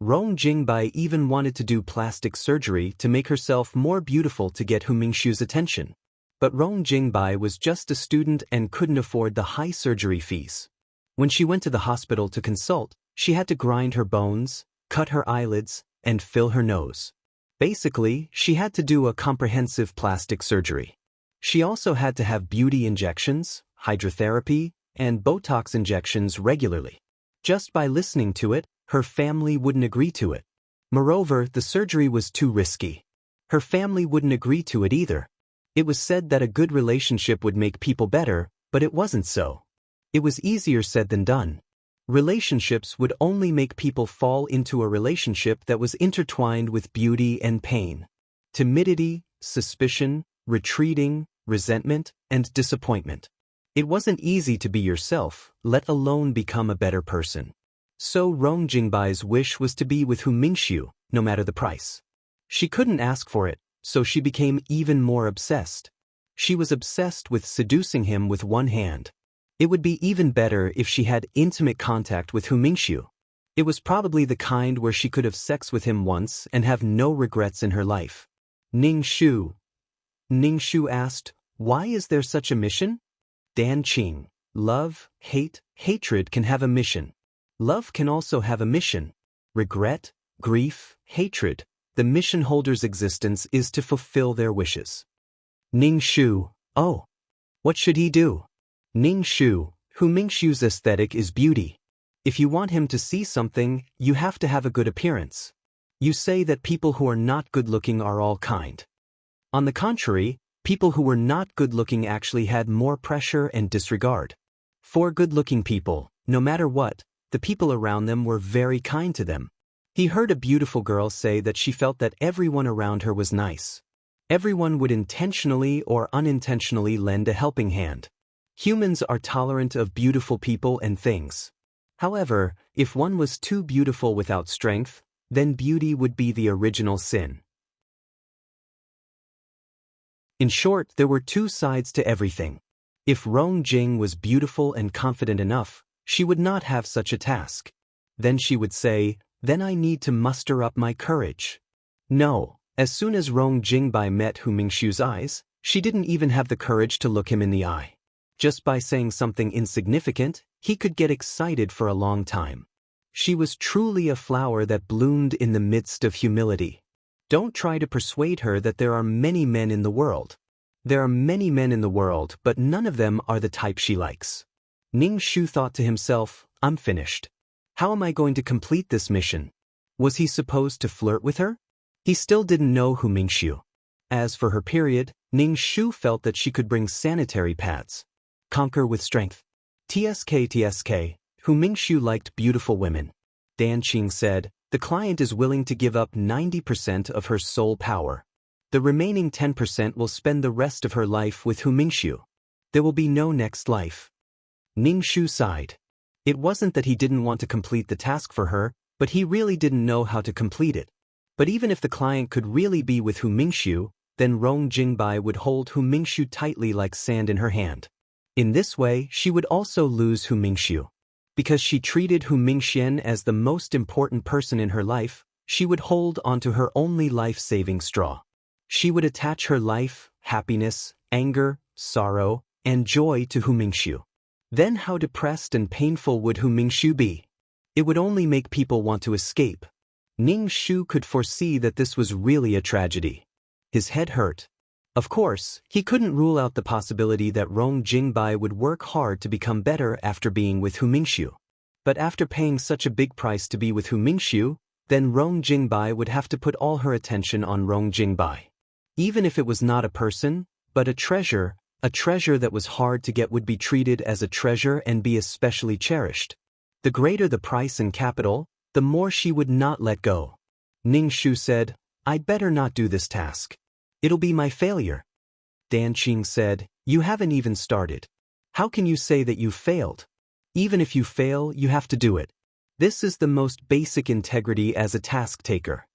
Rong Jingbai even wanted to do plastic surgery to make herself more beautiful to get Hu Mingxiu's attention. But Rong Jingbai was just a student and couldn't afford the high surgery fees. When she went to the hospital to consult, she had to grind her bones, cut her eyelids, and fill her nose. Basically, she had to do a comprehensive plastic surgery. She also had to have beauty injections, hydrotherapy, and Botox injections regularly. Just by listening to it, her family wouldn't agree to it. Moreover, the surgery was too risky. Her family wouldn't agree to it either. It was said that a good relationship would make people better, but it wasn't so. It was easier said than done. Relationships would only make people fall into a relationship that was intertwined with beauty and pain. Timidity, suspicion, retreating, resentment, and disappointment. It wasn't easy to be yourself, let alone become a better person. So Rong Jingbai's wish was to be with Hu Mingxiu, no matter the price. She couldn't ask for it, so she became even more obsessed. She was obsessed with seducing him with one hand. It would be even better if she had intimate contact with Hu Mingxiu. It was probably the kind where she could have sex with him once and have no regrets in her life. Ning Shu asked, "Why is there such a mission?" Dan Qing, love, hate, hatred can have a mission. Love can also have a mission. Regret, grief, hatred. The mission holder's existence is to fulfill their wishes. Ning Shu, oh. What should he do? Ning Shu, Hu Mingxiu's aesthetic is beauty. If you want him to see something, you have to have a good appearance. You say that people who are not good-looking are all kind. On the contrary, people who were not good-looking actually had more pressure and disregard. For good-looking people, no matter what, the people around them were very kind to them. He heard a beautiful girl say that she felt that everyone around her was nice. Everyone would intentionally or unintentionally lend a helping hand. Humans are tolerant of beautiful people and things. However, if one was too beautiful without strength, then beauty would be the original sin. In short, there were two sides to everything. If Rong Jing was beautiful and confident enough, she would not have such a task. Then she would say, "Then I need to muster up my courage." No, as soon as Rong Jingbai met Hu Mingxiu's eyes, she didn't even have the courage to look him in the eye. Just by saying something insignificant, he could get excited for a long time. She was truly a flower that bloomed in the midst of humility. Don't try to persuade her that there are many men in the world. There are many men in the world, but none of them are the type she likes. Ning Shu thought to himself, "I'm finished. How am I going to complete this mission?" Was he supposed to flirt with her? He still didn't know Hu Mingxiu. As for her period, Ning Shu felt that she could bring sanitary pads. Conquer with strength. TSK, Hu Mingxiu liked beautiful women. Dan Qing said, "The client is willing to give up 90% of her soul power. The remaining 10% will spend the rest of her life with Hu Mingxiu. There will be no next life." Ning Shu sighed. It wasn't that he didn't want to complete the task for her, but he really didn't know how to complete it. But even if the client could really be with Hu Mingxiu, then Rong Jingbai would hold Hu Mingxiu tightly like sand in her hand. In this way, she would also lose Hu Mingxiu. Because she treated Hu Mingxian as the most important person in her life, she would hold onto her only life-saving straw. She would attach her life, happiness, anger, sorrow, and joy to Hu Mingxiu. Then how depressed and painful would Hu Mingxiu be? It would only make people want to escape. Ning Shu could foresee that this was really a tragedy. His head hurt. Of course, he couldn't rule out the possibility that Rong Jingbai would work hard to become better after being with Hu Mingxiu. But after paying such a big price to be with Hu Mingxiu, then Rong Jingbai would have to put all her attention on Rong Jingbai. Even if it was not a person, but a treasure that was hard to get would be treated as a treasure and be especially cherished. The greater the price and capital, the more she would not let go. Ning Shu said, "I'd better not do this task. It'll be my failure." Dan Qing said, "You haven't even started. How can you say that you failed? Even if you fail, you have to do it. This is the most basic integrity as a task taker.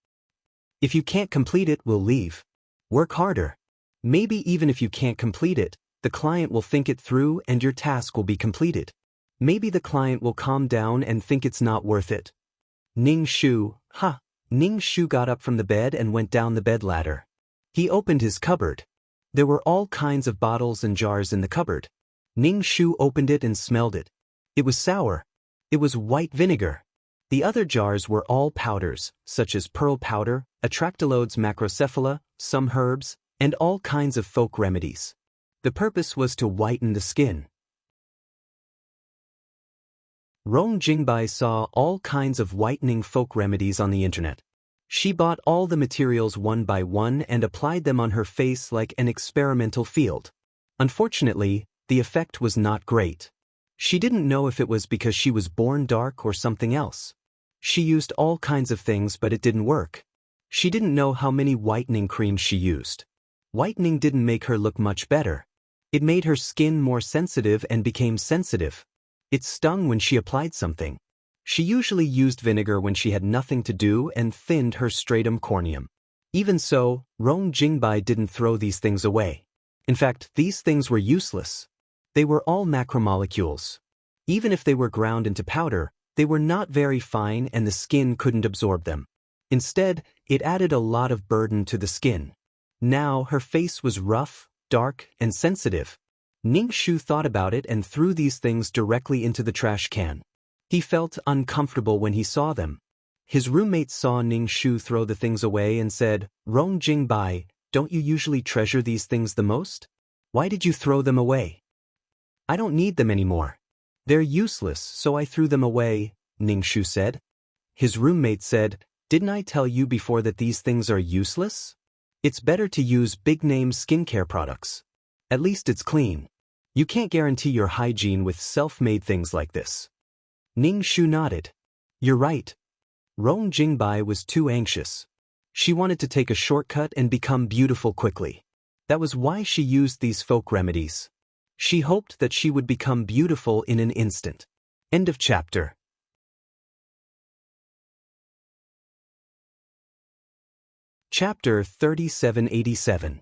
If you can't complete it, we'll leave. Work harder. Maybe even if you can't complete it, the client will think it through and your task will be completed. Maybe the client will calm down and think it's not worth it." Ning Shu got up from the bed and went down the bed ladder. He opened his cupboard. There were all kinds of bottles and jars in the cupboard. Ning Shu opened it and smelled it. It was sour. It was white vinegar. The other jars were all powders, such as pearl powder, Atractylodes macrocephala, some herbs, and all kinds of folk remedies. The purpose was to whiten the skin. Rong Jingbai saw all kinds of whitening folk remedies on the internet. She bought all the materials one by one and applied them on her face like an experimental field. Unfortunately, the effect was not great. She didn't know if it was because she was born dark or something else. She used all kinds of things, but it didn't work. She didn't know how many whitening creams she used. Whitening didn't make her look much better. It made her skin more sensitive and became sensitive. It stung when she applied something. She usually used vinegar when she had nothing to do and thinned her stratum corneum. Even so, Rong Jingbai didn't throw these things away. In fact, these things were useless. They were all macromolecules. Even if they were ground into powder, they were not very fine and the skin couldn't absorb them. Instead, it added a lot of burden to the skin. Now her face was rough, dark, and sensitive. Ning Shu thought about it and threw these things directly into the trash can. He felt uncomfortable when he saw them. His roommate saw Ning Shu throw the things away and said, "Rong Jingbai, don't you usually treasure these things the most? Why did you throw them away?" "I don't need them anymore. They're useless, so I threw them away," Ning Shu said. His roommate said, "Didn't I tell you before that these things are useless? It's better to use big-name skincare products. At least it's clean. You can't guarantee your hygiene with self-made things like this." Ning Shu nodded. "You're right." Rong Jingbai was too anxious. She wanted to take a shortcut and become beautiful quickly. That was why she used these folk remedies. She hoped that she would become beautiful in an instant. End of chapter. Chapter 3787.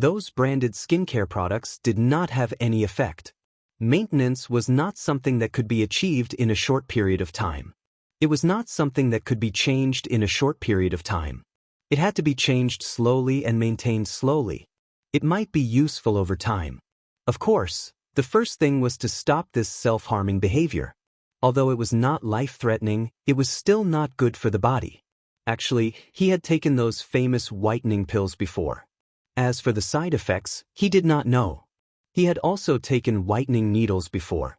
Those branded skincare products did not have any effect. Maintenance was not something that could be achieved in a short period of time. It was not something that could be changed in a short period of time. It had to be changed slowly and maintained slowly. It might be useful over time. Of course, the first thing was to stop this self-harming behavior. Although it was not life-threatening, it was still not good for the body. Actually, he had taken those famous whitening pills before. As for the side effects, he did not know. He had also taken whitening needles before.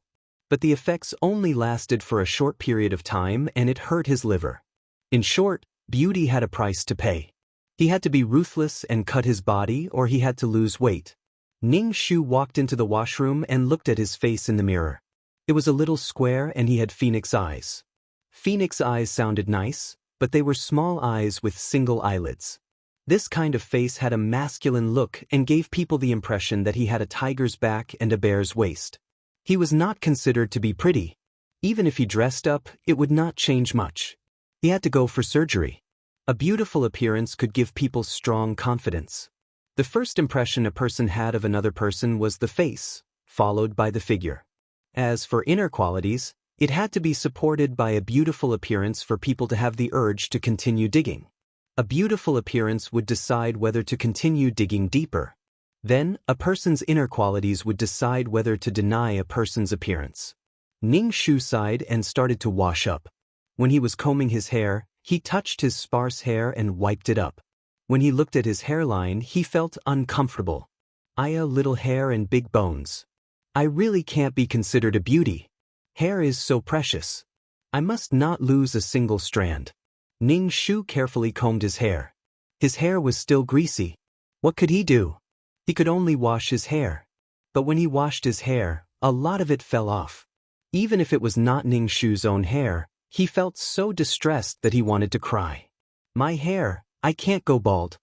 But the effects only lasted for a short period of time and it hurt his liver. In short, beauty had a price to pay. He had to be ruthless and cut his body or he had to lose weight. Ning Shu walked into the washroom and looked at his face in the mirror. It was a little square and he had phoenix eyes. Phoenix eyes sounded nice, but they were small eyes with single eyelids. This kind of face had a masculine look and gave people the impression that he had a tiger's back and a bear's waist. He was not considered to be pretty. Even if he dressed up, it would not change much. He had to go for surgery. A beautiful appearance could give people strong confidence. The first impression a person had of another person was the face, followed by the figure. As for inner qualities, it had to be supported by a beautiful appearance for people to have the urge to continue digging. A beautiful appearance would decide whether to continue digging deeper. Then, a person's inner qualities would decide whether to deny a person's appearance. Ning Shu sighed and started to wash up. When he was combing his hair, he touched his sparse hair and wiped it up. When he looked at his hairline, he felt uncomfortable. Little hair and big bones. I really can't be considered a beauty. Hair is so precious. I must not lose a single strand. Ning Shu carefully combed his hair. His hair was still greasy. What could he do? He could only wash his hair. But when he washed his hair, a lot of it fell off. Even if it was not Ning Shu's own hair, he felt so distressed that he wanted to cry. My hair, I can't go bald.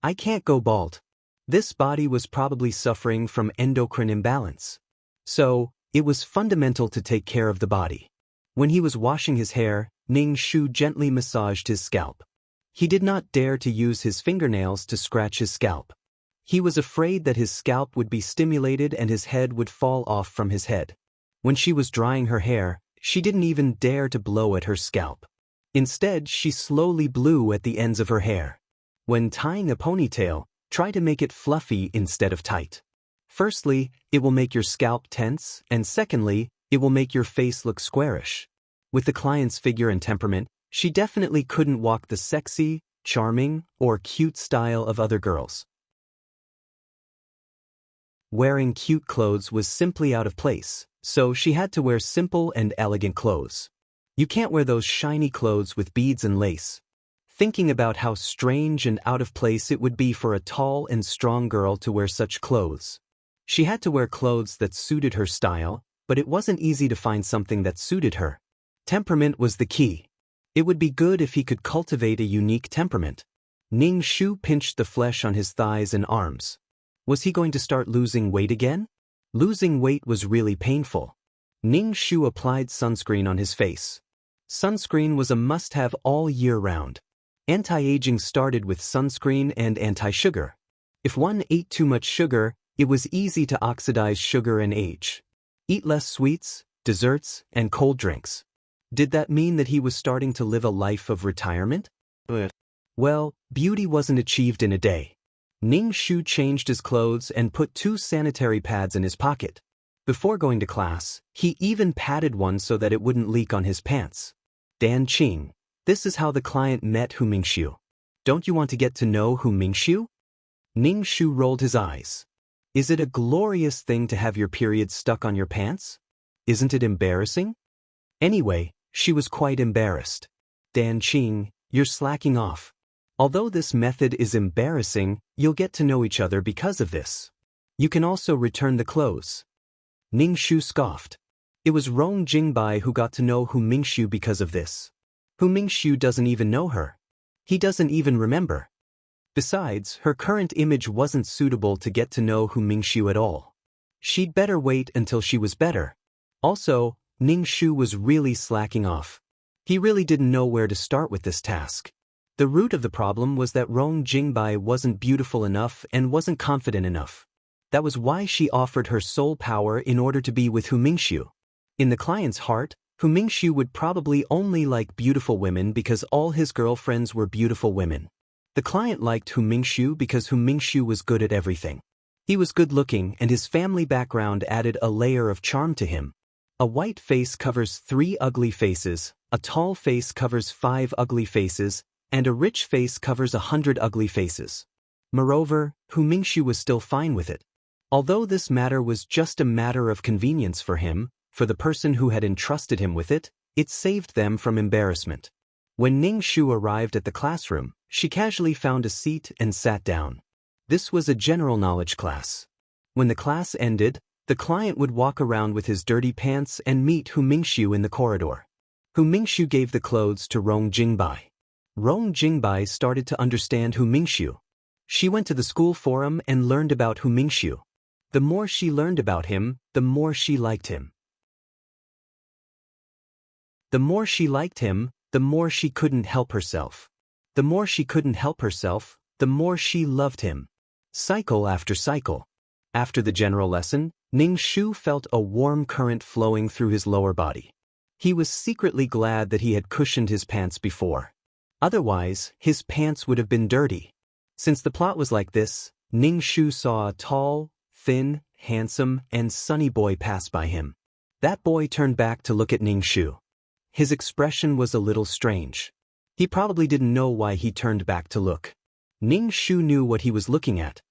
I can't go bald. This body was probably suffering from endocrine imbalance. So, it was fundamental to take care of the body. When he was washing his hair, Ning Shu gently massaged his scalp. He did not dare to use his fingernails to scratch his scalp. He was afraid that his scalp would be stimulated and his head would fall off from his head. When she was drying her hair, she didn't even dare to blow at her scalp. Instead, she slowly blew at the ends of her hair. When tying a ponytail, try to make it fluffy instead of tight. Firstly, it will make your scalp tense, and secondly, it will make your face look squarish. With the client's figure and temperament, she definitely couldn't walk the sexy, charming, or cute style of other girls. Wearing cute clothes was simply out of place, so she had to wear simple and elegant clothes. You can't wear those shiny clothes with beads and lace. thinking about how strange and out of place it would be for a tall and strong girl to wear such clothes. She had to wear clothes that suited her style, but it wasn't easy to find something that suited her. Temperament was the key. It would be good if he could cultivate a unique temperament. Ning Shu pinched the flesh on his thighs and arms. Was he going to start losing weight again? Losing weight was really painful. Ning Shu applied sunscreen on his face. Sunscreen was a must-have all year round. Anti-aging started with sunscreen and anti-sugar. If one ate too much sugar, it was easy to oxidize sugar and age. Eat less sweets, desserts, and cold drinks. Did that mean that he was starting to live a life of retirement? Well, beauty wasn't achieved in a day. Ning Shu changed his clothes and put 2 sanitary pads in his pocket. Before going to class, he even patted one so that it wouldn't leak on his pants. Dan Qing, this is how the client met Hu Mingxiu. Don't you want to get to know Hu Mingxiu? Ning Shu rolled his eyes. Is it a glorious thing to have your period stuck on your pants? Isn't it embarrassing? Anyway, she was quite embarrassed. Dan Qing, you're slacking off. Although this method is embarrassing, you'll get to know each other because of this. You can also return the clothes. Ning Shu scoffed. It was Rong Jingbai who got to know Hu Mingxiu because of this. Hu Mingxiu doesn't even know her. He doesn't even remember. Besides, her current image wasn't suitable to get to know Hu Mingxiu at all. She'd better wait until she was better. Also, Ning Shu was really slacking off. He really didn't know where to start with this task. The root of the problem was that Rong Jingbai wasn't beautiful enough and wasn't confident enough. That was why she offered her soul power in order to be with Hu Mingxiu. In the client's heart, Hu Mingxiu would probably only like beautiful women because all his girlfriends were beautiful women. The client liked Hu Mingxiu because Hu Mingxiu was good at everything. He was good-looking and his family background added a layer of charm to him. A white face covers 3 ugly faces, a tall face covers 5 ugly faces, and a rich face covers 100 ugly faces. Moreover, Hu Mingxiu was still fine with it. Although this matter was just a matter of convenience for him, for the person who had entrusted him with it, it saved them from embarrassment. When Ning Shu arrived at the classroom, she casually found a seat and sat down. This was a general knowledge class. When the class ended, the client would walk around with his dirty pants and meet Hu Mingxiu in the corridor. Hu Mingxiu gave the clothes to Rong Jingbai. Rong Jingbai started to understand Hu Mingxiu. She went to the school forum and learned about Hu Mingxiu. The more she learned about him, the more she liked him. The more she liked him, the more she couldn't help herself. The more she couldn't help herself, the more she loved him. Cycle after cycle. After the general lesson, Ning Shu felt a warm current flowing through his lower body. He was secretly glad that he had cushioned his pants before. Otherwise, his pants would have been dirty. Since the plot was like this, Ning Shu saw a tall, thin, handsome, and sunny boy pass by him. That boy turned back to look at Ning Shu. His expression was a little strange. He probably didn't know why he turned back to look. Ning Shu knew what he was looking at.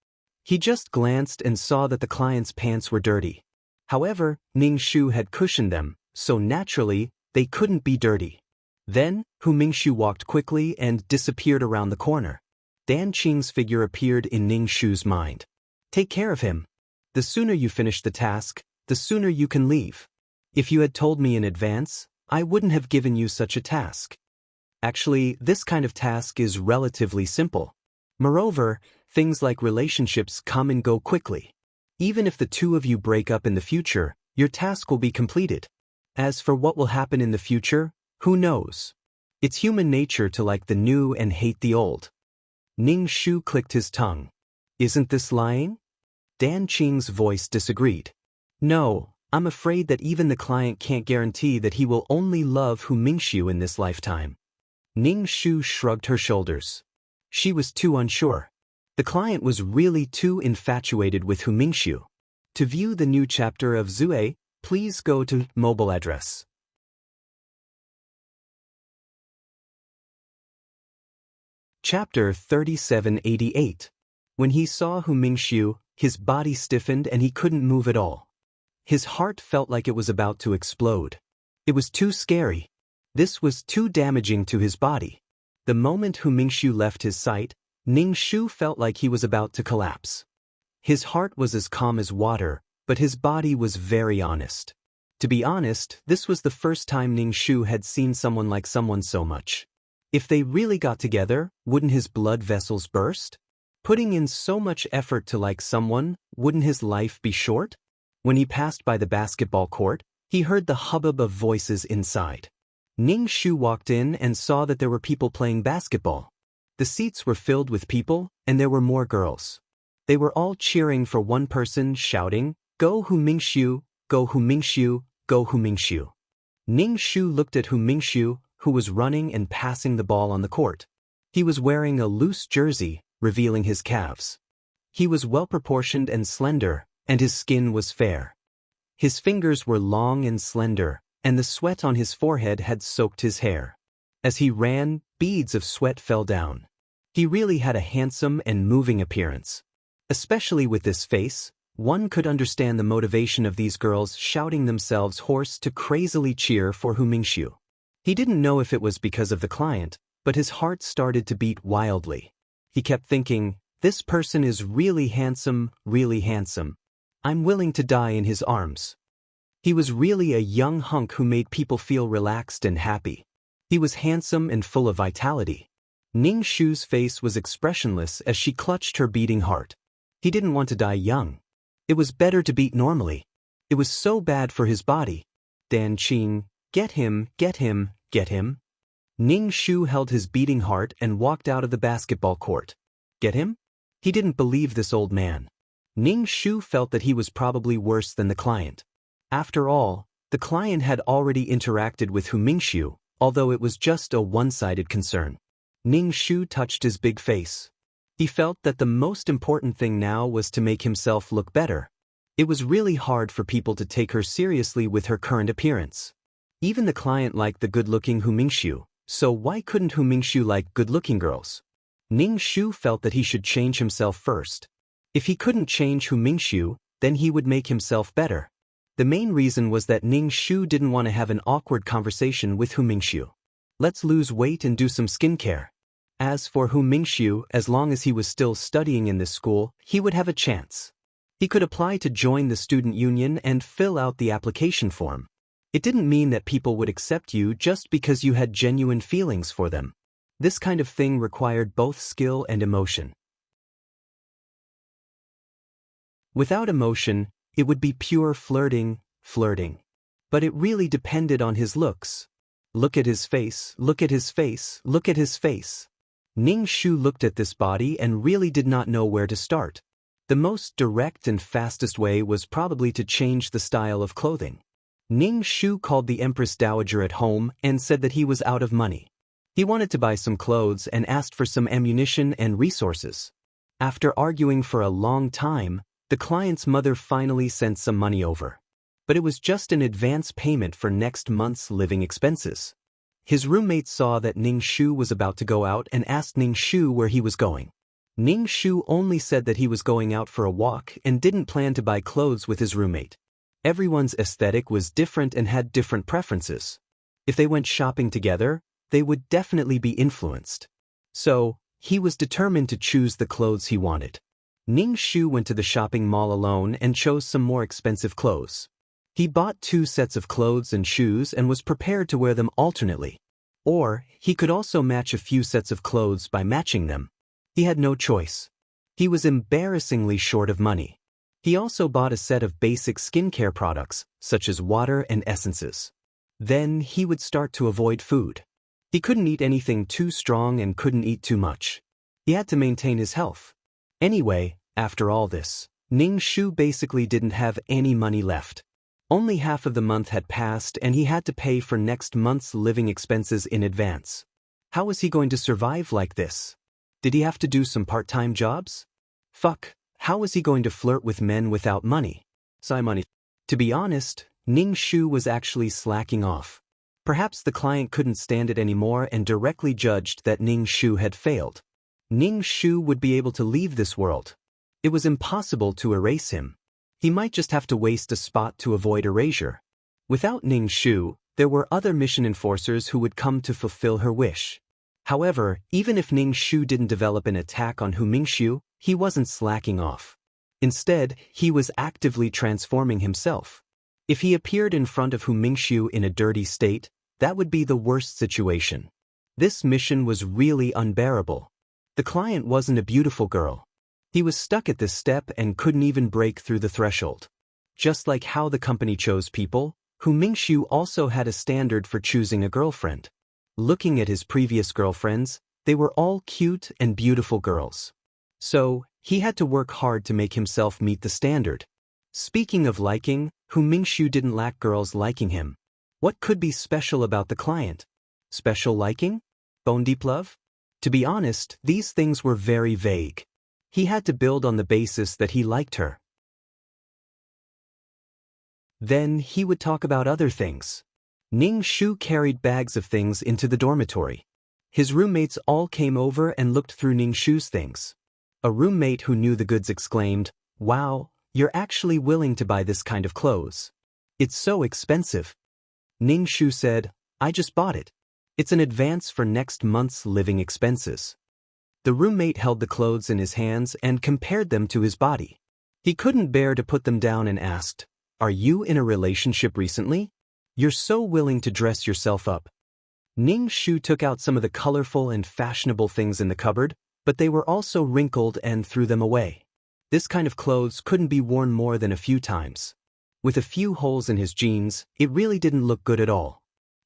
He just glanced and saw that the client's pants were dirty. However, Ning Shu had cushioned them, so naturally, they couldn't be dirty. Then, Hu Mingxiu walked quickly and disappeared around the corner. Dan Qing's figure appeared in Ning Shu's mind. Take care of him. The sooner you finish the task, the sooner you can leave. If you had told me in advance, I wouldn't have given you such a task. Actually, this kind of task is relatively simple. Moreover, things like relationships come and go quickly. Even if the two of you break up in the future, your task will be completed. As for what will happen in the future, who knows? It's human nature to like the new and hate the old. Ning Shu clicked his tongue. Isn't this lying? Dan Qing's voice disagreed. No, I'm afraid that even the client can't guarantee that he will only love Hu Mingxiu in this lifetime. Ning Shu shrugged her shoulders. She was too unsure. The client was really too infatuated with Hu Mingxiu. To view the new chapter of Zue, please go to mobile address. Chapter 3788. When he saw Hu Mingxiu, his body stiffened and he couldn't move at all. His heart felt like it was about to explode. It was too scary. This was too damaging to his body. The moment Hu Mingxiu left his sight, Ning Shu felt like he was about to collapse. His heart was as calm as water, but his body was very honest. To be honest, this was the first time Ning Shu had seen someone like someone so much. If they really got together, wouldn't his blood vessels burst? Putting in so much effort to like someone, wouldn't his life be short? When he passed by the basketball court, he heard the hubbub of voices inside. Ning Shu walked in and saw that there were people playing basketball. The seats were filled with people, and there were more girls. They were all cheering for one person, shouting, "Go Hu Mingxiu, go Hu Mingxiu, go Hu Mingxiu." Ning Shu looked at Hu Mingxiu, who was running and passing the ball on the court. He was wearing a loose jersey, revealing his calves. He was well-proportioned and slender, and his skin was fair. His fingers were long and slender, and the sweat on his forehead had soaked his hair. As he ran, beads of sweat fell down. He really had a handsome and moving appearance. Especially with this face, one could understand the motivation of these girls shouting themselves hoarse to crazily cheer for Hu Mingxiu. He didn't know if it was because of the client, but his heart started to beat wildly. He kept thinking, this person is really handsome, really handsome. I'm willing to die in his arms. He was really a young hunk who made people feel relaxed and happy. He was handsome and full of vitality. Ning Shu's face was expressionless as she clutched her beating heart. He didn't want to die young. It was better to beat normally. It was so bad for his body. Dan Qing, get him, get him, get him. Ning Shu held his beating heart and walked out of the basketball court. Get him? He didn't believe this old man. Ning Shu felt that he was probably worse than the client. After all, the client had already interacted with Hu Mingxiu, although it was just a one-sided concern. Ning Shu touched his big face. He felt that the most important thing now was to make himself look better. It was really hard for people to take her seriously with her current appearance. Even the client liked the good-looking Hu Mingxiu, so why couldn't Hu Mingxiu like good-looking girls? Ning Shu felt that he should change himself first. If he couldn't change Hu Mingxiu, then he would make himself better. The main reason was that Ning Shu didn't want to have an awkward conversation with Hu Mingxiu. Let's lose weight and do some skincare. As for Hu Mingxiu, as long as he was still studying in this school, he would have a chance. He could apply to join the student union and fill out the application form. It didn't mean that people would accept you just because you had genuine feelings for them. This kind of thing required both skill and emotion. Without emotion, it would be pure flirting. But it really depended on his looks. Look at his face, look at his face, look at his face. Ning Shu looked at this body and really did not know where to start. The most direct and fastest way was probably to change the style of clothing. Ning Shu called the Empress Dowager at home and said that he was out of money. He wanted to buy some clothes and asked for some ammunition and resources. After arguing for a long time, the client's mother finally sent some money over. But it was just an advance payment for next month's living expenses. His roommate saw that Ning Shu was about to go out and asked Ning Shu where he was going. Ning Shu only said that he was going out for a walk and didn't plan to buy clothes with his roommate. Everyone's aesthetic was different and had different preferences. If they went shopping together, they would definitely be influenced. So, he was determined to choose the clothes he wanted. Ning Shu went to the shopping mall alone and chose some more expensive clothes. He bought 2 sets of clothes and shoes and was prepared to wear them alternately. Or, he could also match a few sets of clothes by matching them. He had no choice. He was embarrassingly short of money. He also bought a set of basic skincare products, such as water and essences. Then he would start to avoid food. He couldn't eat anything too strong and couldn't eat too much. He had to maintain his health. Anyway, after all this, Ning Shu basically didn't have any money left. Only half of the month had passed and he had to pay for next month's living expenses in advance. How was he going to survive like this? Did he have to do some part-time jobs? Fuck, how was he going to flirt with men without money? To be honest, Ning Shu was actually slacking off. Perhaps the client couldn't stand it anymore and directly judged that Ning Shu had failed. Ning Shu would be able to leave this world. It was impossible to erase him. He might just have to waste a spot to avoid erasure. Without Ning Shu, there were other mission enforcers who would come to fulfill her wish. However, even if Ning Shu didn't develop an attack on Hu Mingxiu, he wasn't slacking off. Instead, he was actively transforming himself. If he appeared in front of Hu Mingxiu in a dirty state, that would be the worst situation. This mission was really unbearable. The client wasn't a beautiful girl. He was stuck at this step and couldn't even break through the threshold. Just like how the company chose people, Hu Mingxiu also had a standard for choosing a girlfriend. Looking at his previous girlfriends, they were all cute and beautiful girls. So, he had to work hard to make himself meet the standard. Speaking of liking, Hu Mingxiu didn't lack girls liking him. What could be special about the client? Special liking? Bone deep love? To be honest, these things were very vague. He had to build on the basis that he liked her. Then he would talk about other things. Ning Shu carried bags of things into the dormitory. His roommates all came over and looked through Ning Shu's things. A roommate who knew the goods exclaimed, "Wow, you're actually willing to buy this kind of clothes. It's so expensive." Ning Shu said, "I just bought it. It's an advance for next month's living expenses." The roommate held the clothes in his hands and compared them to his body. He couldn't bear to put them down and asked, "Are you in a relationship recently? You're so willing to dress yourself up." Ning Shu took out some of the colorful and fashionable things in the cupboard, but they were also wrinkled and threw them away. This kind of clothes couldn't be worn more than a few times. With a few holes in his jeans, it really didn't look good at all.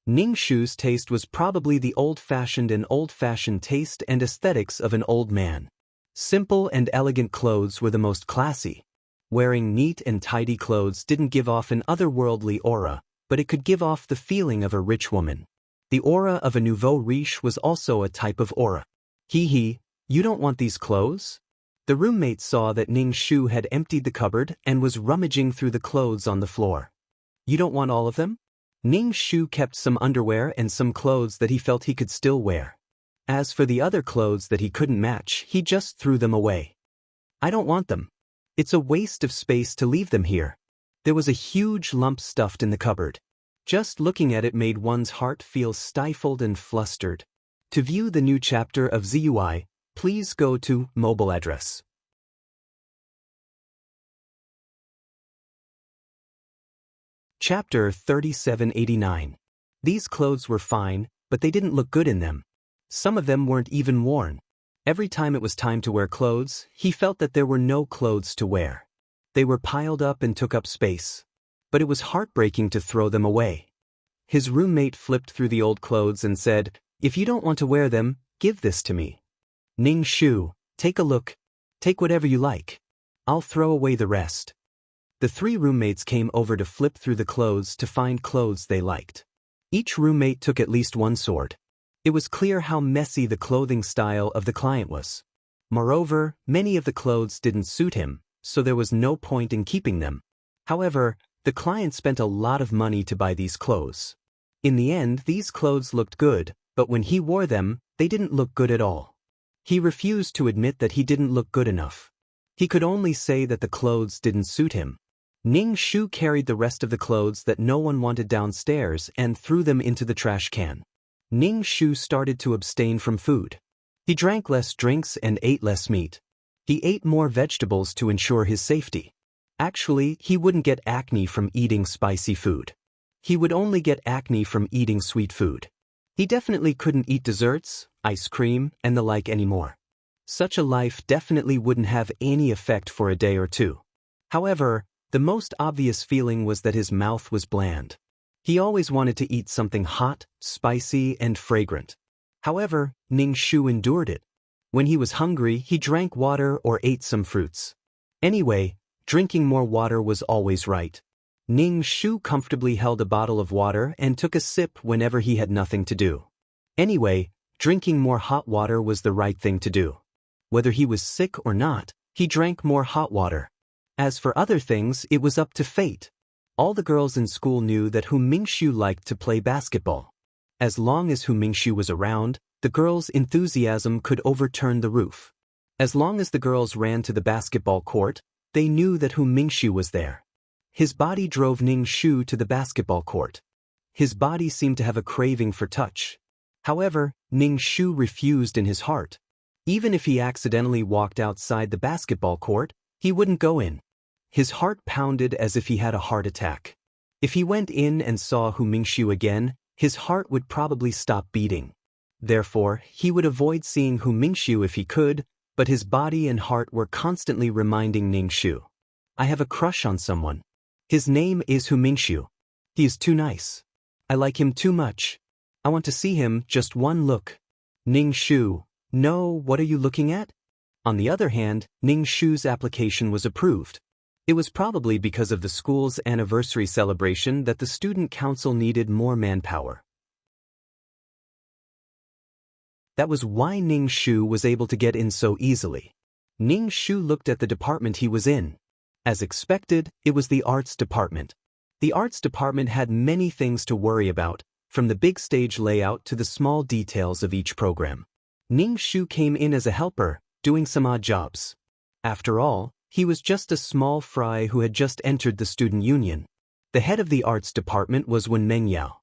Ning Shu's taste was probably the old-fashioned taste and aesthetics of an old man. Simple and elegant clothes were the most classy. Wearing neat and tidy clothes didn't give off an otherworldly aura, but it could give off the feeling of a rich woman. The aura of a nouveau riche was also a type of aura. "Hee, you don't want these clothes?" The roommate saw that Ning Shu had emptied the cupboard and was rummaging through the clothes on the floor. "You don't want all of them?" Ning Shu kept some underwear and some clothes that he felt he could still wear. As for the other clothes that he couldn't match, he just threw them away. "I don't want them. It's a waste of space to leave them here." There was a huge lump stuffed in the cupboard. Just looking at it made one's heart feel stifled and flustered. To view the new chapter of ZUI, please go to mobile address. Chapter 3789. These clothes were fine, but they didn't look good in them. Some of them weren't even worn. Every time it was time to wear clothes, he felt that there were no clothes to wear. They were piled up and took up space. But it was heartbreaking to throw them away. His roommate flipped through the old clothes and said, "If you don't want to wear them, give this to me." "Ning Shu, take a look. Take whatever you like. I'll throw away the rest." The three roommates came over to flip through the clothes to find clothes they liked. Each roommate took at least one sword. It was clear how messy the clothing style of the client was. Moreover, many of the clothes didn't suit him, so there was no point in keeping them. However, the client spent a lot of money to buy these clothes. In the end, these clothes looked good, but when he wore them, they didn't look good at all. He refused to admit that he didn't look good enough. He could only say that the clothes didn't suit him. Ning Shu carried the rest of the clothes that no one wanted downstairs and threw them into the trash can. Ning Shu started to abstain from food. He drank less drinks and ate less meat. He ate more vegetables to ensure his safety. Actually, he wouldn't get acne from eating spicy food. He would only get acne from eating sweet food. He definitely couldn't eat desserts, ice cream, and the like anymore. Such a life definitely wouldn't have any effect for a day or two. However, the most obvious feeling was that his mouth was bland. He always wanted to eat something hot, spicy, and fragrant. However, Ning Shu endured it. When he was hungry, he drank water or ate some fruits. Anyway, drinking more water was always right. Ning Shu comfortably held a bottle of water and took a sip whenever he had nothing to do. Anyway, drinking more hot water was the right thing to do. Whether he was sick or not, he drank more hot water. As for other things, it was up to fate. All the girls in school knew that Hu Mingxiu liked to play basketball. As long as Hu Mingxiu was around, the girls' enthusiasm could overturn the roof. As long as the girls ran to the basketball court, they knew that Hu Mingxiu was there. His body drove Ning Shu to the basketball court. His body seemed to have a craving for touch. However, Ning Shu refused in his heart. Even if he accidentally walked outside the basketball court, he wouldn't go in. His heart pounded as if he had a heart attack. If he went in and saw Hu Mingxiu again, his heart would probably stop beating. Therefore, he would avoid seeing Hu Mingxiu if he could, but his body and heart were constantly reminding Ning Shu. I have a crush on someone. His name is Hu Mingxiu. He is too nice. I like him too much. I want to see him, just one look. Ning Shu, no, what are you looking at? On the other hand, Ning Shu's application was approved. It was probably because of the school's anniversary celebration that the student council needed more manpower. That was why Ning Shu was able to get in so easily. Ning Shu looked at the department he was in. As expected, it was the arts department. The arts department had many things to worry about, from the big stage layout to the small details of each program. Ning Shu came in as a helper, doing some odd jobs. After all, he was just a small fry who had just entered the student union. The head of the arts department was Wen Mengyao.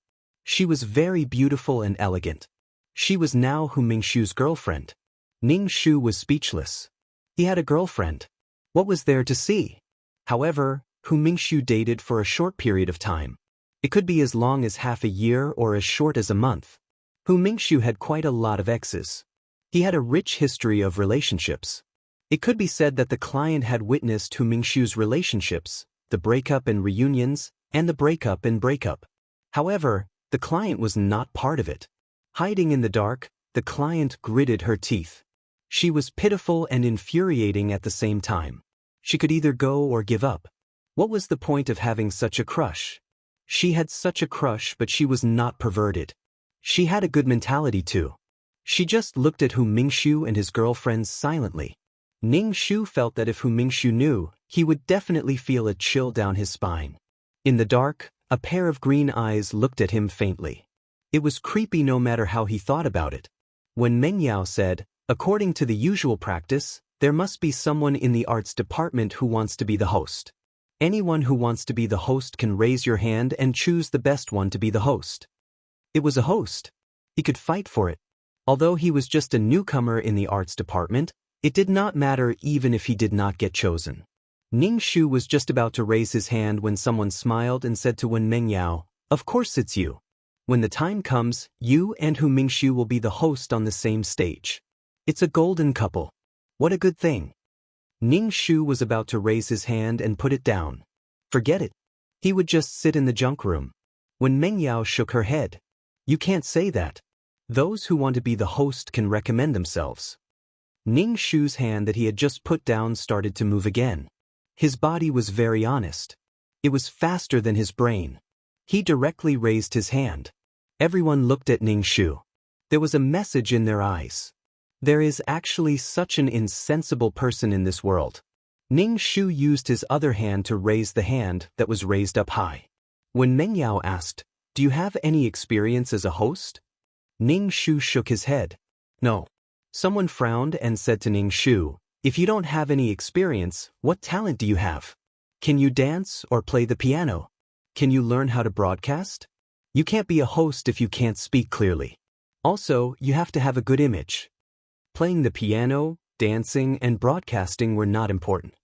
She was very beautiful and elegant. She was now Hu Mingxiu's girlfriend. Ning Shu was speechless. He had a girlfriend. What was there to see? However, Hu Mingxiu dated for a short period of time. It could be as long as half a year or as short as a month. Hu Mingxiu had quite a lot of exes. He had a rich history of relationships. It could be said that the client had witnessed Hu Mingxiu's relationships, the breakup and reunions, and the breakup and breakup. However, the client was not part of it. Hiding in the dark, the client gritted her teeth. She was pitiful and infuriating at the same time. She could either go or give up. What was the point of having such a crush? She had such a crush, but she was not perverted. She had a good mentality too. She just looked at Hu Mingxiu and his girlfriends silently. Ning Shu felt that if Hu Mingxiu knew, he would definitely feel a chill down his spine. In the dark, a pair of green eyes looked at him faintly. It was creepy no matter how he thought about it. When Mengyao said, according to the usual practice, there must be someone in the arts department who wants to be the host. Anyone who wants to be the host can raise your hand and choose the best one to be the host. It was a host. He could fight for it. Although he was just a newcomer in the arts department, it did not matter even if he did not get chosen. Ning Shu was just about to raise his hand when someone smiled and said to Wen Mengyao, of course it's you. When the time comes, you and Hu Mingxiu will be the host on the same stage. It's a golden couple. What a good thing. Ning Shu was about to raise his hand and put it down. Forget it. He would just sit in the junk room. When Mengyao shook her head. You can't say that. Those who want to be the host can recommend themselves. Ning Shu's hand that he had just put down started to move again. His body was very honest. It was faster than his brain. He directly raised his hand. Everyone looked at Ning Shu. There was a message in their eyes. There is actually such an insensible person in this world. Ning Shu used his other hand to raise the hand that was raised up high. When Mengyao asked, do you have any experience as a host? Ning Shu shook his head. No. Someone frowned and said to Ning Shu, if you don't have any experience, what talent do you have? Can you dance or play the piano? Can you learn how to broadcast? You can't be a host if you can't speak clearly. Also, you have to have a good image. Playing the piano, dancing, and broadcasting were not important.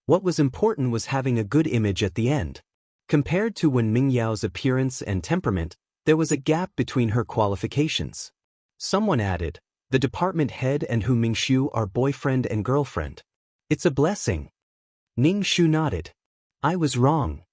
What was important was having a good image at the end. Compared to Wen Mingyao's appearance and temperament, there was a gap between her qualifications. Someone added, the department head and Hu Mingxiu are boyfriend and girlfriend. It's a blessing. Ning Shu nodded. I was wrong.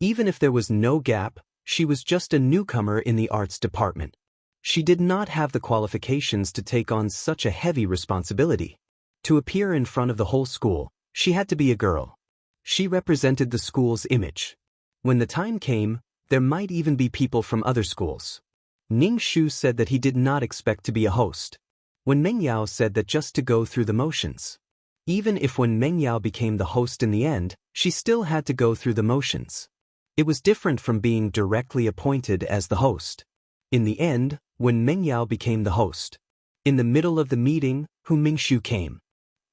Even if there was no gap, she was just a newcomer in the arts department. She did not have the qualifications to take on such a heavy responsibility. To appear in front of the whole school, she had to be a girl. She represented the school's image. When the time came, there might even be people from other schools. Ning Shu said that he did not expect to be a host. Wen Mengyao said that just to go through the motions. Even if Wen Mengyao became the host in the end, she still had to go through the motions. It was different from being directly appointed as the host. In the end, Wen Mengyao became the host. In the middle of the meeting, Hu Mingxiu came.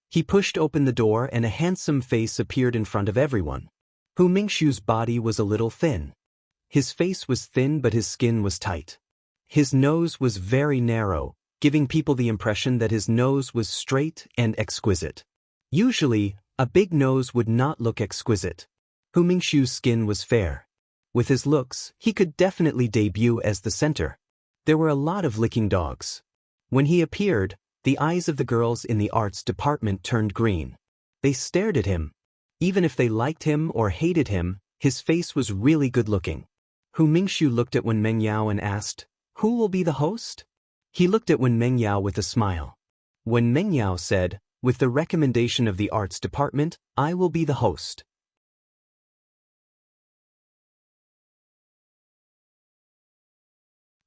He pushed open the door and a handsome face appeared in front of everyone. Hu Mingxiu's body was a little thin. His face was thin but his skin was tight. His nose was very narrow, giving people the impression that his nose was straight and exquisite. Usually, a big nose would not look exquisite. Hu Mingshu's skin was fair. With his looks, he could definitely debut as the center. There were a lot of licking dogs. When he appeared, the eyes of the girls in the arts department turned green. They stared at him. Even if they liked him or hated him, his face was really good-looking. Hu Mingshu looked at Wen Mengyao and asked, "Who will be the host?" He looked at Wen Mengyao with a smile. Wen Mengyao said, "With the recommendation of the arts department, I will be the host."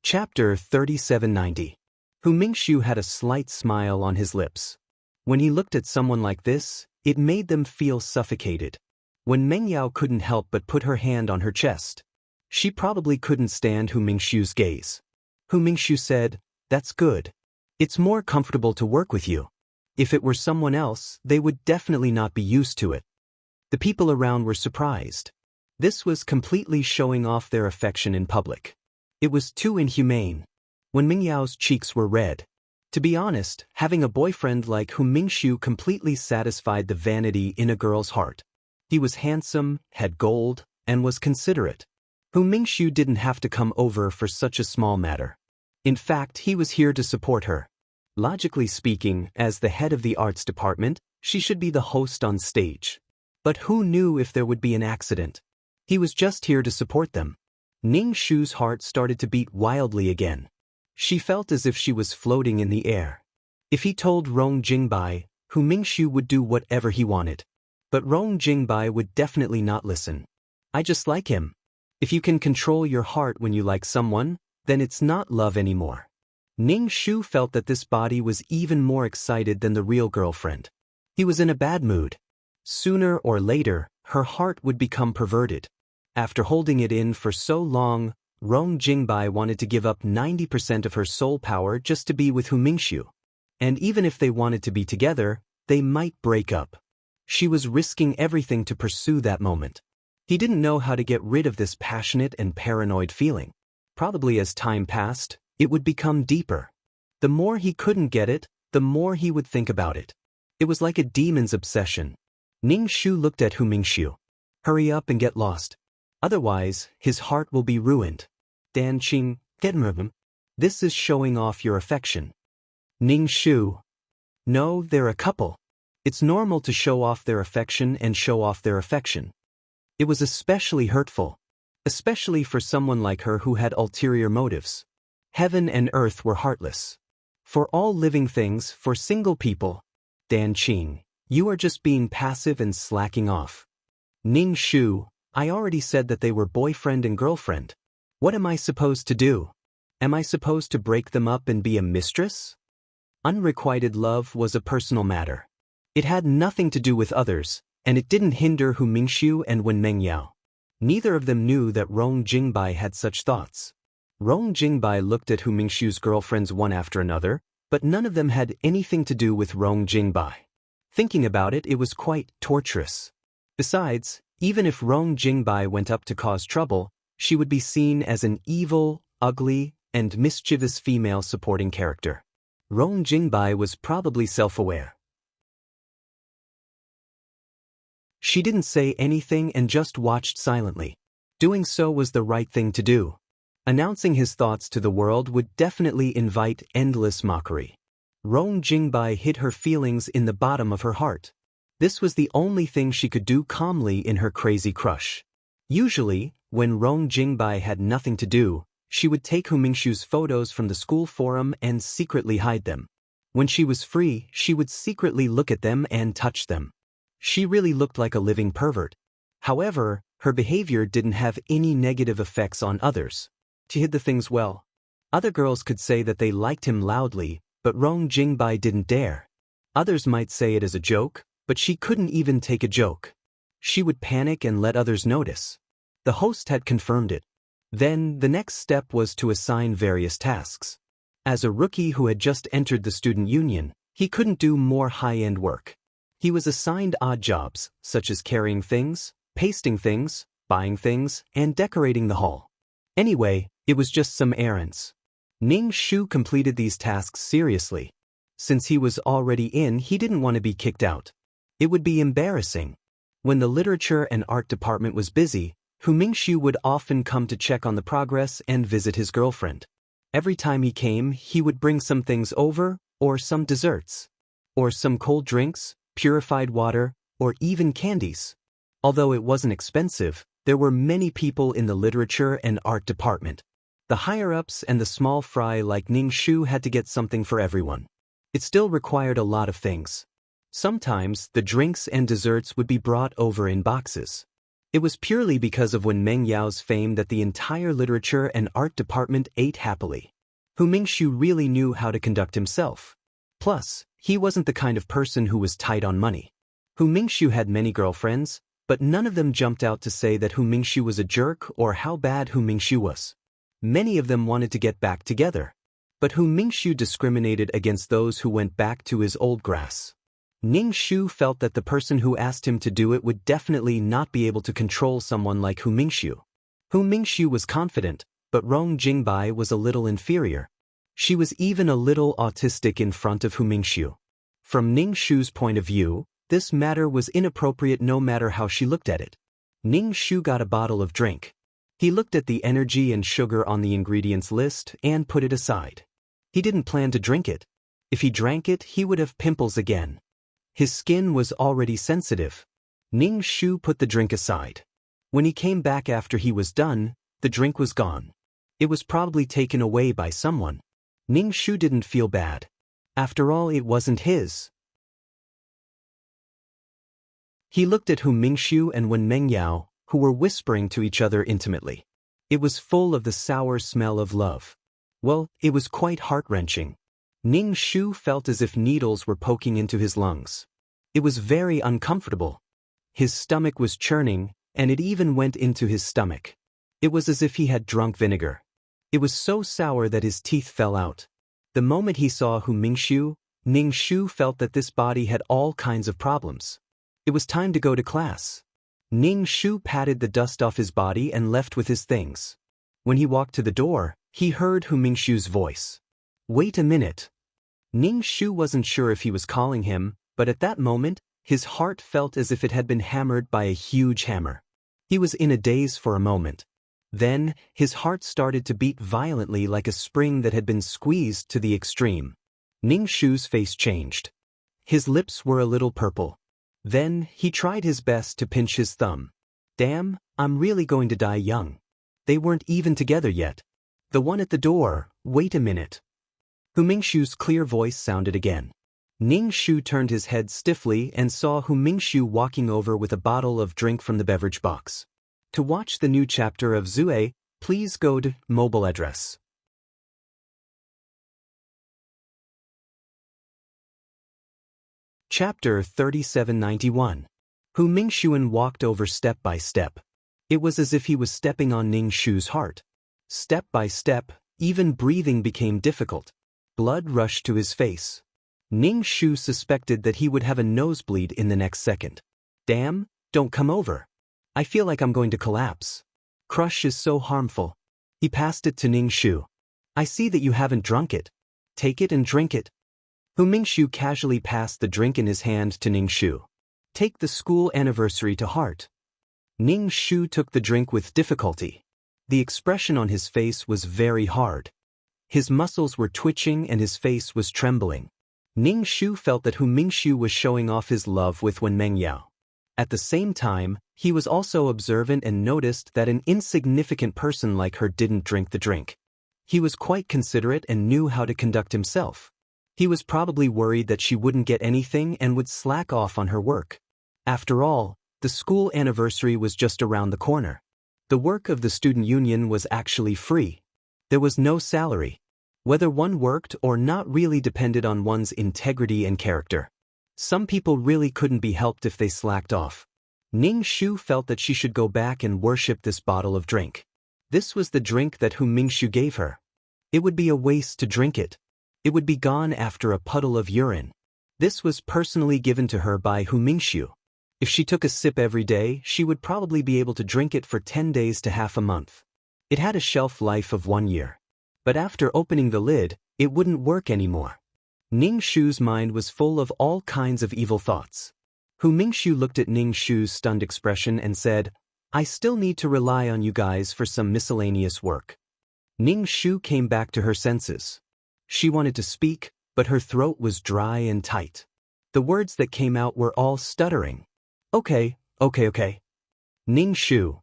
Chapter 3790. Hu Mingshu had a slight smile on his lips. When he looked at someone like this, it made them feel suffocated. When Mengyao couldn't help but put her hand on her chest. She probably couldn't stand Hu Mingshu's gaze. Hu Mingshu said, "That's good. It's more comfortable to work with you. If it were someone else, they would definitely not be used to it." The people around were surprised. This was completely showing off their affection in public. It was too inhumane. When Mingyao's cheeks were red. To be honest, having a boyfriend like Hu Mingshu completely satisfied the vanity in a girl's heart. He was handsome, had gold, and was considerate. Hu Mingshu didn't have to come over for such a small matter. In fact, he was here to support her. Logically speaking, as the head of the arts department, she should be the host on stage. But who knew if there would be an accident? He was just here to support them. Ning Shu's heart started to beat wildly again. She felt as if she was floating in the air. If he told Rong Jingbai, Hu Mingshu would do whatever he wanted. But Rong Jingbai would definitely not listen. "I just like him." If you can control your heart when you like someone, then it's not love anymore. Ning Shu felt that this body was even more excited than the real girlfriend. He was in a bad mood. Sooner or later, her heart would become perverted. After holding it in for so long, Rong Jingbai wanted to give up 90% of her soul power just to be with Hu Mingshu. And even if they wanted to be together, they might break up. She was risking everything to pursue that moment. He didn't know how to get rid of this passionate and paranoid feeling. Probably as time passed, it would become deeper. The more he couldn't get it, the more he would think about it. It was like a demon's obsession. Ning Shu looked at Hu Mingshu. "Hurry up and get lost. Otherwise, his heart will be ruined." Dan Qing, "This is showing off your affection." Ning Shu, "No, they're a couple. It's normal to show off their affection and show off their affection." It was especially hurtful. Especially for someone like her who had ulterior motives. Heaven and earth were heartless. For all living things, for single people. Dan Qing, "You are just being passive and slacking off." Ning Shu, "I already said that they were boyfriend and girlfriend. What am I supposed to do? Am I supposed to break them up and be a mistress?" Unrequited love was a personal matter. It had nothing to do with others, and it didn't hinder Hu Mingshu and Wen Mengyao. Neither of them knew that Rong Jingbai had such thoughts. Rong Jingbai looked at Hu Mingshu's girlfriends one after another, but none of them had anything to do with Rong Jingbai. Thinking about it, it was quite torturous. Besides, even if Rong Jingbai went up to cause trouble, she would be seen as an evil, ugly, and mischievous female supporting character. Rong Jingbai was probably self-aware. She didn't say anything and just watched silently. Doing so was the right thing to do. Announcing his thoughts to the world would definitely invite endless mockery. Rong Jingbai hid her feelings in the bottom of her heart. This was the only thing she could do calmly in her crazy crush. Usually, when Rong Jingbai had nothing to do, she would take Hu Mingshu's photos from the school forum and secretly hide them. When she was free, she would secretly look at them and touch them. She really looked like a living pervert. However, her behavior didn't have any negative effects on others. She hid the things well. Other girls could say that they liked him loudly, but Rong Jingbai didn't dare. Others might say it as a joke, but she couldn't even take a joke. She would panic and let others notice. The host had confirmed it. Then, the next step was to assign various tasks. As a rookie who had just entered the student union, he couldn't do more high-end work. He was assigned odd jobs, such as carrying things, pasting things, buying things, and decorating the hall. Anyway, it was just some errands. Ning Shu completed these tasks seriously. Since he was already in, he didn't want to be kicked out. It would be embarrassing. When the literature and art department was busy, Hu Mingxiu would often come to check on the progress and visit his girlfriend. Every time he came, he would bring some things over, or some desserts, or some cold drinks, purified water, or even candies. Although it wasn't expensive, there were many people in the literature and art department. The higher-ups and the small fry like Ning Shu had to get something for everyone. It still required a lot of things. Sometimes, the drinks and desserts would be brought over in boxes. It was purely because of Wen Meng Yao's fame that the entire literature and art department ate happily. Hu Mingxiu really knew how to conduct himself. Plus, he wasn't the kind of person who was tight on money. Hu Mingxiu had many girlfriends, but none of them jumped out to say that Hu Mingxiu was a jerk or how bad Hu Mingxiu was. Many of them wanted to get back together. But Hu Mingxiu discriminated against those who went back to his old grass. Ning Shu felt that the person who asked him to do it would definitely not be able to control someone like Hu Mingxiu. Hu Mingxiu was confident, but Rong Jingbai was a little inferior. She was even a little autistic in front of Hu Mingxiu. From Ning Shu's point of view, this matter was inappropriate no matter how she looked at it. Ning Shu got a bottle of drink. He looked at the energy and sugar on the ingredients list and put it aside. He didn't plan to drink it. If he drank it, he would have pimples again. His skin was already sensitive. Ning Shu put the drink aside. When he came back after he was done, the drink was gone. It was probably taken away by someone. Ning Shu didn't feel bad. After all, it wasn't his. He looked at Hu Mingxiu and Wen Meng Yao, who were whispering to each other intimately. It was full of the sour smell of love. Well, it was quite heart-wrenching. Ning Shu felt as if needles were poking into his lungs. It was very uncomfortable. His stomach was churning, and it even went into his stomach. It was as if he had drunk vinegar. It was so sour that his teeth fell out. The moment he saw Hu Mingxiu, Ning Shu felt that this body had all kinds of problems. It was time to go to class. Ning Shu patted the dust off his body and left with his things. When he walked to the door, he heard Hu Mingxiu's voice. Wait a minute. Ning Shu wasn't sure if he was calling him, but at that moment, his heart felt as if it had been hammered by a huge hammer. He was in a daze for a moment. Then, his heart started to beat violently like a spring that had been squeezed to the extreme. Ning Shu's face changed. His lips were a little purple. Then, he tried his best to pinch his thumb. Damn, I'm really going to die young. They weren't even together yet. The one at the door, wait a minute. Hu Mingxiu's clear voice sounded again. Ning Shu turned his head stiffly and saw Hu Mingxiu walking over with a bottle of drink from the beverage box. To watch the new chapter of Zue, please go to mobile address. Chapter 3791. Hu Mingxiu walked over step by step. It was as if he was stepping on Ning Shu's heart. Step by step, even breathing became difficult. Blood rushed to his face. Ning Shu suspected that he would have a nosebleed in the next second. Damn, don't come over. I feel like I'm going to collapse. Crush is so harmful. He passed it to Ning Shu. I see that you haven't drunk it. Take it and drink it. Hu Mingxiu casually passed the drink in his hand to Ning Shu. Take the school anniversary to heart. Ning Shu took the drink with difficulty. The expression on his face was very hard. His muscles were twitching and his face was trembling. Ning Shu felt that Hu Mingxiu was showing off his love with Wen Meng Yao. At the same time, he was also observant and noticed that an insignificant person like her didn't drink the drink. He was quite considerate and knew how to conduct himself. He was probably worried that she wouldn't get anything and would slack off on her work. After all, the school anniversary was just around the corner. The work of the student union was actually free. There was no salary. Whether one worked or not really depended on one's integrity and character. Some people really couldn't be helped if they slacked off. Ning Shu felt that she should go back and worship this bottle of drink. This was the drink that Hu Mingxiu gave her. It would be a waste to drink it. It would be gone after a puddle of urine. This was personally given to her by Hu Mingxiu. If she took a sip every day, she would probably be able to drink it for 10 days to half a month. It had a shelf life of 1 year. But after opening the lid, it wouldn't work anymore. Ning Shu's mind was full of all kinds of evil thoughts. Hu Mingshu looked at Ning Shu's stunned expression and said, "I still need to rely on you guys for some miscellaneous work." Ning Shu came back to her senses. She wanted to speak, but her throat was dry and tight. The words that came out were all stuttering. Okay. Ning Shu.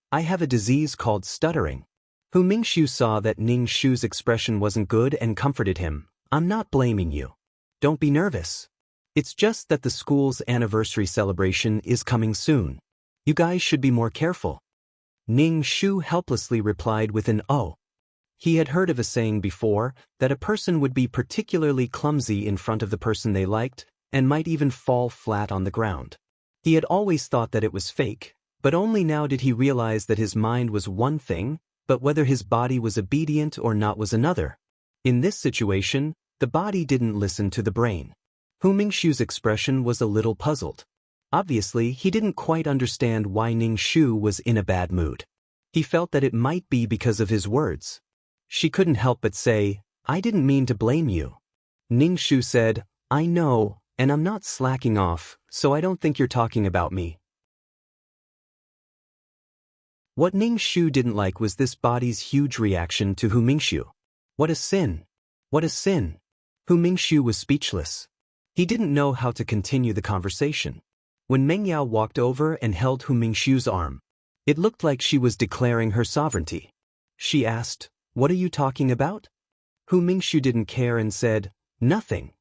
I have a disease called stuttering. Hu Mingshu saw that Ning Shu's expression wasn't good and comforted him. I'm not blaming you. Don't be nervous. It's just that the school's anniversary celebration is coming soon. You guys should be more careful. Ning Shu helplessly replied with an "oh." He had heard of a saying before that a person would be particularly clumsy in front of the person they liked and might even fall flat on the ground. He had always thought that it was fake, but only now did he realize that his mind was one thing, but whether his body was obedient or not was another. In this situation, the body didn't listen to the brain. Hu Mingshu's expression was a little puzzled. Obviously, he didn't quite understand why Ning Shu was in a bad mood. He felt that it might be because of his words. She couldn't help but say, "I didn't mean to blame you." Ning Shu said, "I know, and I'm not slacking off, so I don't think you're talking about me." What Ning Shu didn't like was this body's huge reaction to Hu Mingshu. What a sin! What a sin! Hu Mingshu was speechless. He didn't know how to continue the conversation. When Meng Yao walked over and held Hu Mingshu's arm, it looked like she was declaring her sovereignty. She asked, "What are you talking about?" Hu Mingshu didn't care and said, "Nothing."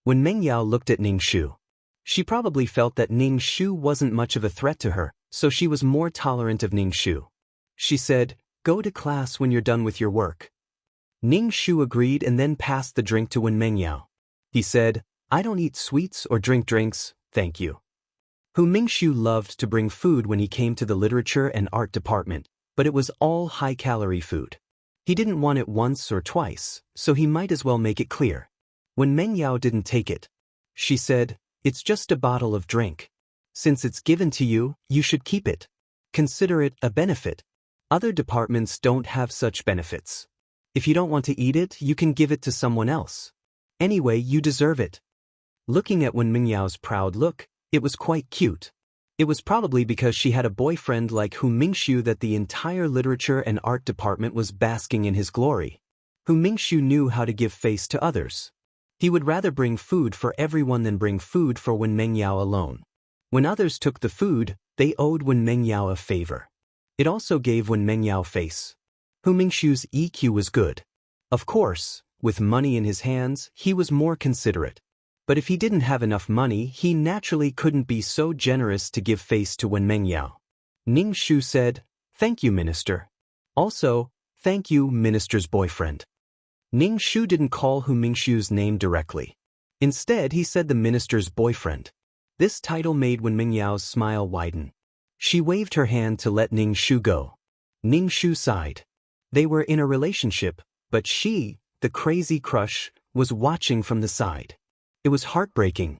When Meng Yao looked at Ning Shu, she probably felt that Ning Shu wasn't much of a threat to her, so she was more tolerant of Ning Shu. She said, "Go to class when you're done with your work." Ning Shu agreed and then passed the drink to Wen Meng Yao. He said, "I don't eat sweets or drink drinks, thank you." Hu Mingshu loved to bring food when he came to the literature and art department, but it was all high-calorie food. He didn't want it once or twice, so he might as well make it clear. When Meng Yao didn't take it, she said, "It's just a bottle of drink. Since it's given to you, you should keep it. Consider it a benefit. Other departments don't have such benefits. If you don't want to eat it, you can give it to someone else. Anyway, you deserve it." Looking at Wen Meng Yao's proud look, it was quite cute. It was probably because she had a boyfriend like Hu Mingshu that the entire literature and art department was basking in his glory. Hu Mingshu knew how to give face to others. He would rather bring food for everyone than bring food for Wen Meng Yao alone. When others took the food, they owed Wen Meng Yao a favor. It also gave Wen Meng Yao face. Hu Mingshu's EQ was good. Of course, with money in his hands, he was more considerate. But if he didn't have enough money, he naturally couldn't be so generous to give face to Wen Meng Yao. Ning Shu said, "Thank you, Minister." Also, "Thank you, Minister's boyfriend." Ning Shu didn't call Hu Mingshu's name directly. Instead, he said the minister's boyfriend. This title made Wen Meng Yao's smile widen. She waved her hand to let Ning Shu go. Ning Shu sighed. They were in a relationship, but she, the crazy crush, was watching from the side. It was heartbreaking.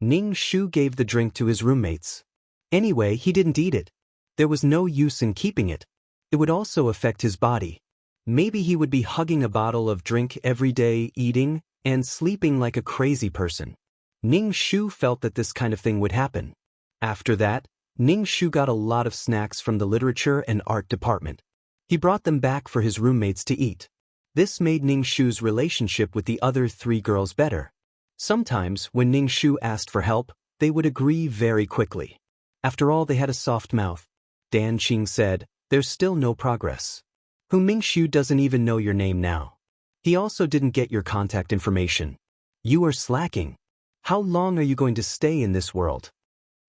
Ning Shu gave the drink to his roommates. Anyway, he didn't eat it. There was no use in keeping it. It would also affect his body. Maybe he would be hugging a bottle of drink every day, eating, and sleeping like a crazy person. Ning Shu felt that this kind of thing would happen. After that, Ning Shu got a lot of snacks from the literature and art department. He brought them back for his roommates to eat. This made Ning Shu's relationship with the other 3 girls better. Sometimes, when Ning Shu asked for help, they would agree very quickly. After all, they had a soft mouth. Dan Qing said, "There's still no progress. Hu Mingshu doesn't even know your name now. He also didn't get your contact information. You are slacking. How long are you going to stay in this world?"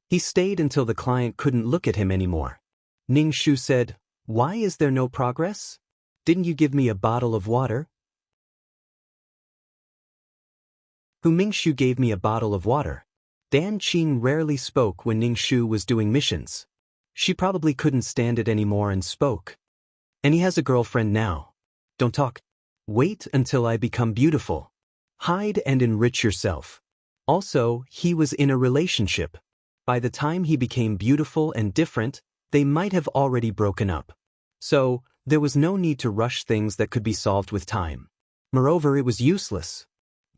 He stayed until the client couldn't look at him anymore. Ning Shu said, "Why is there no progress? Didn't you give me a bottle of water?" Hu Mingshu gave me a bottle of water. Dan Qing rarely spoke when Ning Shu was doing missions. She probably couldn't stand it anymore and spoke. "And he has a girlfriend now. Don't talk. Wait until I become beautiful. Hide and enrich yourself." Also, he was in a relationship. By the time he became beautiful and different, they might have already broken up. So, There was no need to rush things that could be solved with time. Moreover, it was useless.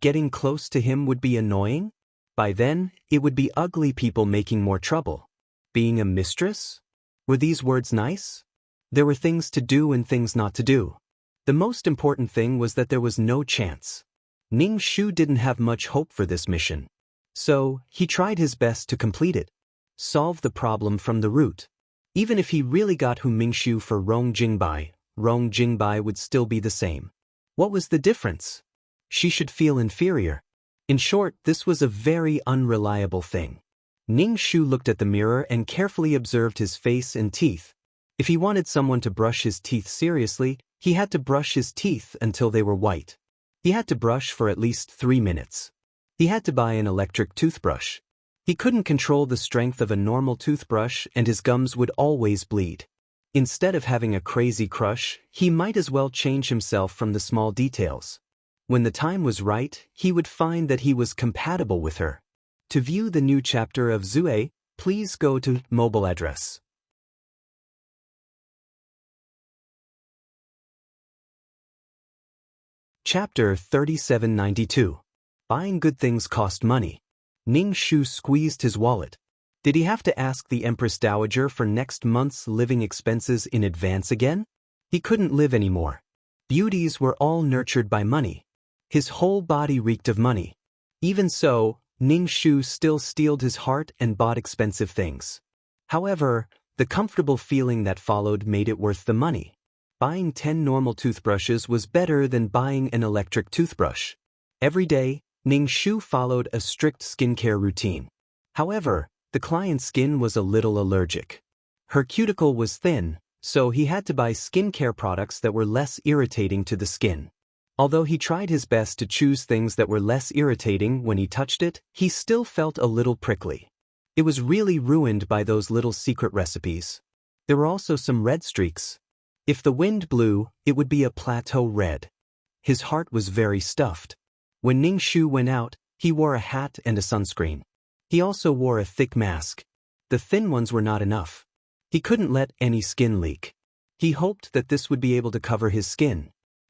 Getting close to him would be annoying. By then, it would be ugly people making more trouble. Being a mistress? Were these words nice? There were things to do and things not to do. The most important thing was that there was no chance. Ning Shu didn't have much hope for this mission. So, he tried his best to complete it. Solve the problem from the root. Even if he really got Hu Mingshu for Rong Jingbai would still be the same. What was the difference? She should feel inferior. In short, this was a very unreliable thing. Ning Shu looked at the mirror and carefully observed his face and teeth. If he wanted someone to brush his teeth seriously, he had to brush his teeth until they were white. He had to brush for at least 3 minutes. He had to buy an electric toothbrush. He couldn't control the strength of a normal toothbrush and his gums would always bleed. Instead of having a crazy crush, he might as well change himself from the small details. When the time was right, he would find that he was compatible with her. To view the new chapter of Zue, please go to mobile address. Chapter 3792. Buying good things cost money. Ning Shu squeezed his wallet. Did he have to ask the Empress Dowager for next month's living expenses in advance again? He couldn't live anymore. Beauties were all nurtured by money. His whole body reeked of money. Even so, Ning Shu still steeled his heart and bought expensive things. However, the comfortable feeling that followed made it worth the money. Buying 10 normal toothbrushes was better than buying an electric toothbrush. Every day, Ning Shu followed a strict skincare routine. However, the client's skin was a little allergic. Her cuticle was thin, so he had to buy skincare products that were less irritating to the skin. Although he tried his best to choose things that were less irritating when he touched it, he still felt a little prickly. It was really ruined by those little secret recipes. There were also some red streaks. If the wind blew, it would be a plateau red. His heart was very stuffed. When Ning Shu went out, he wore a hat and a sunscreen. He also wore a thick mask. The thin ones were not enough. He couldn't let any skin leak. He hoped that this would be able to cover his skin.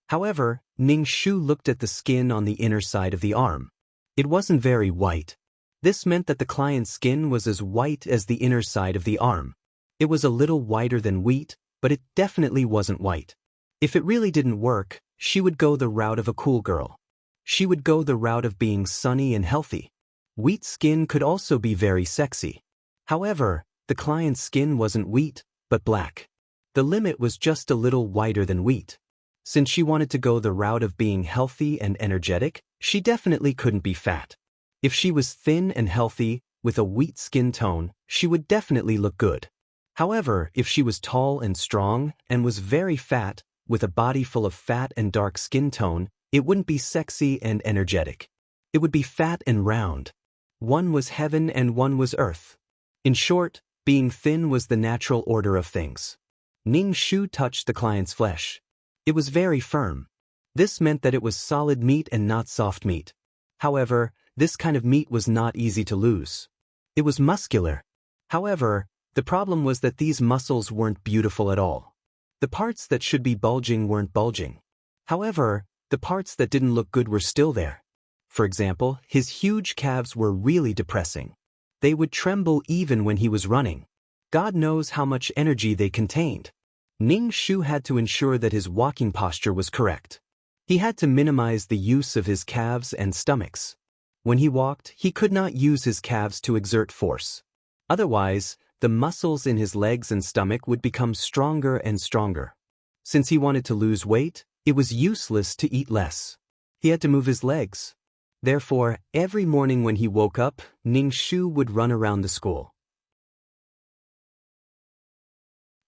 However, Ning Shu looked at the skin on the inner side of the arm. It wasn't very white. This meant that the client's skin was as white as the inner side of the arm. It was a little whiter than wheat, but it definitely wasn't white. If it really didn't work, she would go the route of a cool girl. She would go the route of being sunny and healthy. Wheat skin could also be very sexy. However, the client's skin wasn't wheat, but black. The limit was just a little whiter than wheat. Since she wanted to go the route of being healthy and energetic, she definitely couldn't be fat. If she was thin and healthy, with a wheat skin tone, she would definitely look good. However, if she was tall and strong, and was very fat, with a body full of fat and dark skin tone, it wouldn't be sexy and energetic. It would be fat and round. One was heaven and one was earth. In short, being thin was the natural order of things. Ning Shu touched the client's flesh. It was very firm. This meant that it was solid meat and not soft meat. However, this kind of meat was not easy to lose. It was muscular. However, the problem was that these muscles weren't beautiful at all. The parts that should be bulging weren't bulging. However, the parts that didn't look good were still there. For example, his huge calves were really depressing. They would tremble even when he was running. God knows how much energy they contained. Ning Shu had to ensure that his walking posture was correct. He had to minimize the use of his calves and stomachs. When he walked, he could not use his calves to exert force. Otherwise, the muscles in his legs and stomach would become stronger and stronger. Since he wanted to lose weight, it was useless to eat less. He had to move his legs. Therefore, every morning when he woke up, Ning Shu would run around the school.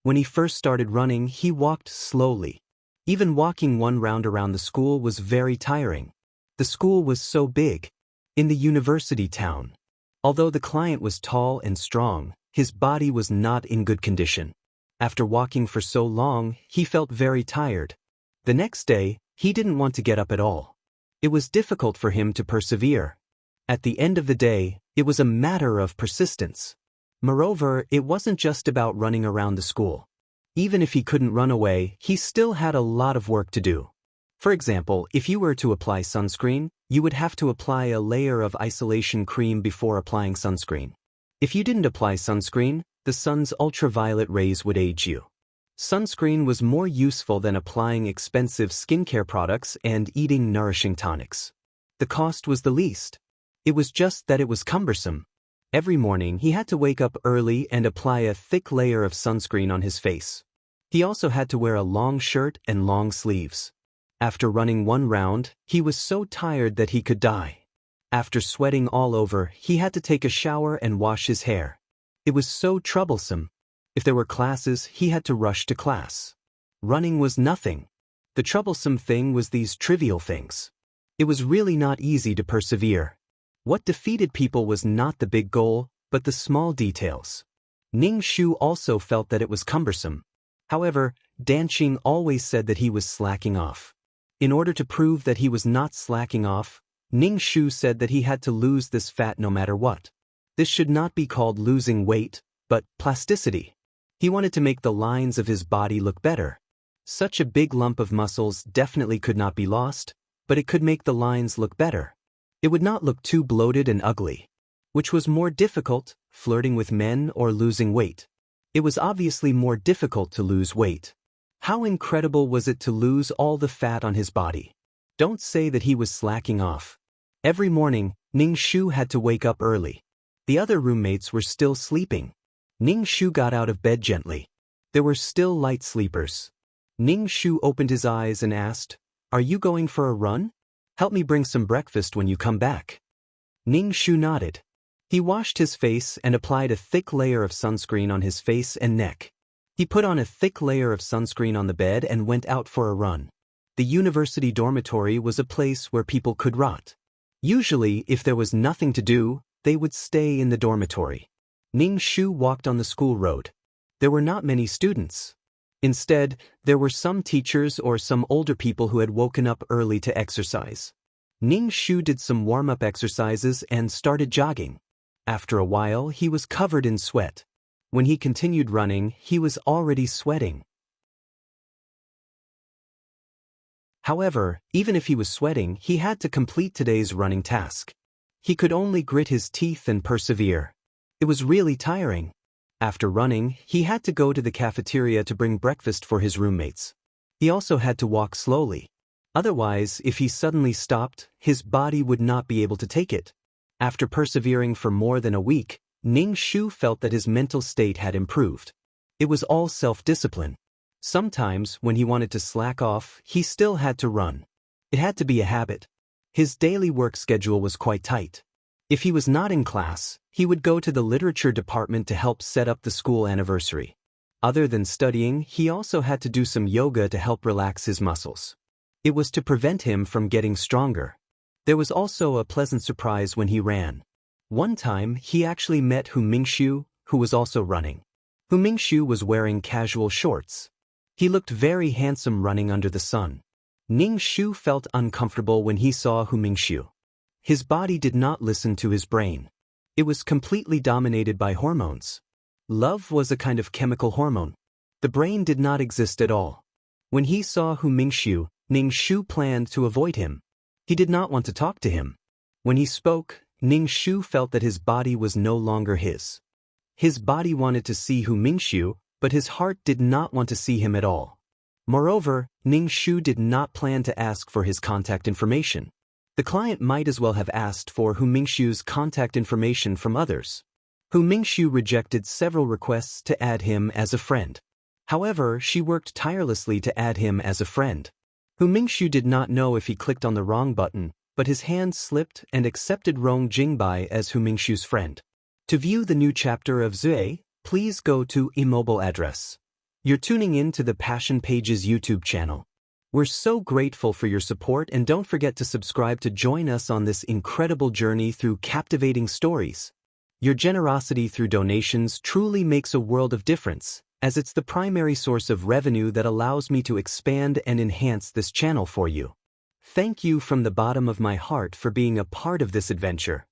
When he first started running, he walked slowly. Even walking one round around the school was very tiring. The school was so big. In the university town. Although the client was tall and strong, his body was not in good condition. After walking for so long, he felt very tired. The next day, he didn't want to get up at all. It was difficult for him to persevere. At the end of the day, it was a matter of persistence. Moreover, it wasn't just about running around the school. Even if he couldn't run away, he still had a lot of work to do. For example, if you were to apply sunscreen, you would have to apply a layer of isolation cream before applying sunscreen. If you didn't apply sunscreen, the sun's ultraviolet rays would age you. Sunscreen was more useful than applying expensive skincare products and eating nourishing tonics. The cost was the least. It was just that it was cumbersome. Every morning he had to wake up early and apply a thick layer of sunscreen on his face. He also had to wear a long shirt and long sleeves. After running one round, he was so tired that he could die. After sweating all over, he had to take a shower and wash his hair. It was so troublesome. If there were classes, he had to rush to class. Running was nothing. The troublesome thing was these trivial things. It was really not easy to persevere. What defeated people was not the big goal, but the small details. Ning Shu also felt that it was cumbersome. However, Danqing always said that he was slacking off. In order to prove that he was not slacking off, Ning Shu said that he had to lose this fat no matter what. This should not be called losing weight, but plasticity. He wanted to make the lines of his body look better. Such a big lump of muscles definitely could not be lost, but it could make the lines look better. It would not look too bloated and ugly. Which was more difficult, flirting with men or losing weight? It was obviously more difficult to lose weight. How incredible was it to lose all the fat on his body? Don't say that he was slacking off. Every morning, Ning Shu had to wake up early. The other roommates were still sleeping. Ning Shu got out of bed gently. There were still light sleepers. Ning Shu opened his eyes and asked, "Are you going for a run? Help me bring some breakfast when you come back." Ning Shu nodded. He washed his face and applied a thick layer of sunscreen on his face and neck. He put on a thick layer of sunscreen on the bed and went out for a run. The university dormitory was a place where people could rot. Usually, if there was nothing to do, they would stay in the dormitory. Ning Shu walked on the school road. There were not many students. Instead, there were some teachers or some older people who had woken up early to exercise. Ning Shu did some warm-up exercises and started jogging. After a while, he was covered in sweat. When he continued running, he was already sweating. However, even if he was sweating, he had to complete today's running task. He could only grit his teeth and persevere. It was really tiring. After running, he had to go to the cafeteria to bring breakfast for his roommates. He also had to walk slowly. Otherwise, if he suddenly stopped, his body would not be able to take it. After persevering for more than a week, Ning Shu felt that his mental state had improved. It was all self-discipline. Sometimes, when he wanted to slack off, he still had to run. It had to be a habit. His daily work schedule was quite tight. If he was not in class, he would go to the literature department to help set up the school anniversary. Other than studying, he also had to do some yoga to help relax his muscles. It was to prevent him from getting stronger. There was also a pleasant surprise when he ran. One time, he actually met Hu Mingxiu, who was also running. Hu Mingxiu was wearing casual shorts. He looked very handsome running under the sun. Ning Shu felt uncomfortable when he saw Hu Mingxiu. His body did not listen to his brain. It was completely dominated by hormones. Love was a kind of chemical hormone. The brain did not exist at all. When he saw Hu Mingxiu, Ning Shu planned to avoid him. He did not want to talk to him. When he spoke, Ning Shu felt that his body was no longer his. His body wanted to see Hu Mingxiu, but his heart did not want to see him at all. Moreover, Ning Shu did not plan to ask for his contact information. The client might as well have asked for Hu Mingxiu's contact information from others. Hu Mingxiu rejected several requests to add him as a friend. However, she worked tirelessly to add him as a friend. Hu Mingxiu did not know if he clicked on the wrong button, but his hand slipped and accepted Rong Jingbai as Hu Mingxiu's friend. To view the new chapter of Zui, please go to immobile address. You're tuning in to the Passion Pages YouTube channel. We're so grateful for your support, and don't forget to subscribe to join us on this incredible journey through captivating stories. Your generosity through donations truly makes a world of difference, as it's the primary source of revenue that allows me to expand and enhance this channel for you. Thank you from the bottom of my heart for being a part of this adventure.